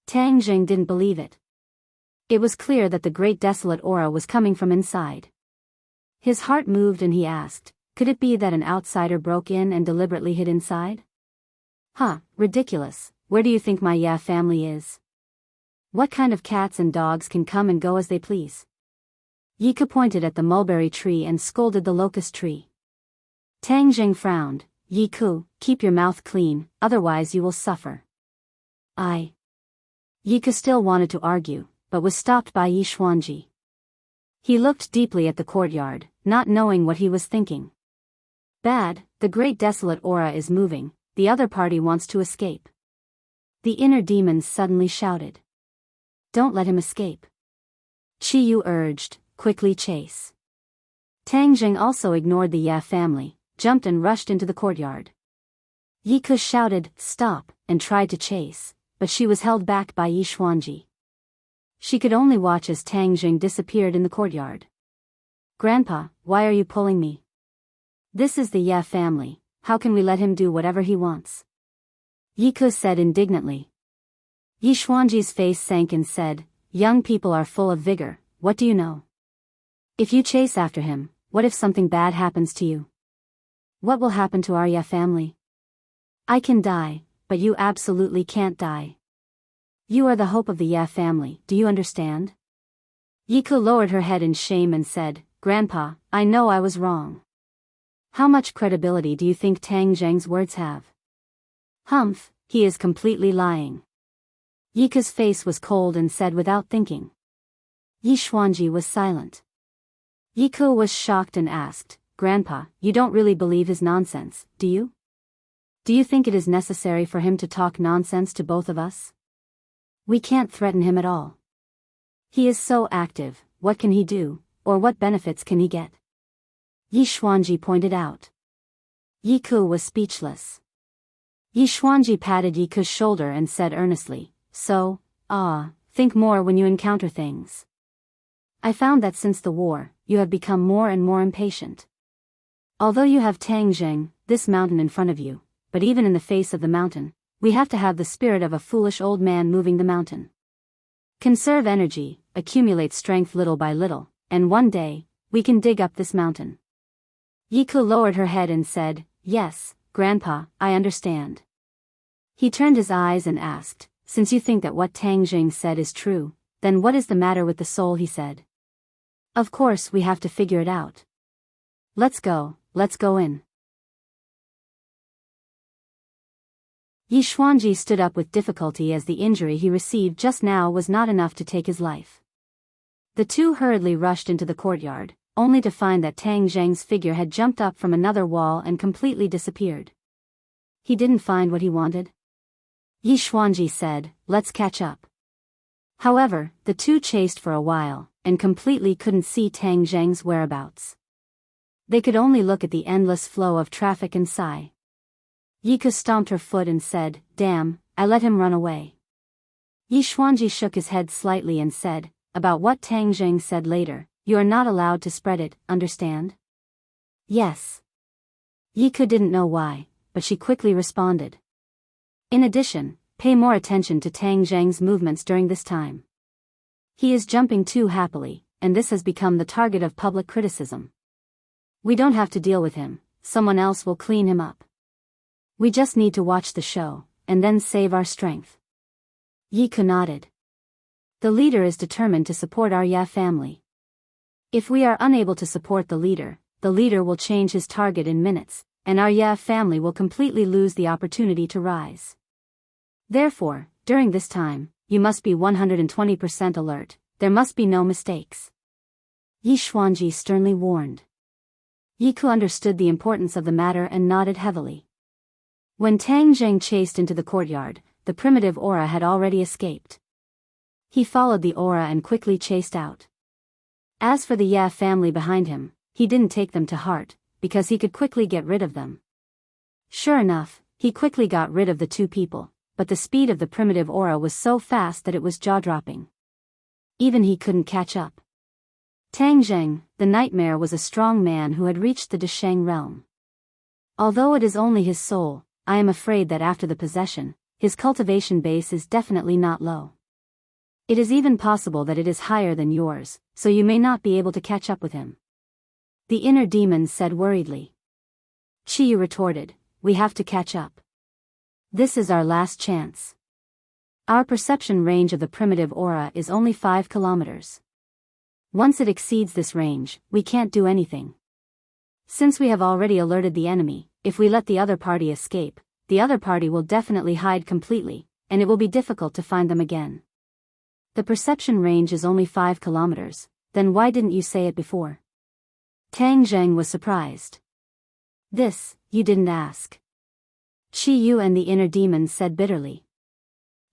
Tang Jing didn't believe it. It was clear that the great desolate aura was coming from inside. His heart moved and he asked, could it be that an outsider broke in and deliberately hid inside? Ridiculous, where do you think my Ye family is? What kind of cats and dogs can come and go as they please? Yiku pointed at the mulberry tree and scolded the locust tree. Tang Jing frowned, Yiku, keep your mouth clean, otherwise you will suffer. Yiku still wanted to argue, but was stopped by Yi Xuanji. He looked deeply at the courtyard, not knowing what he was thinking. Bad, the great desolate aura is moving, the other party wants to escape. The inner demons suddenly shouted. Don't let him escape. Chi Yu urged, quickly chase. Tang Jing also ignored the Ye family, jumped and rushed into the courtyard. Yiku shouted, stop, and tried to chase, but she was held back by Yi Xuanji. She could only watch as Tang Jing disappeared in the courtyard. Grandpa, why are you pulling me? This is the Ye family, how can we let him do whatever he wants? Yiku said indignantly. Yi Xuanji's face sank and said, young people are full of vigor, what do you know? If you chase after him, what if something bad happens to you? What will happen to our Ye family? I can die, but you absolutely can't die. You are the hope of the Ye family, do you understand? Yiku lowered her head in shame and said, Grandpa, I know I was wrong. How much credibility do you think Tang Zheng's words have? Humph, he is completely lying. Yika's face was cold and said without thinking. Yi Xuanji was silent. Yika was shocked and asked, Grandpa, you don't really believe his nonsense, do you? Do you think it is necessary for him to talk nonsense to both of us? We can't threaten him at all. He is so active, what can he do, or what benefits can he get? Yi Xuanji pointed out. Yiku was speechless. Yi Xuanji patted Yiku's shoulder and said earnestly, think more when you encounter things. I found that since the war, you have become more and more impatient. Although you have Tang Zheng, this mountain in front of you, but even in the face of the mountain, we have to have the spirit of a foolish old man moving the mountain. Conserve energy, accumulate strength little by little, and one day, we can dig up this mountain. Yiku lowered her head and said, Yes, Grandpa, I understand. He turned his eyes and asked, Since you think that what Tang Zheng said is true, then what is the matter with the soul, he said. Of course we have to figure it out. Let's go in. Yi Xuanji stood up with difficulty as the injury he received just now was not enough to take his life. The two hurriedly rushed into the courtyard, only to find that Tang Zheng's figure had jumped up from another wall and completely disappeared. He didn't find what he wanted? Yi Xuanji said, Let's catch up. However, the two chased for a while, and completely couldn't see Tang Zheng's whereabouts. They could only look at the endless flow of traffic and sigh. Yika stomped her foot and said, Damn, I let him run away. Yi Xuanji shook his head slightly and said, About what Tang Zheng said later, you are not allowed to spread it, understand? Yes. Yika didn't know why, but she quickly responded. In addition, pay more attention to Tang Zheng's movements during this time. He is jumping too happily, and this has become the target of public criticism. We don't have to deal with him, someone else will clean him up. We just need to watch the show, and then save our strength. Yiku nodded. The leader is determined to support our Ya family. If we are unable to support the leader will change his target in minutes, and our Ya family will completely lose the opportunity to rise. Therefore, during this time, you must be 120% alert, there must be no mistakes. Yi Xuanji sternly warned. Yiku understood the importance of the matter and nodded heavily. When Tang Zheng chased into the courtyard, the primitive aura had already escaped. He followed the aura and quickly chased out. As for the Ya family behind him, he didn't take them to heart, because he could quickly get rid of them. Sure enough, he quickly got rid of the two people, but the speed of the primitive aura was so fast that it was jaw-dropping. Even he couldn't catch up. Tang Zheng, the nightmare, was a strong man who had reached the Desheng realm. Although it is only his soul, I am afraid that after the possession, his cultivation base is definitely not low. It is even possible that it is higher than yours, so you may not be able to catch up with him. The inner demon said worriedly. Chiyu retorted, We have to catch up. This is our last chance. Our perception range of the primitive aura is only 5 kilometers. Once it exceeds this range, we can't do anything. Since we have already alerted the enemy, if we let the other party escape, the other party will definitely hide completely, and it will be difficult to find them again. The perception range is only 5 kilometers, then why didn't you say it before? Tang Zheng was surprised. This, you didn't ask. Chi Yu and the inner demon said bitterly.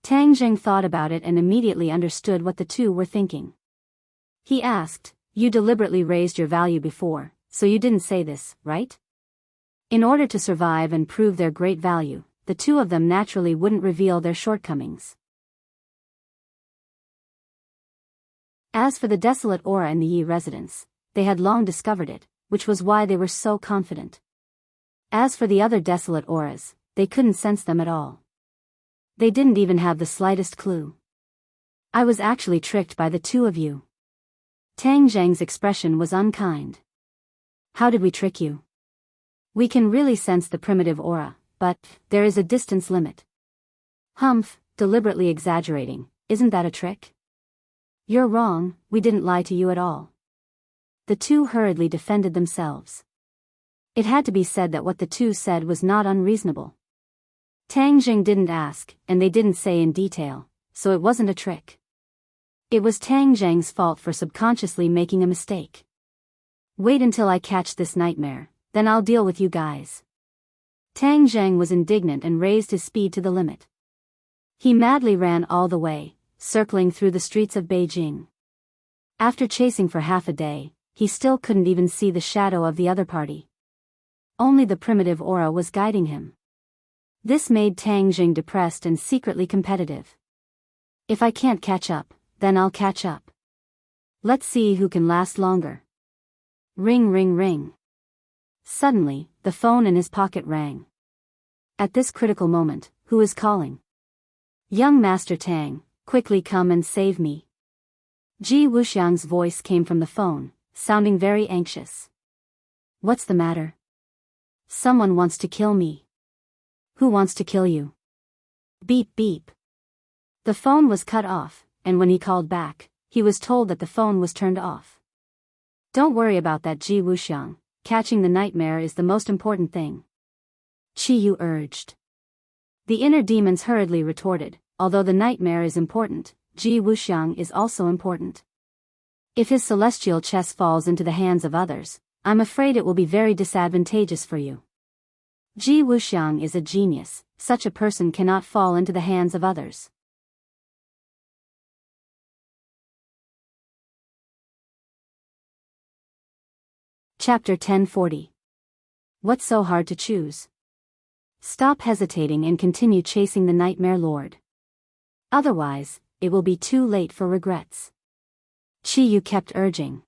Tang Zheng thought about it and immediately understood what the two were thinking. He asked, You deliberately raised your value before, so you didn't say this, right? In order to survive and prove their great value, the two of them naturally wouldn't reveal their shortcomings. As for the desolate aura in the Yi residence, they had long discovered it, which was why they were so confident. As for the other desolate auras, they couldn't sense them at all. They didn't even have the slightest clue. I was actually tricked by the two of you. Tang Zheng's expression was unkind. How did we trick you? We can really sense the primitive aura, but there is a distance limit. Humph, deliberately exaggerating, isn't that a trick? You're wrong, we didn't lie to you at all. The two hurriedly defended themselves. It had to be said that what the two said was not unreasonable. Tang Jing didn't ask, and they didn't say in detail, so it wasn't a trick. It was Tang Zhang's fault for subconsciously making a mistake. Wait until I catch this nightmare, then I'll deal with you guys. Tang Zhang was indignant and raised his speed to the limit. He madly ran all the way, circling through the streets of Beijing. After chasing for half a day, he still couldn't even see the shadow of the other party. Only the primitive aura was guiding him. This made Tang Jing depressed and secretly competitive. If I can't catch up, then I'll catch up. Let's see who can last longer. Ring ring ring. Suddenly, the phone in his pocket rang. At this critical moment, who is calling? Young Master Tang, quickly come and save me. Ji Wuxiang's voice came from the phone, sounding very anxious. What's the matter? Someone wants to kill me. Who wants to kill you? Beep beep. The phone was cut off, and when he called back, he was told that the phone was turned off. Don't worry about that, Ji Wuxiang. Catching the nightmare is the most important thing. Qi Yu urged. The inner demons hurriedly retorted, although the nightmare is important, Ji Wuxiang is also important. If his celestial chess falls into the hands of others, I'm afraid it will be very disadvantageous for you. Ji Wuxiang is a genius, such a person cannot fall into the hands of others. Chapter 1040. What's so hard to choose? Stop hesitating and continue chasing the Nightmare Lord. Otherwise, it will be too late for regrets. Qi Yu kept urging.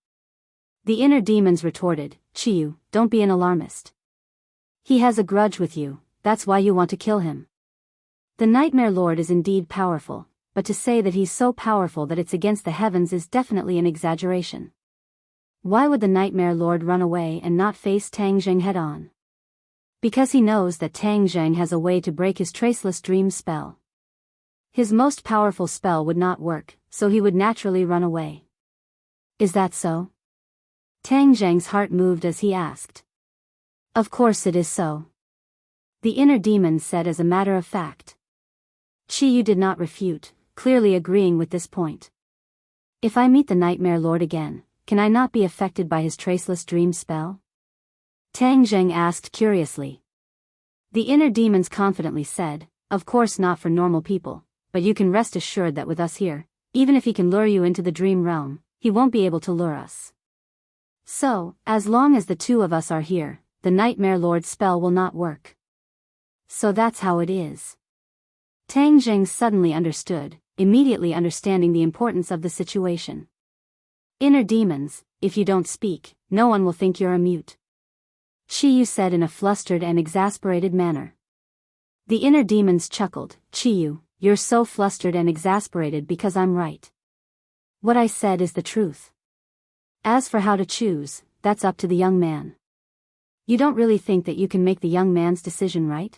The inner demons retorted, Qi Yu, don't be an alarmist. He has a grudge with you, that's why you want to kill him. The Nightmare Lord is indeed powerful, but to say that he's so powerful that it's against the heavens is definitely an exaggeration. Why would the Nightmare Lord run away and not face Tang Zheng head-on? Because he knows that Tang Zheng has a way to break his traceless dream spell. His most powerful spell would not work, so he would naturally run away. Is that so? Tang Zheng's heart moved as he asked. Of course it is so. The inner demon said as a matter of fact. Qi Yu did not refute, clearly agreeing with this point. If I meet the Nightmare Lord again, can I not be affected by his traceless dream spell? Tang Zheng asked curiously. The inner demons confidently said, of course not for normal people, but you can rest assured that with us here, even if he can lure you into the dream realm, he won't be able to lure us. So, as long as the two of us are here, the Nightmare Lord's spell will not work. So that's how it is. Tang Zheng suddenly understood, immediately understanding the importance of the situation. Inner demons, if you don't speak, no one will think you're a mute. Qi Yu said in a flustered and exasperated manner. The inner demons chuckled, Qi Yu, you're so flustered and exasperated because I'm right. What I said is the truth. As for how to choose, that's up to the young man. You don't really think that you can make the young man's decision, right?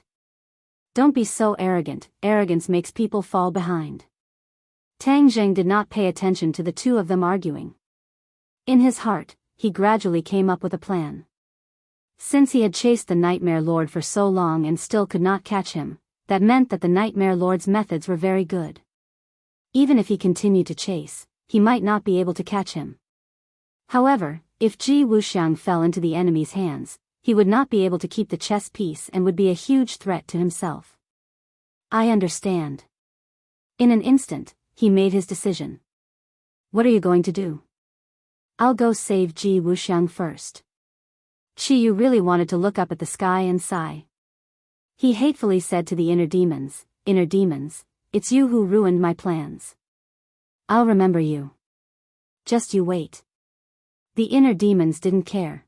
Don't be so arrogant, arrogance makes people fall behind. Tang Zheng did not pay attention to the two of them arguing. In his heart, he gradually came up with a plan. Since he had chased the Nightmare Lord for so long and still could not catch him, that meant that the Nightmare Lord's methods were very good. Even if he continued to chase, he might not be able to catch him. However, if Ji Wuxiang fell into the enemy's hands, he would not be able to keep the chess piece and would be a huge threat to himself. I understand. In an instant, he made his decision. What are you going to do? I'll go save Ji Wuxiang first. Qi Yu really wanted to look up at the sky and sigh. He hatefully said to the inner demons, it's you who ruined my plans. I'll remember you. Just you wait. The inner demons didn't care.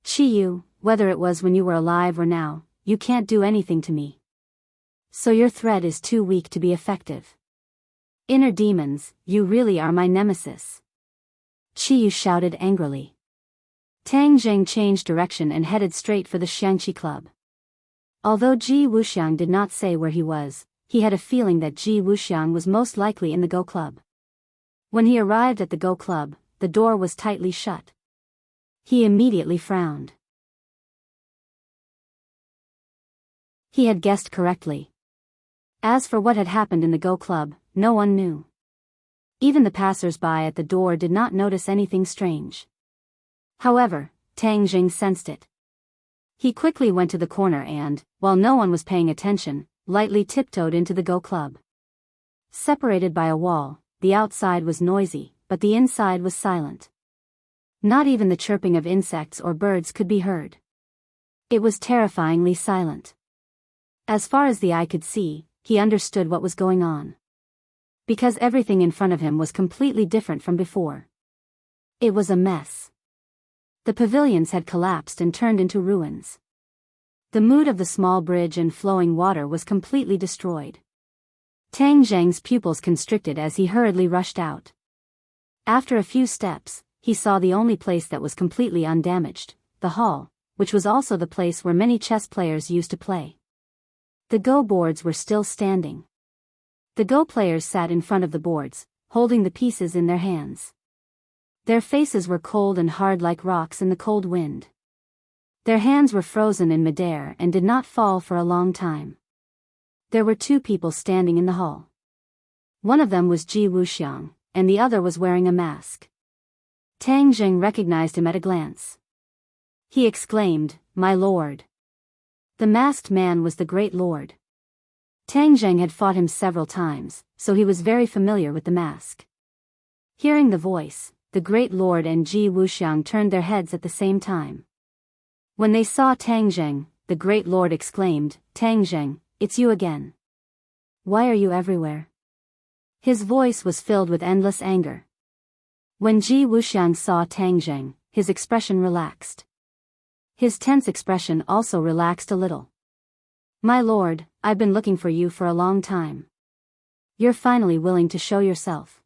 Qi Yu, whether it was when you were alive or now, you can't do anything to me. So your threat is too weak to be effective. Inner demons, you really are my nemesis. Qi Yu shouted angrily. Tang Zheng changed direction and headed straight for the Xiangqi Club. Although Ji Wuxiang did not say where he was, he had a feeling that Ji Wuxiang was most likely in the Go Club. When he arrived at the Go Club, the door was tightly shut. He immediately frowned. He had guessed correctly. As for what had happened in the Go Club, no one knew. Even the passers-by at the door did not notice anything strange. However, Tang Jing sensed it. He quickly went to the corner and, while no one was paying attention, lightly tiptoed into the Go Club. Separated by a wall, the outside was noisy, but the inside was silent. Not even the chirping of insects or birds could be heard. It was terrifyingly silent. As far as the eye could see, he understood what was going on. Because everything in front of him was completely different from before. It was a mess. The pavilions had collapsed and turned into ruins. The mood of the small bridge and flowing water was completely destroyed. Tang Zheng's pupils constricted as he hurriedly rushed out. After a few steps, he saw the only place that was completely undamaged, the hall, which was also the place where many chess players used to play. The Go boards were still standing. The Go players sat in front of the boards, holding the pieces in their hands. Their faces were cold and hard like rocks in the cold wind. Their hands were frozen in midair and did not fall for a long time. There were two people standing in the hall. One of them was Ji Wuxiang, and the other was wearing a mask. Tang Jing recognized him at a glance. He exclaimed, "My lord." The masked man was the Great Lord. Tang Jing had fought him several times, so he was very familiar with the mask. Hearing the voice, the Great Lord and Ji Wuxiang turned their heads at the same time. When they saw Tang Jing, the Great Lord exclaimed, "Tang Jing, it's you again. Why are you everywhere?" His voice was filled with endless anger. When Ji Wuxiang saw Tang Jing, his expression relaxed. His tense expression also relaxed a little. "My lord, I've been looking for you for a long time. You're finally willing to show yourself,"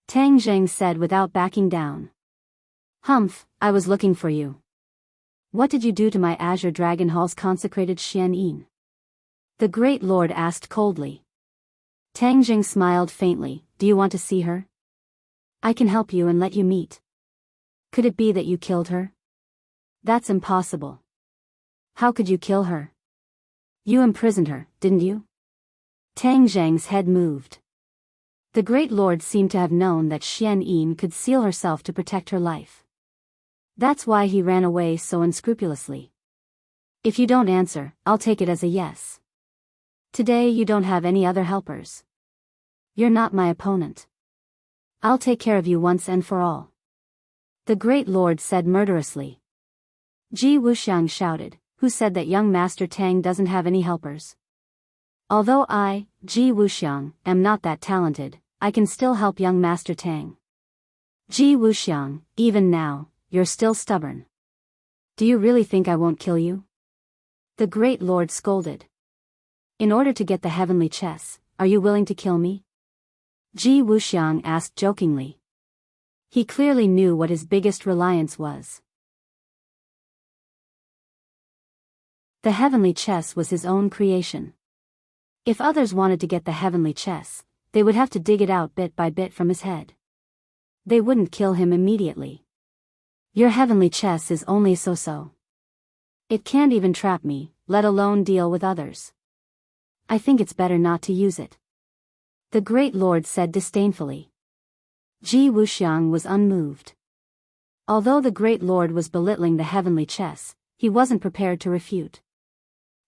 Tang Jing said without backing down. "Humph, I was looking for you. What did you do to my Azure Dragon Hall's consecrated Xian Yin?" the Great Lord asked coldly. Tang Jing smiled faintly. "Do you want to see her? I can help you and let you meet. Could it be that you killed her?" "That's impossible." "How could you kill her? You imprisoned her, didn't you?" Tang Jing's head moved. The Great Lord seemed to have known that Xian Yin could seal herself to protect her life. That's why he ran away so unscrupulously. "If you don't answer, I'll take it as a yes. Today you don't have any other helpers. You're not my opponent. I'll take care of you once and for all," the Great Lord said murderously. Ji Wuxiang shouted, "Who said that young Master Tang doesn't have any helpers? Although I, Ji Wuxiang, am not that talented, I can still help young Master Tang." "Ji Wuxiang, even now, you're still stubborn. Do you really think I won't kill you?" the Great Lord scolded. "In order to get the heavenly chess, are you willing to kill me?" Ji Wuxiang asked jokingly. He clearly knew what his biggest reliance was. The heavenly chess was his own creation. If others wanted to get the heavenly chess, they would have to dig it out bit by bit from his head. They wouldn't kill him immediately. "Your heavenly chess is only so-so. It can't even trap me, let alone deal with others. I think it's better not to use it," the Great Lord said disdainfully. Ji Wuxiang was unmoved. Although the Great Lord was belittling the heavenly chess, he wasn't prepared to refute.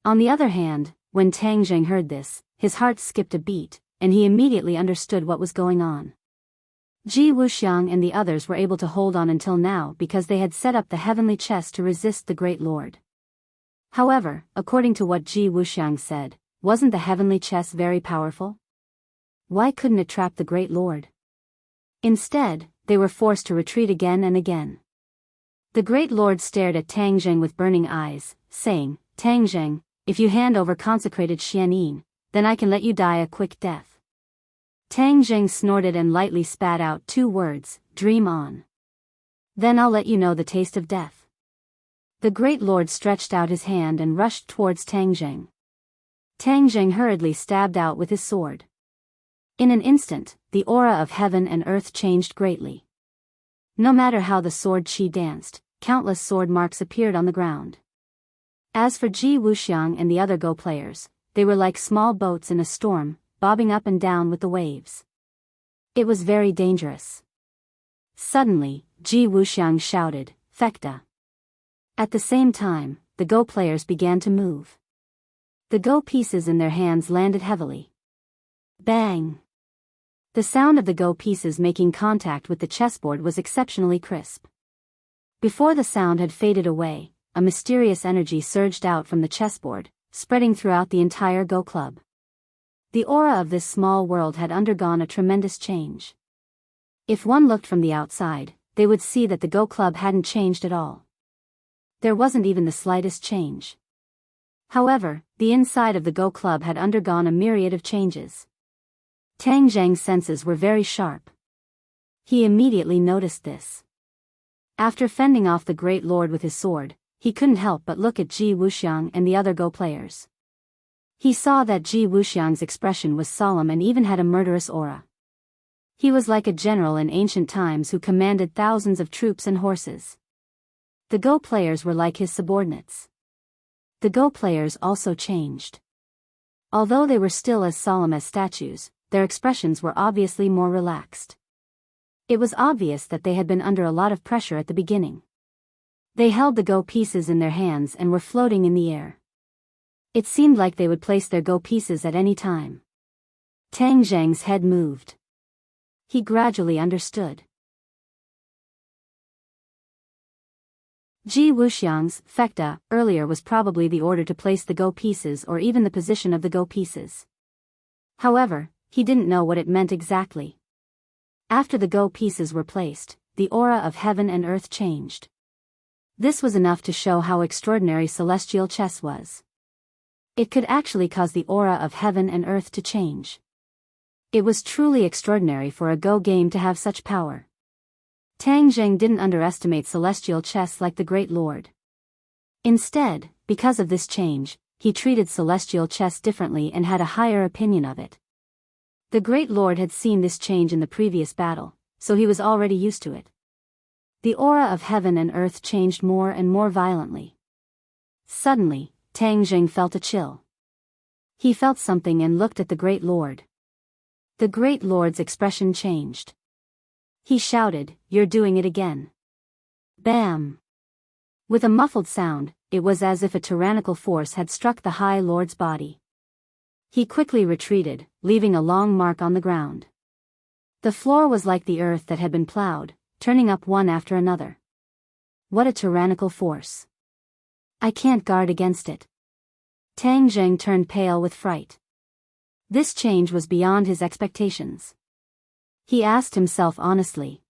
On the other hand, when Tang Jing heard this, his heart skipped a beat, and he immediately understood what was going on. Ji Wuxiang and the others were able to hold on until now because they had set up the heavenly chess to resist the Great Lord. However, according to what Ji Wuxiang said, wasn't the heavenly chess very powerful? Why couldn't it trap the Great Lord? Instead, they were forced to retreat again and again. The Great Lord stared at Tang Jing with burning eyes, saying, "Tang Jing, if you hand over consecrated Xian Yin, then I can let you die a quick death." Tang Jing snorted and lightly spat out two words, "Dream on. Then I'll let you know the taste of death." The Great Lord stretched out his hand and rushed towards Tang Jing. Tang Jing hurriedly stabbed out with his sword. In an instant, the aura of heaven and earth changed greatly. No matter how the sword chi danced, countless sword marks appeared on the ground. As for Ji Wuxiang and the other Go players, they were like small boats in a storm, bobbing up and down with the waves. It was very dangerous. Suddenly, Ji Wuxiang shouted, "Fecta!" At the same time, the Go players began to move. The Go pieces in their hands landed heavily. Bang! The sound of the Go pieces making contact with the chessboard was exceptionally crisp. Before the sound had faded away, a mysterious energy surged out from the chessboard, spreading throughout the entire Go club. The aura of this small world had undergone a tremendous change. If one looked from the outside, they would see that the Go club hadn't changed at all. There wasn't even the slightest change. However, the inside of the Go club had undergone a myriad of changes. Tang Zheng's senses were very sharp. He immediately noticed this. After fending off the Great Lord with his sword, he couldn't help but look at Ji Wuxiang and the other Go players. He saw that Ji Wuxiang's expression was solemn and even had a murderous aura. He was like a general in ancient times who commanded thousands of troops and horses. The Go players were like his subordinates. The Go players also changed. Although they were still as solemn as statues, their expressions were obviously more relaxed. It was obvious that they had been under a lot of pressure at the beginning. They held the Go pieces in their hands and were floating in the air. It seemed like they would place their Go pieces at any time. Tang Zheng's head moved. He gradually understood. Ji Wuxiang's fecta earlier was probably the order to place the Go pieces or even the position of the Go pieces. However, he didn't know what it meant exactly. After the Go pieces were placed, the aura of heaven and earth changed. This was enough to show how extraordinary celestial chess was. It could actually cause the aura of heaven and earth to change. It was truly extraordinary for a Go game to have such power. Tang Zheng didn't underestimate celestial chess like the Great Lord. Instead, because of this change, he treated celestial chess differently and had a higher opinion of it. The Great Lord had seen this change in the previous battle, so he was already used to it. The aura of heaven and earth changed more and more violently. Suddenly, Tang Zheng felt a chill. He felt something and looked at the Great Lord. The Great Lord's expression changed. He shouted, "You're doing it again." Bam! With a muffled sound, it was as if a tyrannical force had struck the High Lord's body. He quickly retreated, leaving a long mark on the ground. The floor was like the earth that had been plowed, turning up one after another. What a tyrannical force! I can't guard against it. Tang Zheng turned pale with fright. This change was beyond his expectations. He asked himself honestly.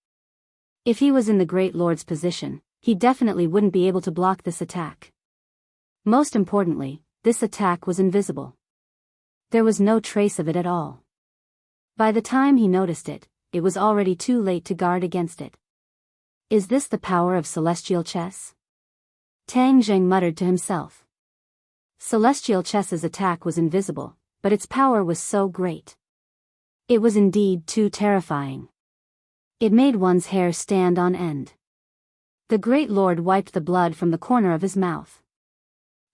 If he was in the Great Lord's position, he definitely wouldn't be able to block this attack. Most importantly, this attack was invisible. There was no trace of it at all. By the time he noticed it, it was already too late to guard against it. Is this the power of celestial chess? Tang Zheng muttered to himself. Celestial chess's attack was invisible, but its power was so great. It was indeed too terrifying. It made one's hair stand on end. The Great Lord wiped the blood from the corner of his mouth.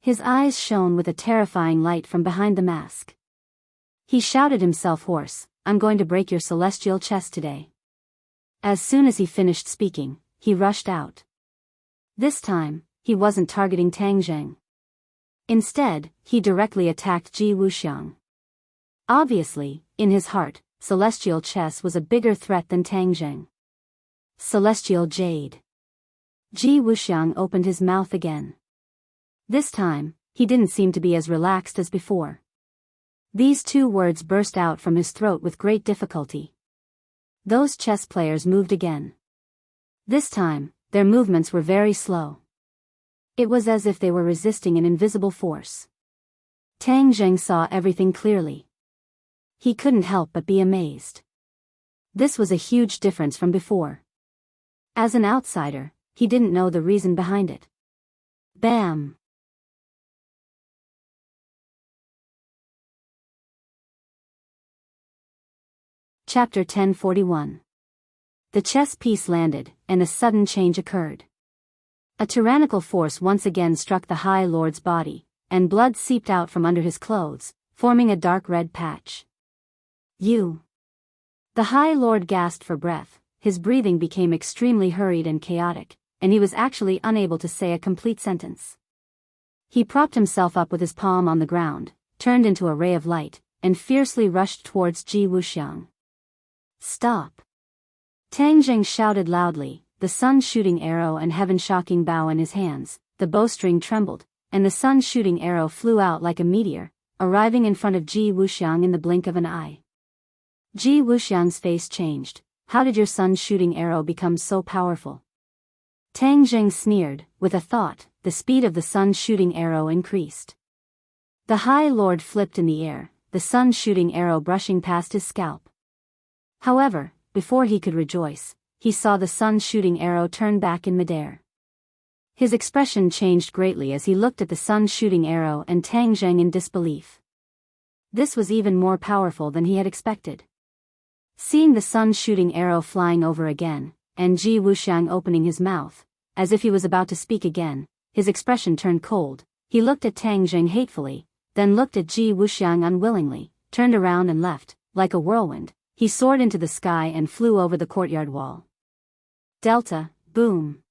His eyes shone with a terrifying light from behind the mask. He shouted himself hoarse, "I'm going to break your celestial chess today." As soon as he finished speaking, he rushed out. This time, he wasn't targeting Tang Zheng. Instead, he directly attacked Ji Wuxiang. Obviously, in his heart, celestial chess was a bigger threat than Tang Zheng. Celestial Jade. Ji Wuxiang opened his mouth again. This time, he didn't seem to be as relaxed as before. These two words burst out from his throat with great difficulty. Those chess players moved again. This time, their movements were very slow. It was as if they were resisting an invisible force. Tang Zheng saw everything clearly. He couldn't help but be amazed. This was a huge difference from before. As an outsider, he didn't know the reason behind it. Bam! Chapter 1041. The chess piece landed, and a sudden change occurred. A tyrannical force once again struck the High Lord's body, and blood seeped out from under his clothes, forming a dark red patch. You! The High Lord gasped for breath, his breathing became extremely hurried and chaotic, and he was actually unable to say a complete sentence. He propped himself up with his palm on the ground, turned into a ray of light, and fiercely rushed towards Ji Wuxiang. Stop! Tang Jing shouted loudly, the sun-shooting arrow and heaven-shocking bow in his hands. The bowstring trembled, and the sun-shooting arrow flew out like a meteor, arriving in front of Ji Wuxiang in the blink of an eye. Ji Wuxiang's face changed. How did your sun-shooting arrow become so powerful? Tang Jing sneered. With a thought, the speed of the sun-shooting arrow increased. The High Lord flipped in the air, the sun-shooting arrow brushing past his scalp. However, before he could rejoice, he saw the sun-shooting arrow turn back in midair. His expression changed greatly as he looked at the sun-shooting arrow and Tang Jing in disbelief. This was even more powerful than he had expected. Seeing the sun-shooting arrow flying over again, and Ji Wuxiang opening his mouth, as if he was about to speak again, his expression turned cold. He looked at Tang Jing hatefully, then looked at Ji Wuxiang unwillingly, turned around and left. Like a whirlwind, he soared into the sky and flew over the courtyard wall. Delta, boom!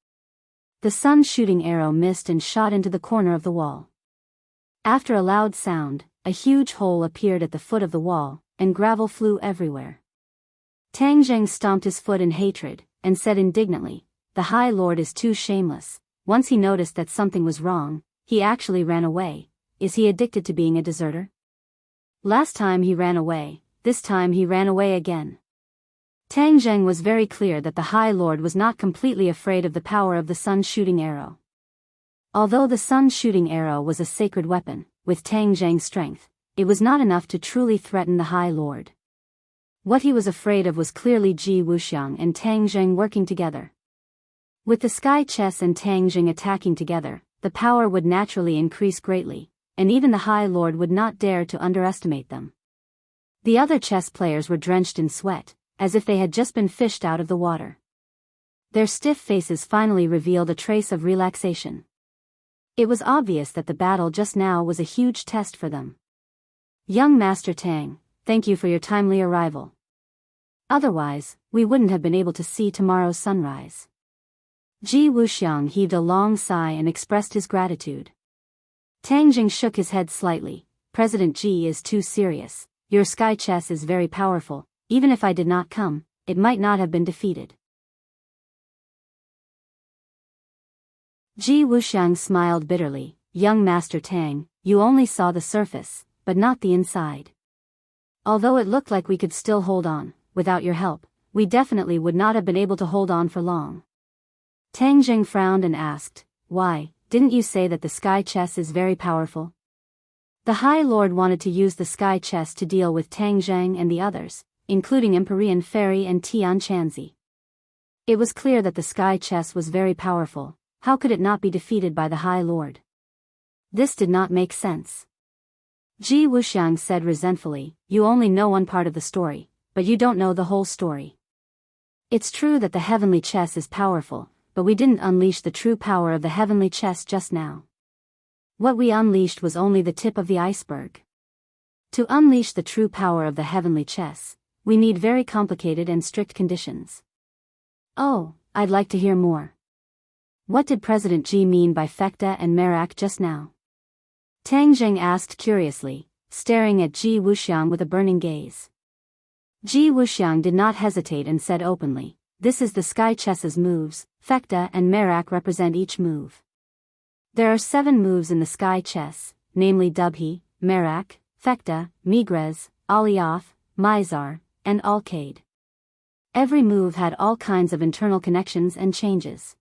The sun-shooting arrow missed and shot into the corner of the wall. After a loud sound, a huge hole appeared at the foot of the wall, and gravel flew everywhere. Tang Jing stomped his foot in hatred, and said indignantly, the High Lord is too shameless. Once he noticed that something was wrong, he actually ran away. Is he addicted to being a deserter? Last time he ran away, this time he ran away again. Tang Jing was very clear that the High Lord was not completely afraid of the power of the sun-shooting arrow. Although the sun-shooting arrow was a sacred weapon, with Tang Jing's strength, it was not enough to truly threaten the High Lord. What he was afraid of was clearly Ji Wuxiang and Tang Jing working together. With the sky chess and Tang Jing attacking together, the power would naturally increase greatly, and even the High Lord would not dare to underestimate them. The other chess players were drenched in sweat, as if they had just been fished out of the water. Their stiff faces finally revealed a trace of relaxation. It was obvious that the battle just now was a huge test for them. Young Master Tang, thank you for your timely arrival. Otherwise, we wouldn't have been able to see tomorrow's sunrise. Ji Wuxiang heaved a long sigh and expressed his gratitude. Tang Jing shook his head slightly. President Ji is too serious. Your sky chess is very powerful. Even if I did not come, it might not have been defeated. Ji Wuxiang smiled bitterly. Young Master Tang, you only saw the surface, but not the inside. Although it looked like we could still hold on, without your help, we definitely would not have been able to hold on for long. Tang Jing frowned and asked, why, didn't you say that the sky chess is very powerful? The High Lord wanted to use the sky chess to deal with Tang Jing and the others, including Empyrean Fairy and Tian Chanzi. It was clear that the sky chess was very powerful. How could it not be defeated by the High Lord? This did not make sense. Ji Wuxiang said resentfully, you only know one part of the story, but you don't know the whole story. It's true that the heavenly chess is powerful, but we didn't unleash the true power of the heavenly chess just now. What we unleashed was only the tip of the iceberg. To unleash the true power of the heavenly chess, we need very complicated and strict conditions. Oh, I'd like to hear more. What did President Ji mean by Fekta and Merak just now? Tang Jing asked curiously, staring at Ji Wuxiang with a burning gaze. Ji Wuxiang did not hesitate and said openly, this is the sky chess's moves. Fekta and Merak represent each move. There are 7 moves in the sky chess, namely Dubhi, Merak, Fekta, Migrez, Alioth, Mizar, and Alcade. Every move had all kinds of internal connections and changes.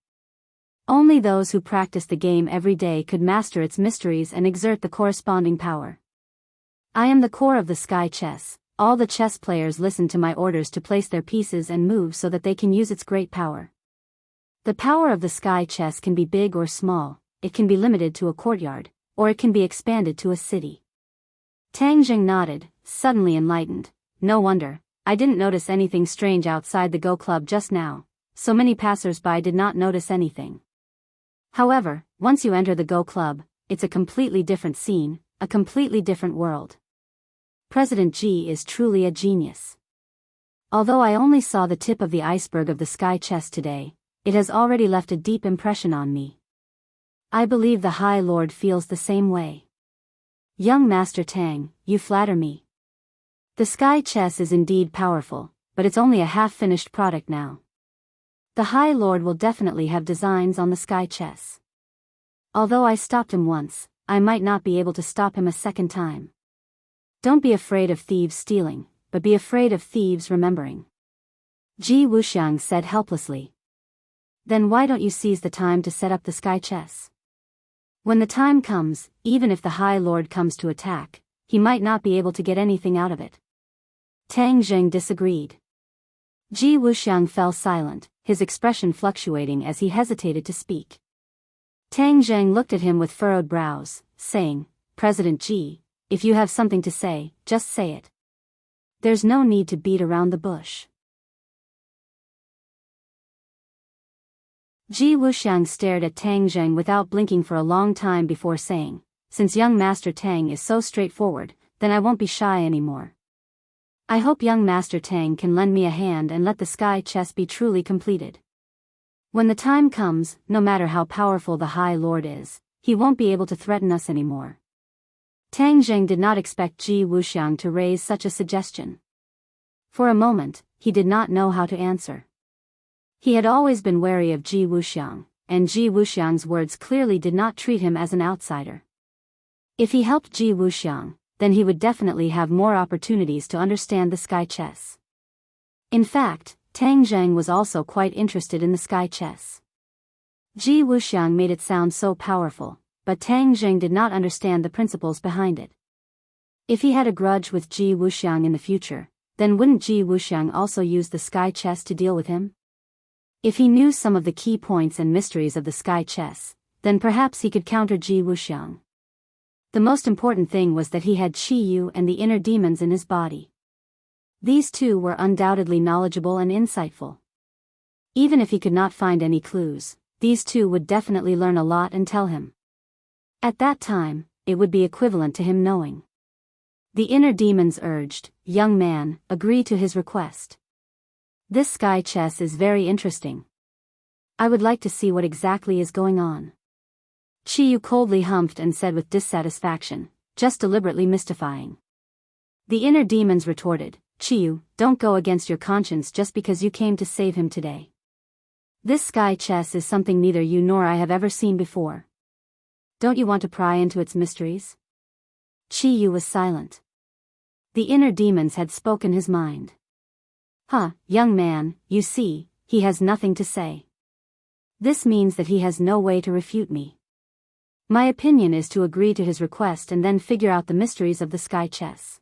Only those who practiced the game every day could master its mysteries and exert the corresponding power. I am the core of the sky chess. All the chess players listen to my orders to place their pieces and move so that they can use its great power. The power of the sky chess can be big or small, it can be limited to a courtyard, or it can be expanded to a city. Tang Jing nodded, suddenly enlightened. No wonder, I didn't notice anything strange outside the Go Club just now. So many passers-by did not notice anything. However, once you enter the Go Club, it's a completely different scene, a completely different world. President G is truly a genius. Although I only saw the tip of the iceberg of the sky chest today, it has already left a deep impression on me. I believe the High Lord feels the same way. Young Master Tang, you flatter me. The sky chess is indeed powerful, but it's only a half-finished product now. The High Lord will definitely have designs on the sky chess. Although I stopped him once, I might not be able to stop him a second time. Don't be afraid of thieves stealing, but be afraid of thieves remembering. Ji Wuxiang said helplessly. Then why don't you seize the time to set up the sky chess? When the time comes, even if the High Lord comes to attack, he might not be able to get anything out of it. Tang Zheng disagreed. Ji Wuxiang fell silent, his expression fluctuating as he hesitated to speak. Tang Zheng looked at him with furrowed brows, saying, President Ji, if you have something to say, just say it. There's no need to beat around the bush. Ji Wuxiang stared at Tang Zheng without blinking for a long time before saying, since young Master Tang is so straightforward, then I won't be shy anymore. I hope young Master Tang can lend me a hand and let the sky chess be truly completed. When the time comes, no matter how powerful the High Lord is, he won't be able to threaten us anymore. Tang Zheng did not expect Ji Wuxiang to raise such a suggestion. For a moment, he did not know how to answer. He had always been wary of Ji Wuxiang, and Ji Wuxiang's words clearly did not treat him as an outsider. If he helped Ji Wuxiang, then he would definitely have more opportunities to understand the sky chess. In fact, Tang Zheng was also quite interested in the sky chess. Ji Wuxiang made it sound so powerful, but Tang Zheng did not understand the principles behind it. If he had a grudge with Ji Wuxiang in the future, then wouldn't Ji Wuxiang also use the sky chess to deal with him? If he knew some of the key points and mysteries of the sky chess, then perhaps he could counter Ji Wuxiang. The most important thing was that he had Qi Yu and the inner demons in his body. These two were undoubtedly knowledgeable and insightful. Even if he could not find any clues, these two would definitely learn a lot and tell him. At that time, it would be equivalent to him knowing. The inner demons urged, young man, agree to his request. This sky chess is very interesting. I would like to see what exactly is going on. Qi Yu coldly humphed and said with dissatisfaction, just deliberately mystifying. The inner demons retorted, Qi Yu, don't go against your conscience just because you came to save him today. This sky chess is something neither you nor I have ever seen before. Don't you want to pry into its mysteries? Qi Yu was silent. The inner demons had spoken his mind. Young man, you see, he has nothing to say. This means that he has no way to refute me. My opinion is to agree to his request and then figure out the mysteries of the sky chess.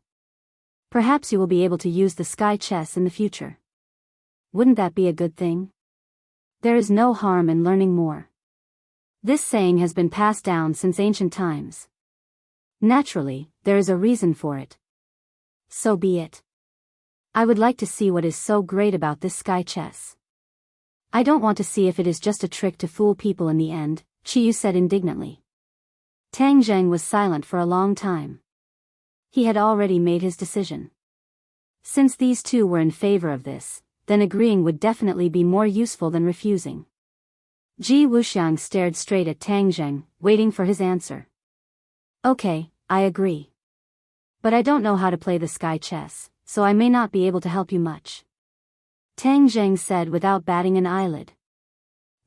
Perhaps you will be able to use the sky chess in the future. Wouldn't that be a good thing? There is no harm in learning more. This saying has been passed down since ancient times. Naturally, there is a reason for it. So be it. I would like to see what is so great about this sky chess. I don't want to see if it is just a trick to fool people in the end, Qi Yu said indignantly. Tang Zheng was silent for a long time. He had already made his decision. Since these two were in favor of this, then agreeing would definitely be more useful than refusing. Ji Wuxiang stared straight at Tang Zheng, waiting for his answer. Okay, I agree. But I don't know how to play the sky chess, so I may not be able to help you much. Tang Zheng said without batting an eyelid.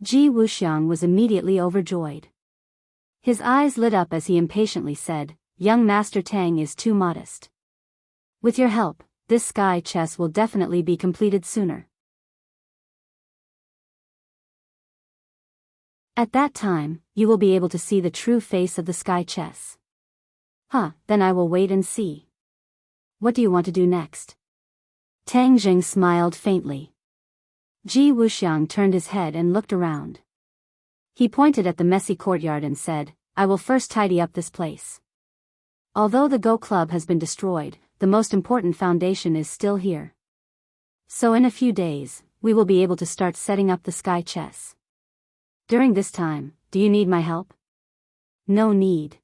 Ji Wuxiang was immediately overjoyed. His eyes lit up as he impatiently said, young Master Tang is too modest. With your help, this sky chess will definitely be completed sooner. At that time, you will be able to see the true face of the sky chess. Then I will wait and see. What do you want to do next? Tang Zheng smiled faintly. Ji Wuxiang turned his head and looked around. He pointed at the messy courtyard and said, I will first tidy up this place. Although the Go Club has been destroyed, the most important foundation is still here. So in a few days, we will be able to start setting up the sky chess. During this time, do you need my help? No need.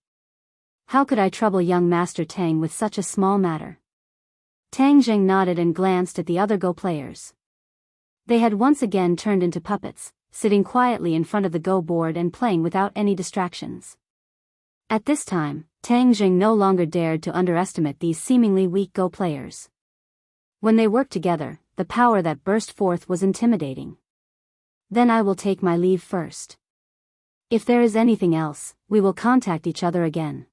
How could I trouble young Master Tang with such a small matter? Tang Jing nodded and glanced at the other Go players. They had once again turned into puppets, sitting quietly in front of the Go board and playing without any distractions. At this time, Tang Jing no longer dared to underestimate these seemingly weak Go players. When they worked together, the power that burst forth was intimidating. Then I will take my leave first. If there is anything else, we will contact each other again.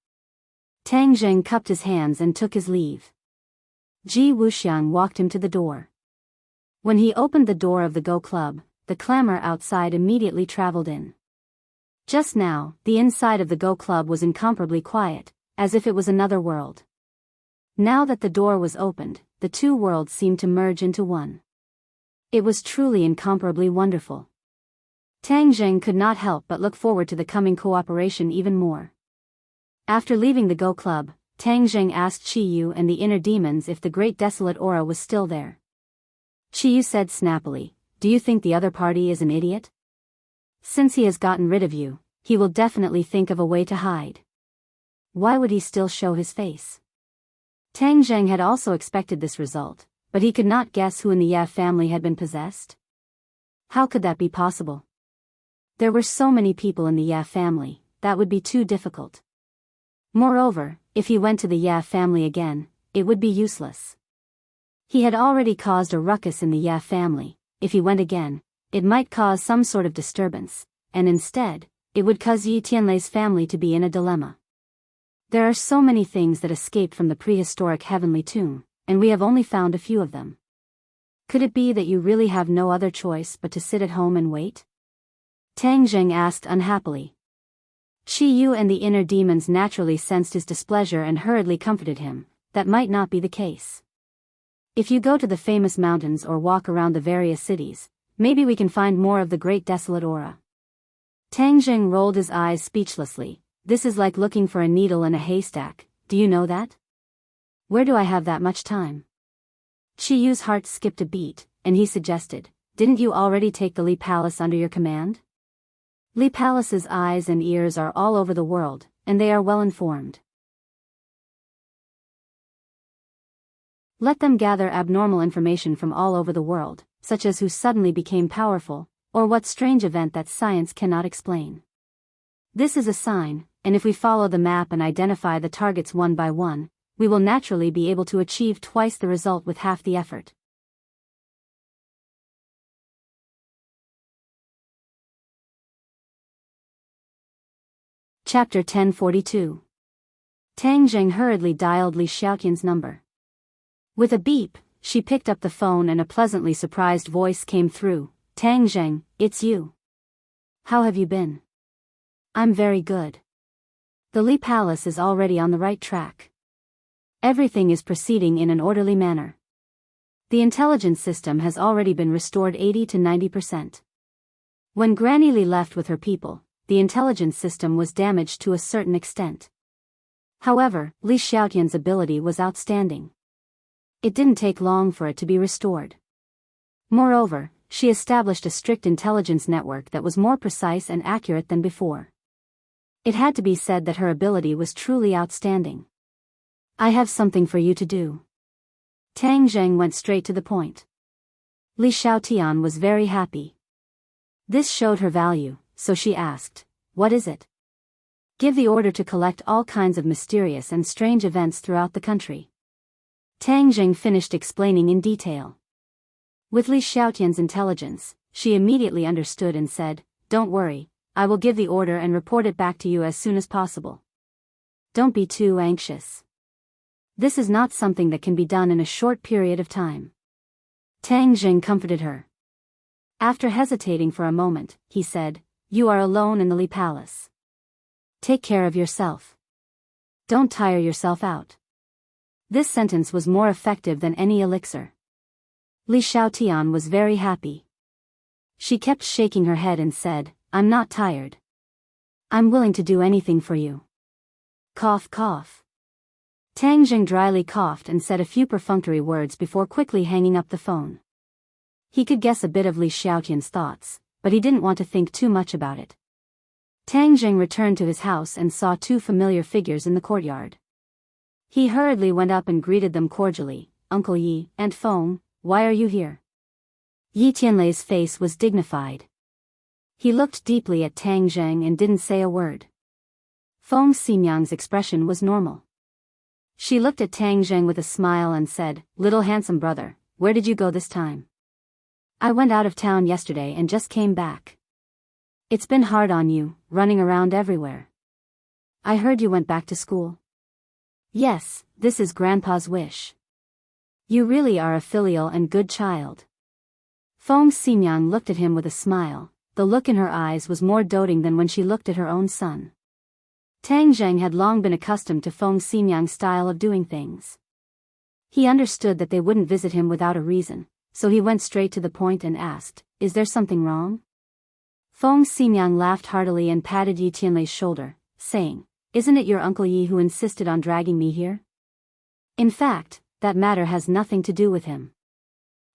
Tang Jing cupped his hands and took his leave. Ji Wuxiang walked him to the door. When he opened the door of the Go Club, the clamor outside immediately traveled in. Just now, the inside of the Go Club was incomparably quiet, as if it was another world. Now that the door was opened, the two worlds seemed to merge into one. It was truly incomparably wonderful. Tang Jing could not help but look forward to the coming cooperation even more. After leaving the Go Club, Tang Jing asked Qi Yu and the inner demons if the great desolate aura was still there. Qi Yu said snappily, "Do you think the other party is an idiot? Since he has gotten rid of you, he will definitely think of a way to hide. Why would he still show his face?" Tang Jing had also expected this result, but he could not guess who in the Ye family had been possessed. How could that be possible? There were so many people in the Ye family, that would be too difficult. Moreover, if he went to the Ye family again, it would be useless. He had already caused a ruckus in the Ye family. If he went again, it might cause some sort of disturbance, and instead, it would cause Yi Tianlei's family to be in a dilemma. There are so many things that escaped from the prehistoric heavenly tomb, and we have only found a few of them. Could it be that you really have no other choice but to sit at home and wait? Tang Jing asked unhappily. Qi Yu and the inner demons naturally sensed his displeasure and hurriedly comforted him. That might not be the case. If you go to the famous mountains or walk around the various cities, maybe we can find more of the great desolate aura. Tang Jing rolled his eyes speechlessly. This is like looking for a needle in a haystack, do you know that? Where do I have that much time? Qi Yu's heart skipped a beat, and he suggested, "Didn't you already take the Li Palace under your command? Li Palace's eyes and ears are all over the world, and they are well informed. Let them gather abnormal information from all over the world, such as who suddenly became powerful, or what strange event that science cannot explain. This is a sign, and if we follow the map and identify the targets one by one, we will naturally be able to achieve twice the result with half the effort." Chapter 1042. Tang Jing hurriedly dialed Li Xiaotian's number. With a beep, she picked up the phone and a pleasantly surprised voice came through. "Tang Jing, it's you. How have you been?" "I'm very good. The Li Palace is already on the right track. Everything is proceeding in an orderly manner. The intelligence system has already been restored 80 to 90%. When Granny Li left with her people, the intelligence system was damaged to a certain extent. However, Li Xiaotian's ability was outstanding. It didn't take long for it to be restored. Moreover, she established a strict intelligence network that was more precise and accurate than before. It had to be said that her ability was truly outstanding. "I have something for you to do." Tang Jing went straight to the point. Li Xiaotian was very happy. This showed her value, so she asked, "What is it?" "Give the order to collect all kinds of mysterious and strange events throughout the country." Tang Jing finished explaining in detail. With Li Xiaotian's intelligence, she immediately understood and said, "Don't worry, I will give the order and report it back to you as soon as possible. Don't be too anxious. This is not something that can be done in a short period of time." Tang Jing comforted her. After hesitating for a moment, he said, "You are alone in the Li Palace. Take care of yourself. Don't tire yourself out." This sentence was more effective than any elixir. Li Xiaotian was very happy. She kept shaking her head and said, "I'm not tired. I'm willing to do anything for you." Cough cough. Tang Jing dryly coughed and said a few perfunctory words before quickly hanging up the phone. He could guess a bit of Li Xiaotian's thoughts, but he didn't want to think too much about it. Tang Jing returned to his house and saw two familiar figures in the courtyard. He hurriedly went up and greeted them cordially. Uncle Yi and Feng, why are you here? Yi Tianlei's face was dignified. He looked deeply at Tang Zheng and didn't say a word. Feng Ximyang's expression was normal. She looked at Tang Zheng with a smile and said, little handsome brother, where did you go this time? I went out of town yesterday and just came back. It's been hard on you, running around everywhere. I heard you went back to school. Yes, this is Grandpa's wish. You really are a filial and good child. Feng Ximyang looked at him with a smile. The look in her eyes was more doting than when she looked at her own son. Tang Zheng had long been accustomed to Feng Ximyang's style of doing things. He understood that they wouldn't visit him without a reason, so he went straight to the point and asked, is there something wrong? Feng Ximyang laughed heartily and patted Yi Tianlei's shoulder, saying, isn't it your Uncle Yi who insisted on dragging me here? In fact, that matter has nothing to do with him.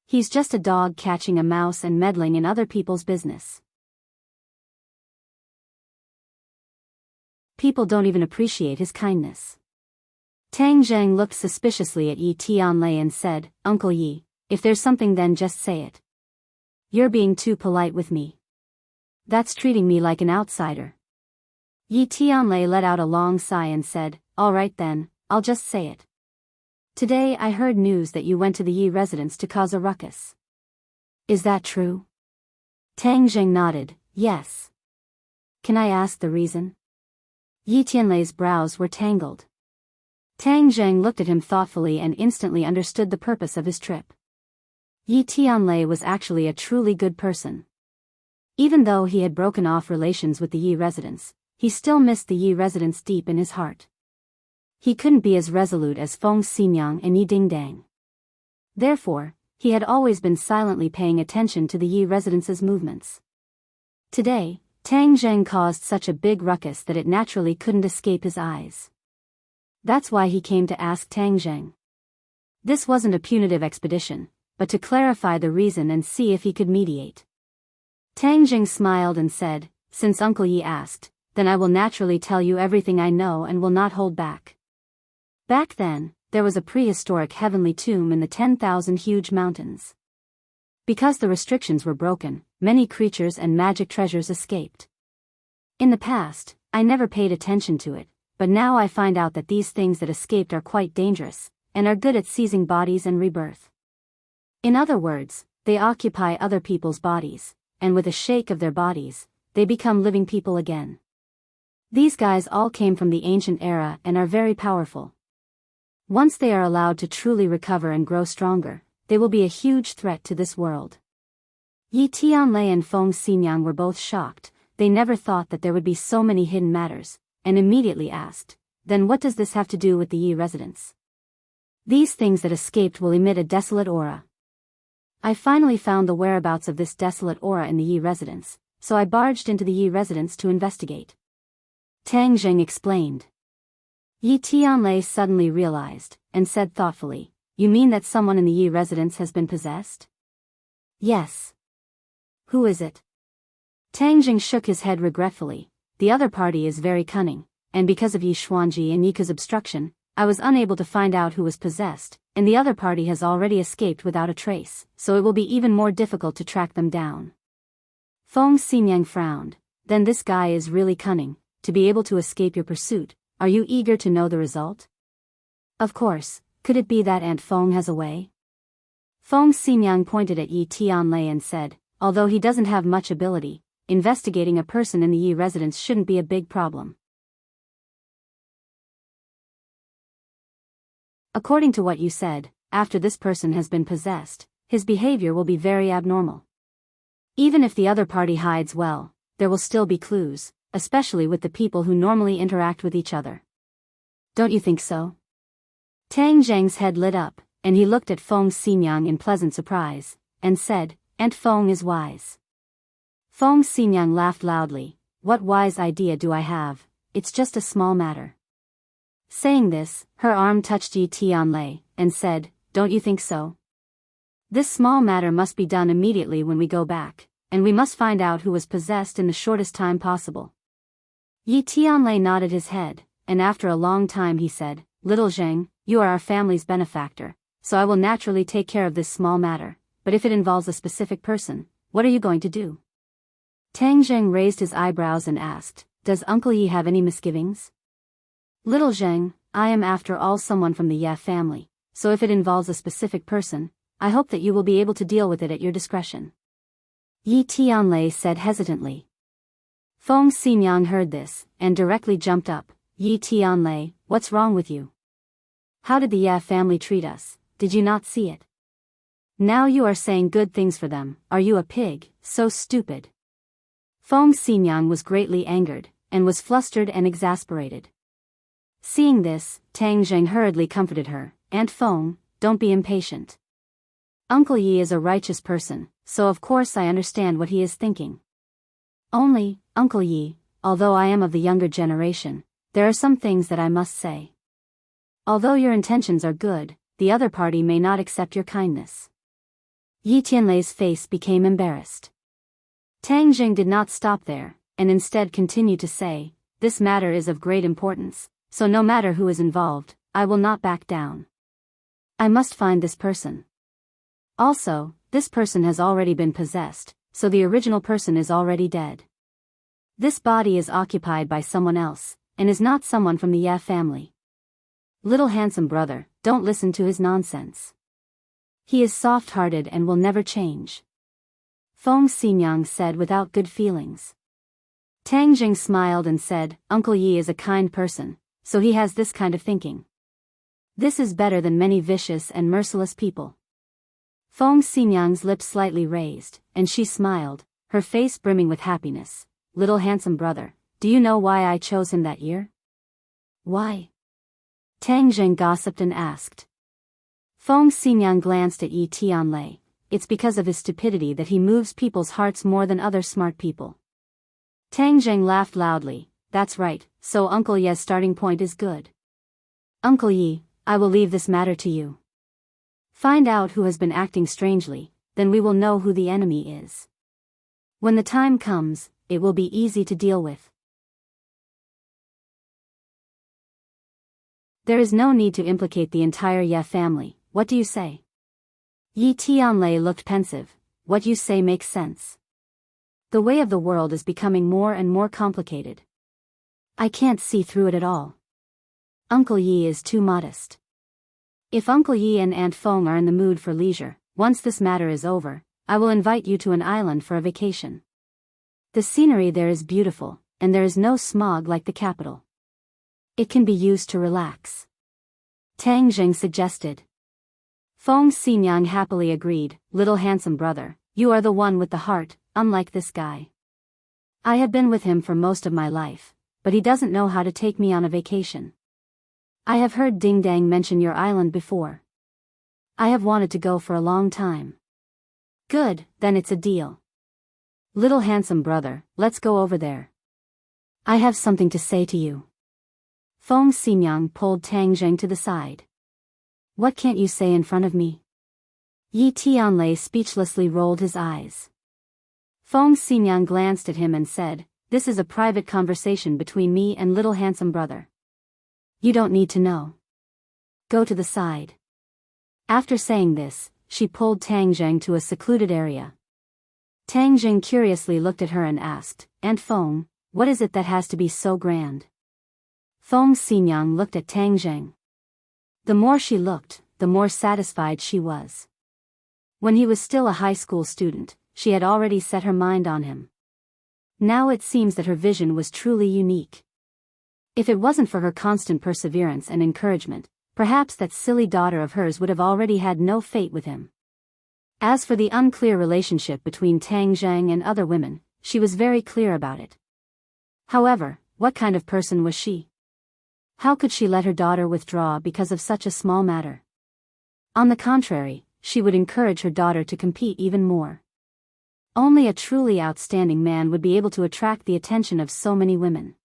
He's just a dog catching a mouse and meddling in other people's business. People don't even appreciate his kindness. Tang Zheng looked suspiciously at Yi Tianlei and said, Uncle Yi, if there's something then just say it. You're being too polite with me. That's treating me like an outsider. Yi Tianlei let out a long sigh and said, all right then, I'll just say it. Today I heard news that you went to the Yi residence to cause a ruckus. Is that true? Tang Zheng nodded, yes. Can I ask the reason? Yi Tianlei's brows were tangled. Tang Zheng looked at him thoughtfully and instantly understood the purpose of his trip. Yi Tianlei was actually a truly good person. Even though he had broken off relations with the Yi residents, he still missed the Yi residents deep in his heart. He couldn't be as resolute as Feng Ximyang and Yi Dingdang. Therefore, he had always been silently paying attention to the Yi residents' movements. Today, Tang Zheng caused such a big ruckus that it naturally couldn't escape his eyes. That's why he came to ask Tang Zheng. This wasn't a punitive expedition, but to clarify the reason and see if he could mediate. Tang Zheng smiled and said, since Uncle Yi asked, then I will naturally tell you everything I know and will not hold back. Back then, there was a prehistoric heavenly tomb in the 10,000 huge mountains. Because the restrictions were broken, many creatures and magic treasures escaped. In the past, I never paid attention to it, but now I find out that these things that escaped are quite dangerous, and are good at seizing bodies and rebirth. In other words, they occupy other people's bodies, and with a shake of their bodies, they become living people again. These guys all came from the ancient era and are very powerful. Once they are allowed to truly recover and grow stronger, they will be a huge threat to this world. Yi Tianlei and Feng Ximyang were both shocked. They never thought that there would be so many hidden matters, and immediately asked, then what does this have to do with the Yi residents? These things that escaped will emit a desolate aura. I finally found the whereabouts of this desolate aura in the Yi residence, so I barged into the Yi residence to investigate. Tang Zheng explained. Yi Tianlei suddenly realized, and said thoughtfully, you mean that someone in the Yi residence has been possessed? Yes. Who is it? Tang Zheng shook his head regretfully. The other party is very cunning, and because of Yi Xuanji and Yika's obstruction, I was unable to find out who was possessed, and the other party has already escaped without a trace, so it will be even more difficult to track them down. Feng Ximyang frowned. Then this guy is really cunning, to be able to escape your pursuit. Are you eager to know the result? Of course. Could it be that Aunt Feng has a way? Feng Ximyang pointed at Yi Tianlei and said, although he doesn't have much ability, investigating a person in the Yi residence shouldn't be a big problem. According to what you said, after this person has been possessed, his behavior will be very abnormal. Even if the other party hides well, there will still be clues, especially with the people who normally interact with each other. Don't you think so? Tang Zheng's head lit up, and he looked at Feng Ximyang in pleasant surprise, and said, Aunt Feng is wise. Feng Ximyang laughed loudly. What wise idea do I have? It's just a small matter. Saying this, her arm touched Yi Tianlei, and said, don't you think so? This small matter must be done immediately when we go back, and we must find out who was possessed in the shortest time possible. Yi Tianlei nodded his head, and after a long time he said, "Little Zheng, you are our family's benefactor, so I will naturally take care of this small matter, but if it involves a specific person, what are you going to do?" Tang Zheng raised his eyebrows and asked, "Does Uncle Yi have any misgivings?" "Little Zheng, I am after all someone from the Ye family, so if it involves a specific person, I hope that you will be able to deal with it at your discretion," Yi Tianlei said hesitantly. Feng Xinyang heard this, and directly jumped up. "Yi Tianlei, what's wrong with you? How did the Ye family treat us? Did you not see it? Now you are saying good things for them, are you a pig, so stupid?" Feng Xinyang was greatly angered, and was flustered and exasperated. Seeing this, Tang Zheng hurriedly comforted her, "Aunt Feng, don't be impatient. Uncle Yi is a righteous person, so of course I understand what he is thinking. Only, Uncle Yi, although I am of the younger generation, there are some things that I must say. Although your intentions are good, the other party may not accept your kindness." Yi Tianlei's face became embarrassed. Tang Jing did not stop there, and instead continued to say, "This matter is of great importance, so no matter who is involved, I will not back down. I must find this person. Also, this person has already been possessed, so the original person is already dead. This body is occupied by someone else, and is not someone from the Ye family. Little handsome brother, don't listen to his nonsense. He is soft-hearted and will never change," Feng Xinyang said without good feelings. Tang Jing smiled and said, "Uncle Yi is a kind person, so he has this kind of thinking. This is better than many vicious and merciless people." Feng Xinyang's lips slightly raised, and she smiled, her face brimming with happiness. "Little handsome brother, do you know why I chose him that year?" "Why?" Tang Jing gossiped and asked. Feng Xinyang glanced at Yi Tianlei. "It's because of his stupidity that he moves people's hearts more than other smart people." Tang Jing laughed loudly. "That's right, so Uncle Ye's starting point is good. Uncle Yi, I will leave this matter to you. Find out who has been acting strangely, then we will know who the enemy is. When the time comes, it will be easy to deal with." "There is no need to implicate the entire Ye family, what do you say?" Yi Tianlei looked pensive. "What you say makes sense. The way of the world is becoming more and more complicated. I can't see through it at all. Uncle Yi is too modest. If Uncle Yi and Aunt Feng are in the mood for leisure, once this matter is over, I will invite you to an island for a vacation. The scenery there is beautiful, and there is no smog like the capital. It can be used to relax," Tang Jing suggested. Feng Xinyang happily agreed. "Little handsome brother, you are the one with the heart, unlike this guy. I have been with him for most of my life, but he doesn't know how to take me on a vacation. I have heard Ding Dang mention your island before. I have wanted to go for a long time." "Good, then it's a deal. Little handsome brother, let's go over there. I have something to say to you." Feng Xinyang pulled Tang Jing to the side. "What can't you say in front of me?" Yi Tianlei speechlessly rolled his eyes. Feng Xinyang glanced at him and said, "This is a private conversation between me and little handsome brother. You don't need to know. Go to the side." After saying this, she pulled Tang Jing to a secluded area. Tang Jing curiously looked at her and asked, "Aunt Feng, what is it that has to be so grand?" Feng Xinyang looked at Tang Jing. The more she looked, the more satisfied she was. When he was still a high school student, she had already set her mind on him. Now it seems that her vision was truly unique. If it wasn't for her constant perseverance and encouragement, perhaps that silly daughter of hers would have already had no fate with him. As for the unclear relationship between Tang Zhang and other women, she was very clear about it. However, what kind of person was she? How could she let her daughter withdraw because of such a small matter? On the contrary, she would encourage her daughter to compete even more. Only a truly outstanding man would be able to attract the attention of so many women.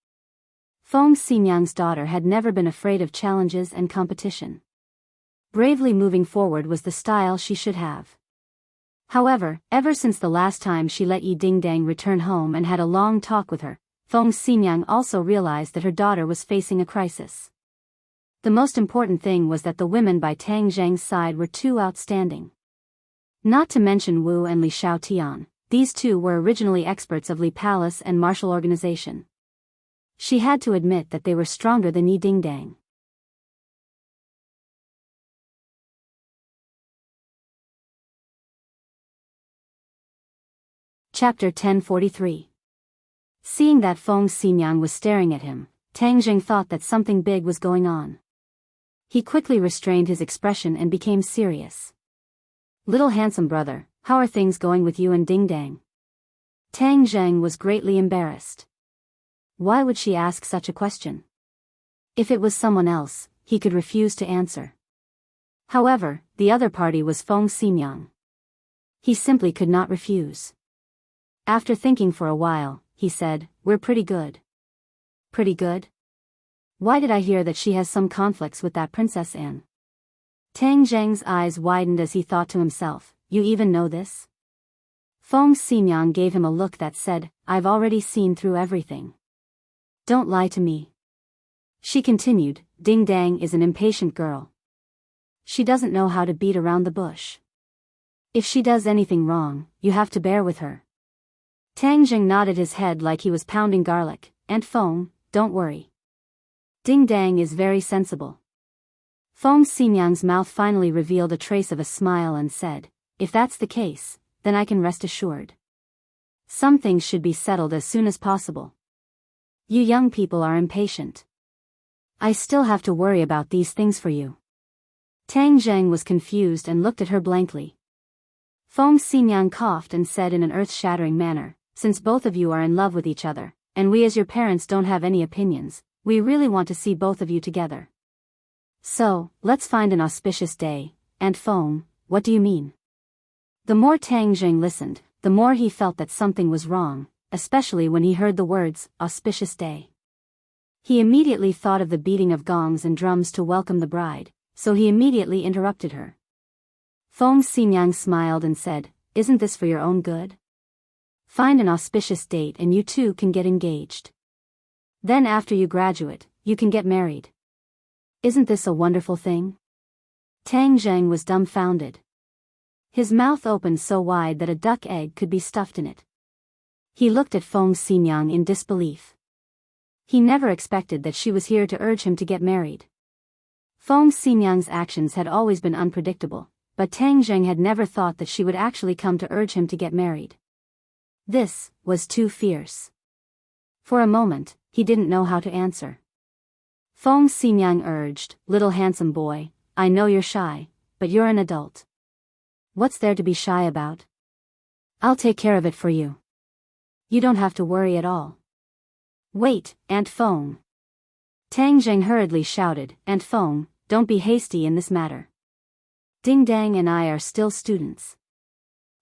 Feng Xinyang's daughter had never been afraid of challenges and competition. Bravely moving forward was the style she should have. However, ever since the last time she let Yi Dingdang return home and had a long talk with her, Feng Xinyang also realized that her daughter was facing a crisis. The most important thing was that the women by Tang Zheng's side were too outstanding. Not to mention Wu and Li Xiaotian, these two were originally experts of Li Palace and martial organization. She had to admit that they were stronger than Yi Dingdang. Chapter 1043. Seeing that Feng Xinyang was staring at him, Tang Zheng thought that something big was going on. He quickly restrained his expression and became serious. "Little handsome brother, how are things going with you and Dingdang?" Tang Zheng was greatly embarrassed. Why would she ask such a question? If it was someone else, he could refuse to answer. However, the other party was Feng Xinyang. He simply could not refuse. After thinking for a while, he said, "We're pretty good." "Pretty good? Why did I hear that she has some conflicts with that Princess Anne?" Tang Zheng's eyes widened as he thought to himself, "You even know this?" Feng Xinyang gave him a look that said, "I've already seen through everything. Don't lie to me." She continued, "Dingdang is an impatient girl. She doesn't know how to beat around the bush. If she does anything wrong, you have to bear with her." Tang Zheng nodded his head like he was pounding garlic, "And Feng, don't worry. Dingdang is very sensible." Feng Xinyang's mouth finally revealed a trace of a smile and said, "If that's the case, then I can rest assured. Some things should be settled as soon as possible. You young people are impatient. I still have to worry about these things for you." Tang Zheng was confused and looked at her blankly. Feng Xinyang coughed and said in an earth-shattering manner, "Since both of you are in love with each other, and we as your parents don't have any opinions, we really want to see both of you together. So, let's find an auspicious day." "And Feng, what do you mean?" The more Tang Zheng listened, the more he felt that something was wrong, especially when he heard the words, "auspicious day." He immediately thought of the beating of gongs and drums to welcome the bride, so he immediately interrupted her. Feng Xinyang smiled and said, "Isn't this for your own good? Find an auspicious date and you two can get engaged. Then after you graduate, you can get married. Isn't this a wonderful thing?" Tang Zheng was dumbfounded. His mouth opened so wide that a duck egg could be stuffed in it. He looked at Feng Xinyang in disbelief. He never expected that she was here to urge him to get married. Feng Xinyang's actions had always been unpredictable, but Tang Zheng had never thought that she would actually come to urge him to get married. This was too fierce. For a moment, he didn't know how to answer. Feng Xinyang urged, "Little handsome boy, I know you're shy, but you're an adult. What's there to be shy about? I'll take care of it for you. You don't have to worry at all." "Wait, Aunt Feng." Tang Zheng hurriedly shouted, "Aunt Feng, don't be hasty in this matter. Dingdang and I are still students.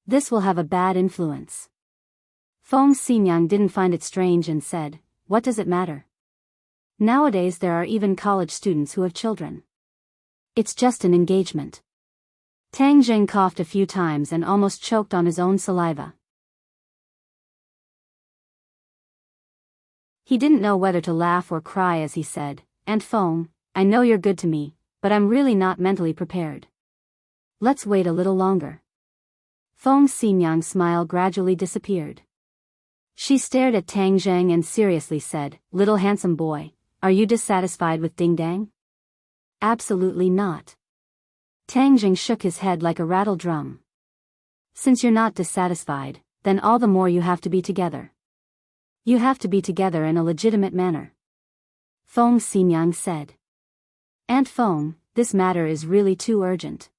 This will have a bad influence." Feng Xinyang didn't find it strange and said, "What does it matter? Nowadays there are even college students who have children. It's just an engagement." Tang Zheng coughed a few times and almost choked on his own saliva. He didn't know whether to laugh or cry as he said, "Aunt Feng, I know you're good to me, but I'm really not mentally prepared. Let's wait a little longer." Feng Xinyang's smile gradually disappeared. She stared at Tang Zheng and seriously said, "Little handsome boy, are you dissatisfied with Dingdang?" "Absolutely not." Tang Zheng shook his head like a rattle drum. "Since you're not dissatisfied, then all the more you have to be together. You have to be together in a legitimate manner." Feng Xinyang said. "Aunt Feng, this matter is really too urgent."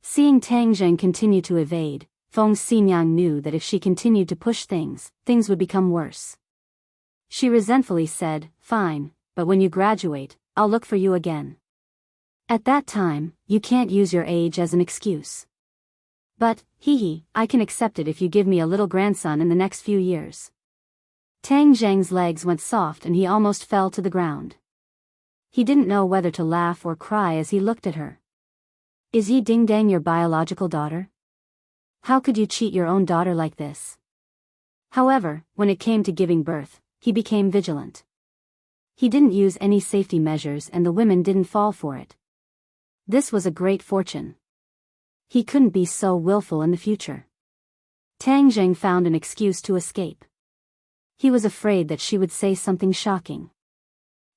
Seeing Tang Zheng continue to evade, Feng Xinyang knew that if she continued to push things would become worse. She resentfully said, "Fine, but when you graduate, I'll look for you again. At that time, you can't use your age as an excuse. But, I can accept it if you give me a little grandson in the next few years." Tang Zheng's legs went soft and he almost fell to the ground. He didn't know whether to laugh or cry as he looked at her. "Is Yi Dingdang your biological daughter? How could you cheat your own daughter like this?" However, when it came to giving birth, he became vigilant. He didn't use any safety measures and the women didn't fall for it. This was a great fortune. He couldn't be so willful in the future. Tang Zheng found an excuse to escape. He was afraid that she would say something shocking.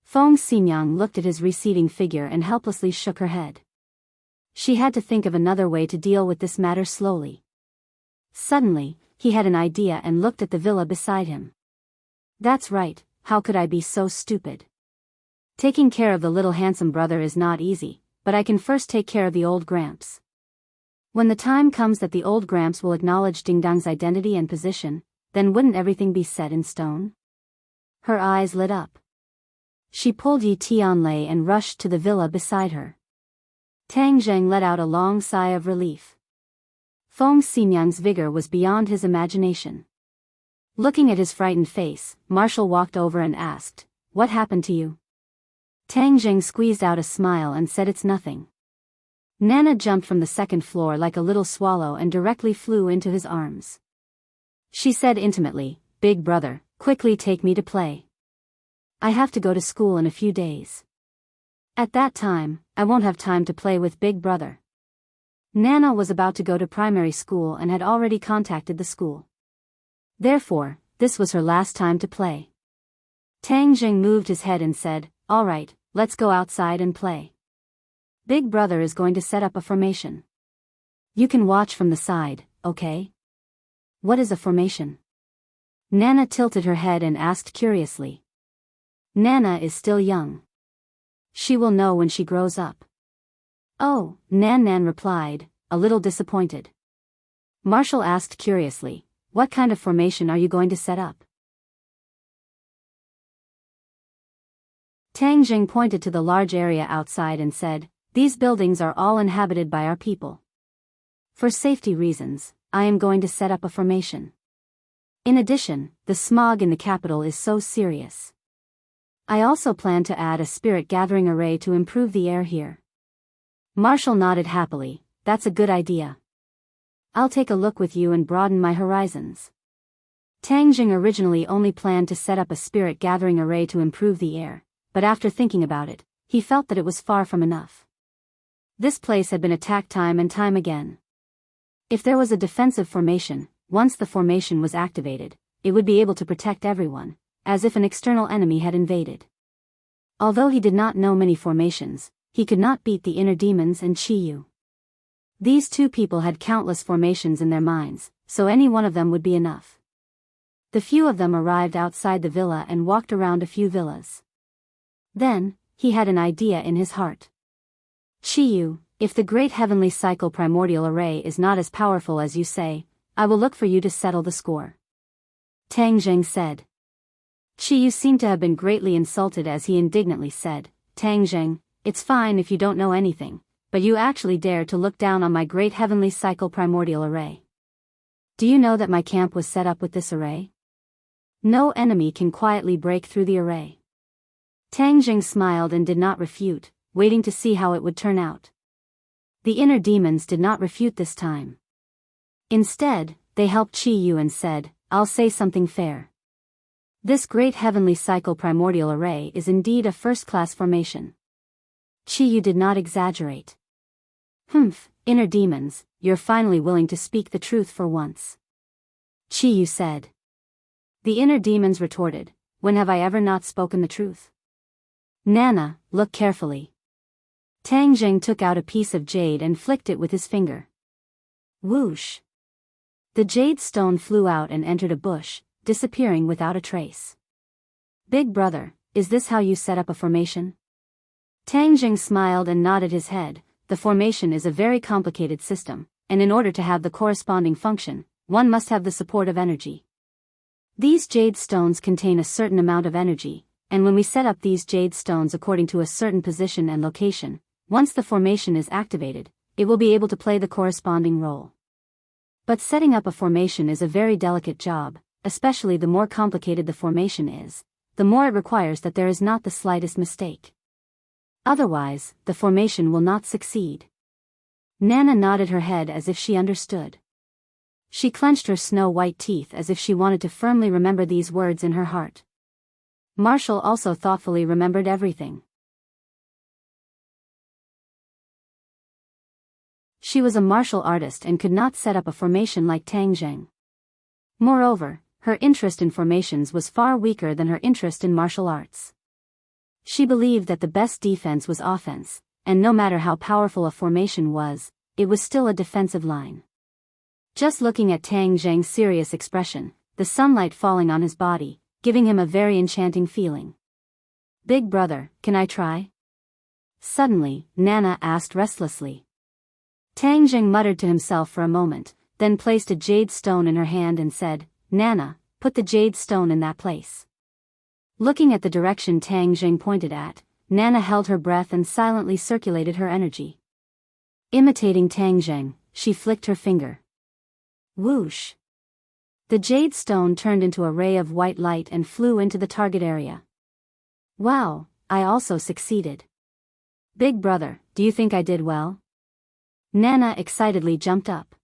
Feng Xinyang looked at his receding figure and helplessly shook her head. She had to think of another way to deal with this matter slowly. Suddenly, he had an idea and looked at the villa beside him. That's right, how could I be so stupid? Taking care of the little handsome brother is not easy, but I can first take care of the old Gramps. When the time comes that the old Gramps will acknowledge Dingdong's identity and position, then wouldn't everything be set in stone? Her eyes lit up. She pulled Yi Tianlei and rushed to the villa beside her. Tang Zheng let out a long sigh of relief. Feng Xinyang's vigor was beyond his imagination. Looking at his frightened face, Marshall walked over and asked, "What happened to you?" Tang Zheng squeezed out a smile and said, "It's nothing." Nana jumped from the second floor like a little swallow and directly flew into his arms. She said intimately, "Big brother, quickly take me to play. I have to go to school in a few days. At that time, I won't have time to play with Big brother." Nana was about to go to primary school and had already contacted the school. Therefore, this was her last time to play. Tang Zheng moved his head and said, "All right, let's go outside and play. Big brother is going to set up a formation. You can watch from the side, okay?" "What is a formation?" Nana tilted her head and asked curiously. Nana is still young. She will know when she grows up. "Oh," Nan replied, a little disappointed. Marshall asked curiously, "What kind of formation are you going to set up?" Tang Zheng pointed to the large area outside and said, "These buildings are all inhabited by our people. For safety reasons, I am going to set up a formation. In addition, the smog in the capital is so serious. I also plan to add a spirit gathering array to improve the air here." Marshall nodded happily, "That's a good idea. I'll take a look with you and broaden my horizons." Tang Zheng originally only planned to set up a spirit gathering array to improve the air, but after thinking about it, he felt that it was far from enough. This place had been attacked time and time again. If there was a defensive formation, once the formation was activated, it would be able to protect everyone, as if an external enemy had invaded. Although he did not know many formations, he could not beat the inner demons and Chiyu. These two people had countless formations in their minds, so any one of them would be enough. The few of them arrived outside the villa and walked around a few villas. Then, he had an idea in his heart. "Chiyu, if the great heavenly cycle primordial array is not as powerful as you say, I will look for you to settle the score," Tang Zheng said. Chiyu seemed to have been greatly insulted as he indignantly said, "Tang Zheng, it's fine if you don't know anything, but you actually dare to look down on my great heavenly cycle primordial array. Do you know that my camp was set up with this array? No enemy can quietly break through the array." Tang Zheng smiled and did not refute, waiting to see how it would turn out. The inner demons did not refute this time. Instead, they helped Chiyu and said, "I'll say something fair. This great heavenly cycle primordial array is indeed a first-class formation." Chiyu did not exaggerate. "Humph, inner demons, you're finally willing to speak the truth for once," Chiyu said. The inner demons retorted, "When have I ever not spoken the truth?" "Nana, look carefully." Tang Zheng took out a piece of jade and flicked it with his finger. Whoosh! The jade stone flew out and entered a bush, disappearing without a trace. "Big brother, is this how you set up a formation?" Tang Zheng smiled and nodded his head. "The formation is a very complicated system, and in order to have the corresponding function, one must have the support of energy. These jade stones contain a certain amount of energy, and when we set up these jade stones according to a certain position and location, once the formation is activated, it will be able to play the corresponding role. But setting up a formation is a very delicate job, especially the more complicated the formation is, the more it requires that there is not the slightest mistake. Otherwise, the formation will not succeed." Nana nodded her head as if she understood. She clenched her snow-white teeth as if she wanted to firmly remember these words in her heart. Marshall also thoughtfully remembered everything. She was a martial artist and could not set up a formation like Tang Zheng. Moreover, her interest in formations was far weaker than her interest in martial arts. She believed that the best defense was offense, and no matter how powerful a formation was, it was still a defensive line. Just looking at Tang Zheng's serious expression, the sunlight falling on his body, giving him a very enchanting feeling. "Big brother, can I try?" Suddenly, Nana asked restlessly. Tang Zheng muttered to himself for a moment, then placed a jade stone in her hand and said, "Nana, put the jade stone in that place." Looking at the direction Tang Zheng pointed at, Nana held her breath and silently circulated her energy. Imitating Tang Zheng, she flicked her finger. Whoosh! The jade stone turned into a ray of white light and flew into the target area. "Wow, I also succeeded. Big brother, do you think I did well?" Nana excitedly jumped up.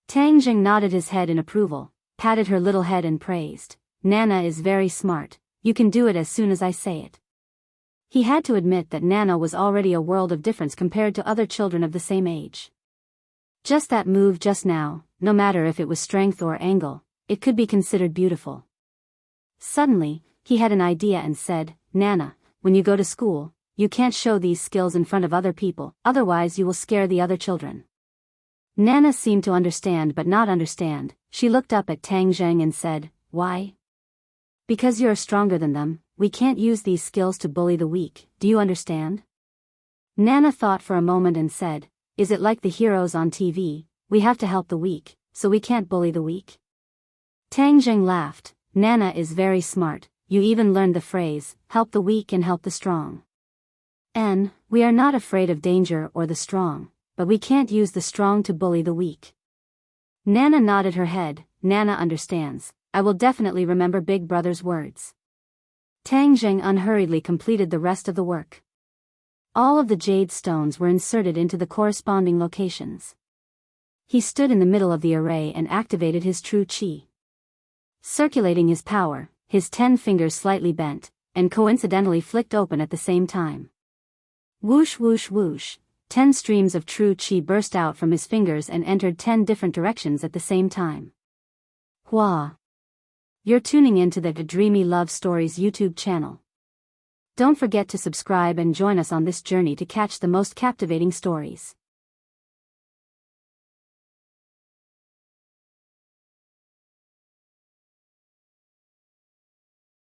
Tang Zheng nodded his head in approval, patted her little head and praised, "Nana is very smart, you can do it as soon as I say it." He had to admit that Nana was already a world of difference compared to other children of the same age. Just that move just now, no matter if it was strength or angle, it could be considered beautiful. Suddenly, he had an idea and said, "Nana, when you go to school, you can't show these skills in front of other people, otherwise you will scare the other children." Nana seemed to understand but not understand. She looked up at Tang Zheng and said, "Why?" "Because you're stronger than them, we can't use these skills to bully the weak, do you understand?" Nana thought for a moment and said, "Is it like the heroes on TV, we have to help the weak, so we can't bully the weak?" Tang Zheng laughed, "Nana is very smart, you even learned the phrase, help the weak and help the strong. We are not afraid of danger or the strong, but we can't use the strong to bully the weak." Nana nodded her head. "Nana understands, I will definitely remember Big Brother's words." Tang Zheng unhurriedly completed the rest of the work. All of the jade stones were inserted into the corresponding locations. He stood in the middle of the array and activated his true chi. Circulating his power, his 10 fingers slightly bent, and coincidentally flicked open at the same time. Whoosh whoosh whoosh, 10 streams of true chi burst out from his fingers and entered 10 different directions at the same time. Hua! You're tuning in to the Dreamy Love Stories YouTube channel. Don't forget to subscribe and join us on this journey to catch the most captivating stories.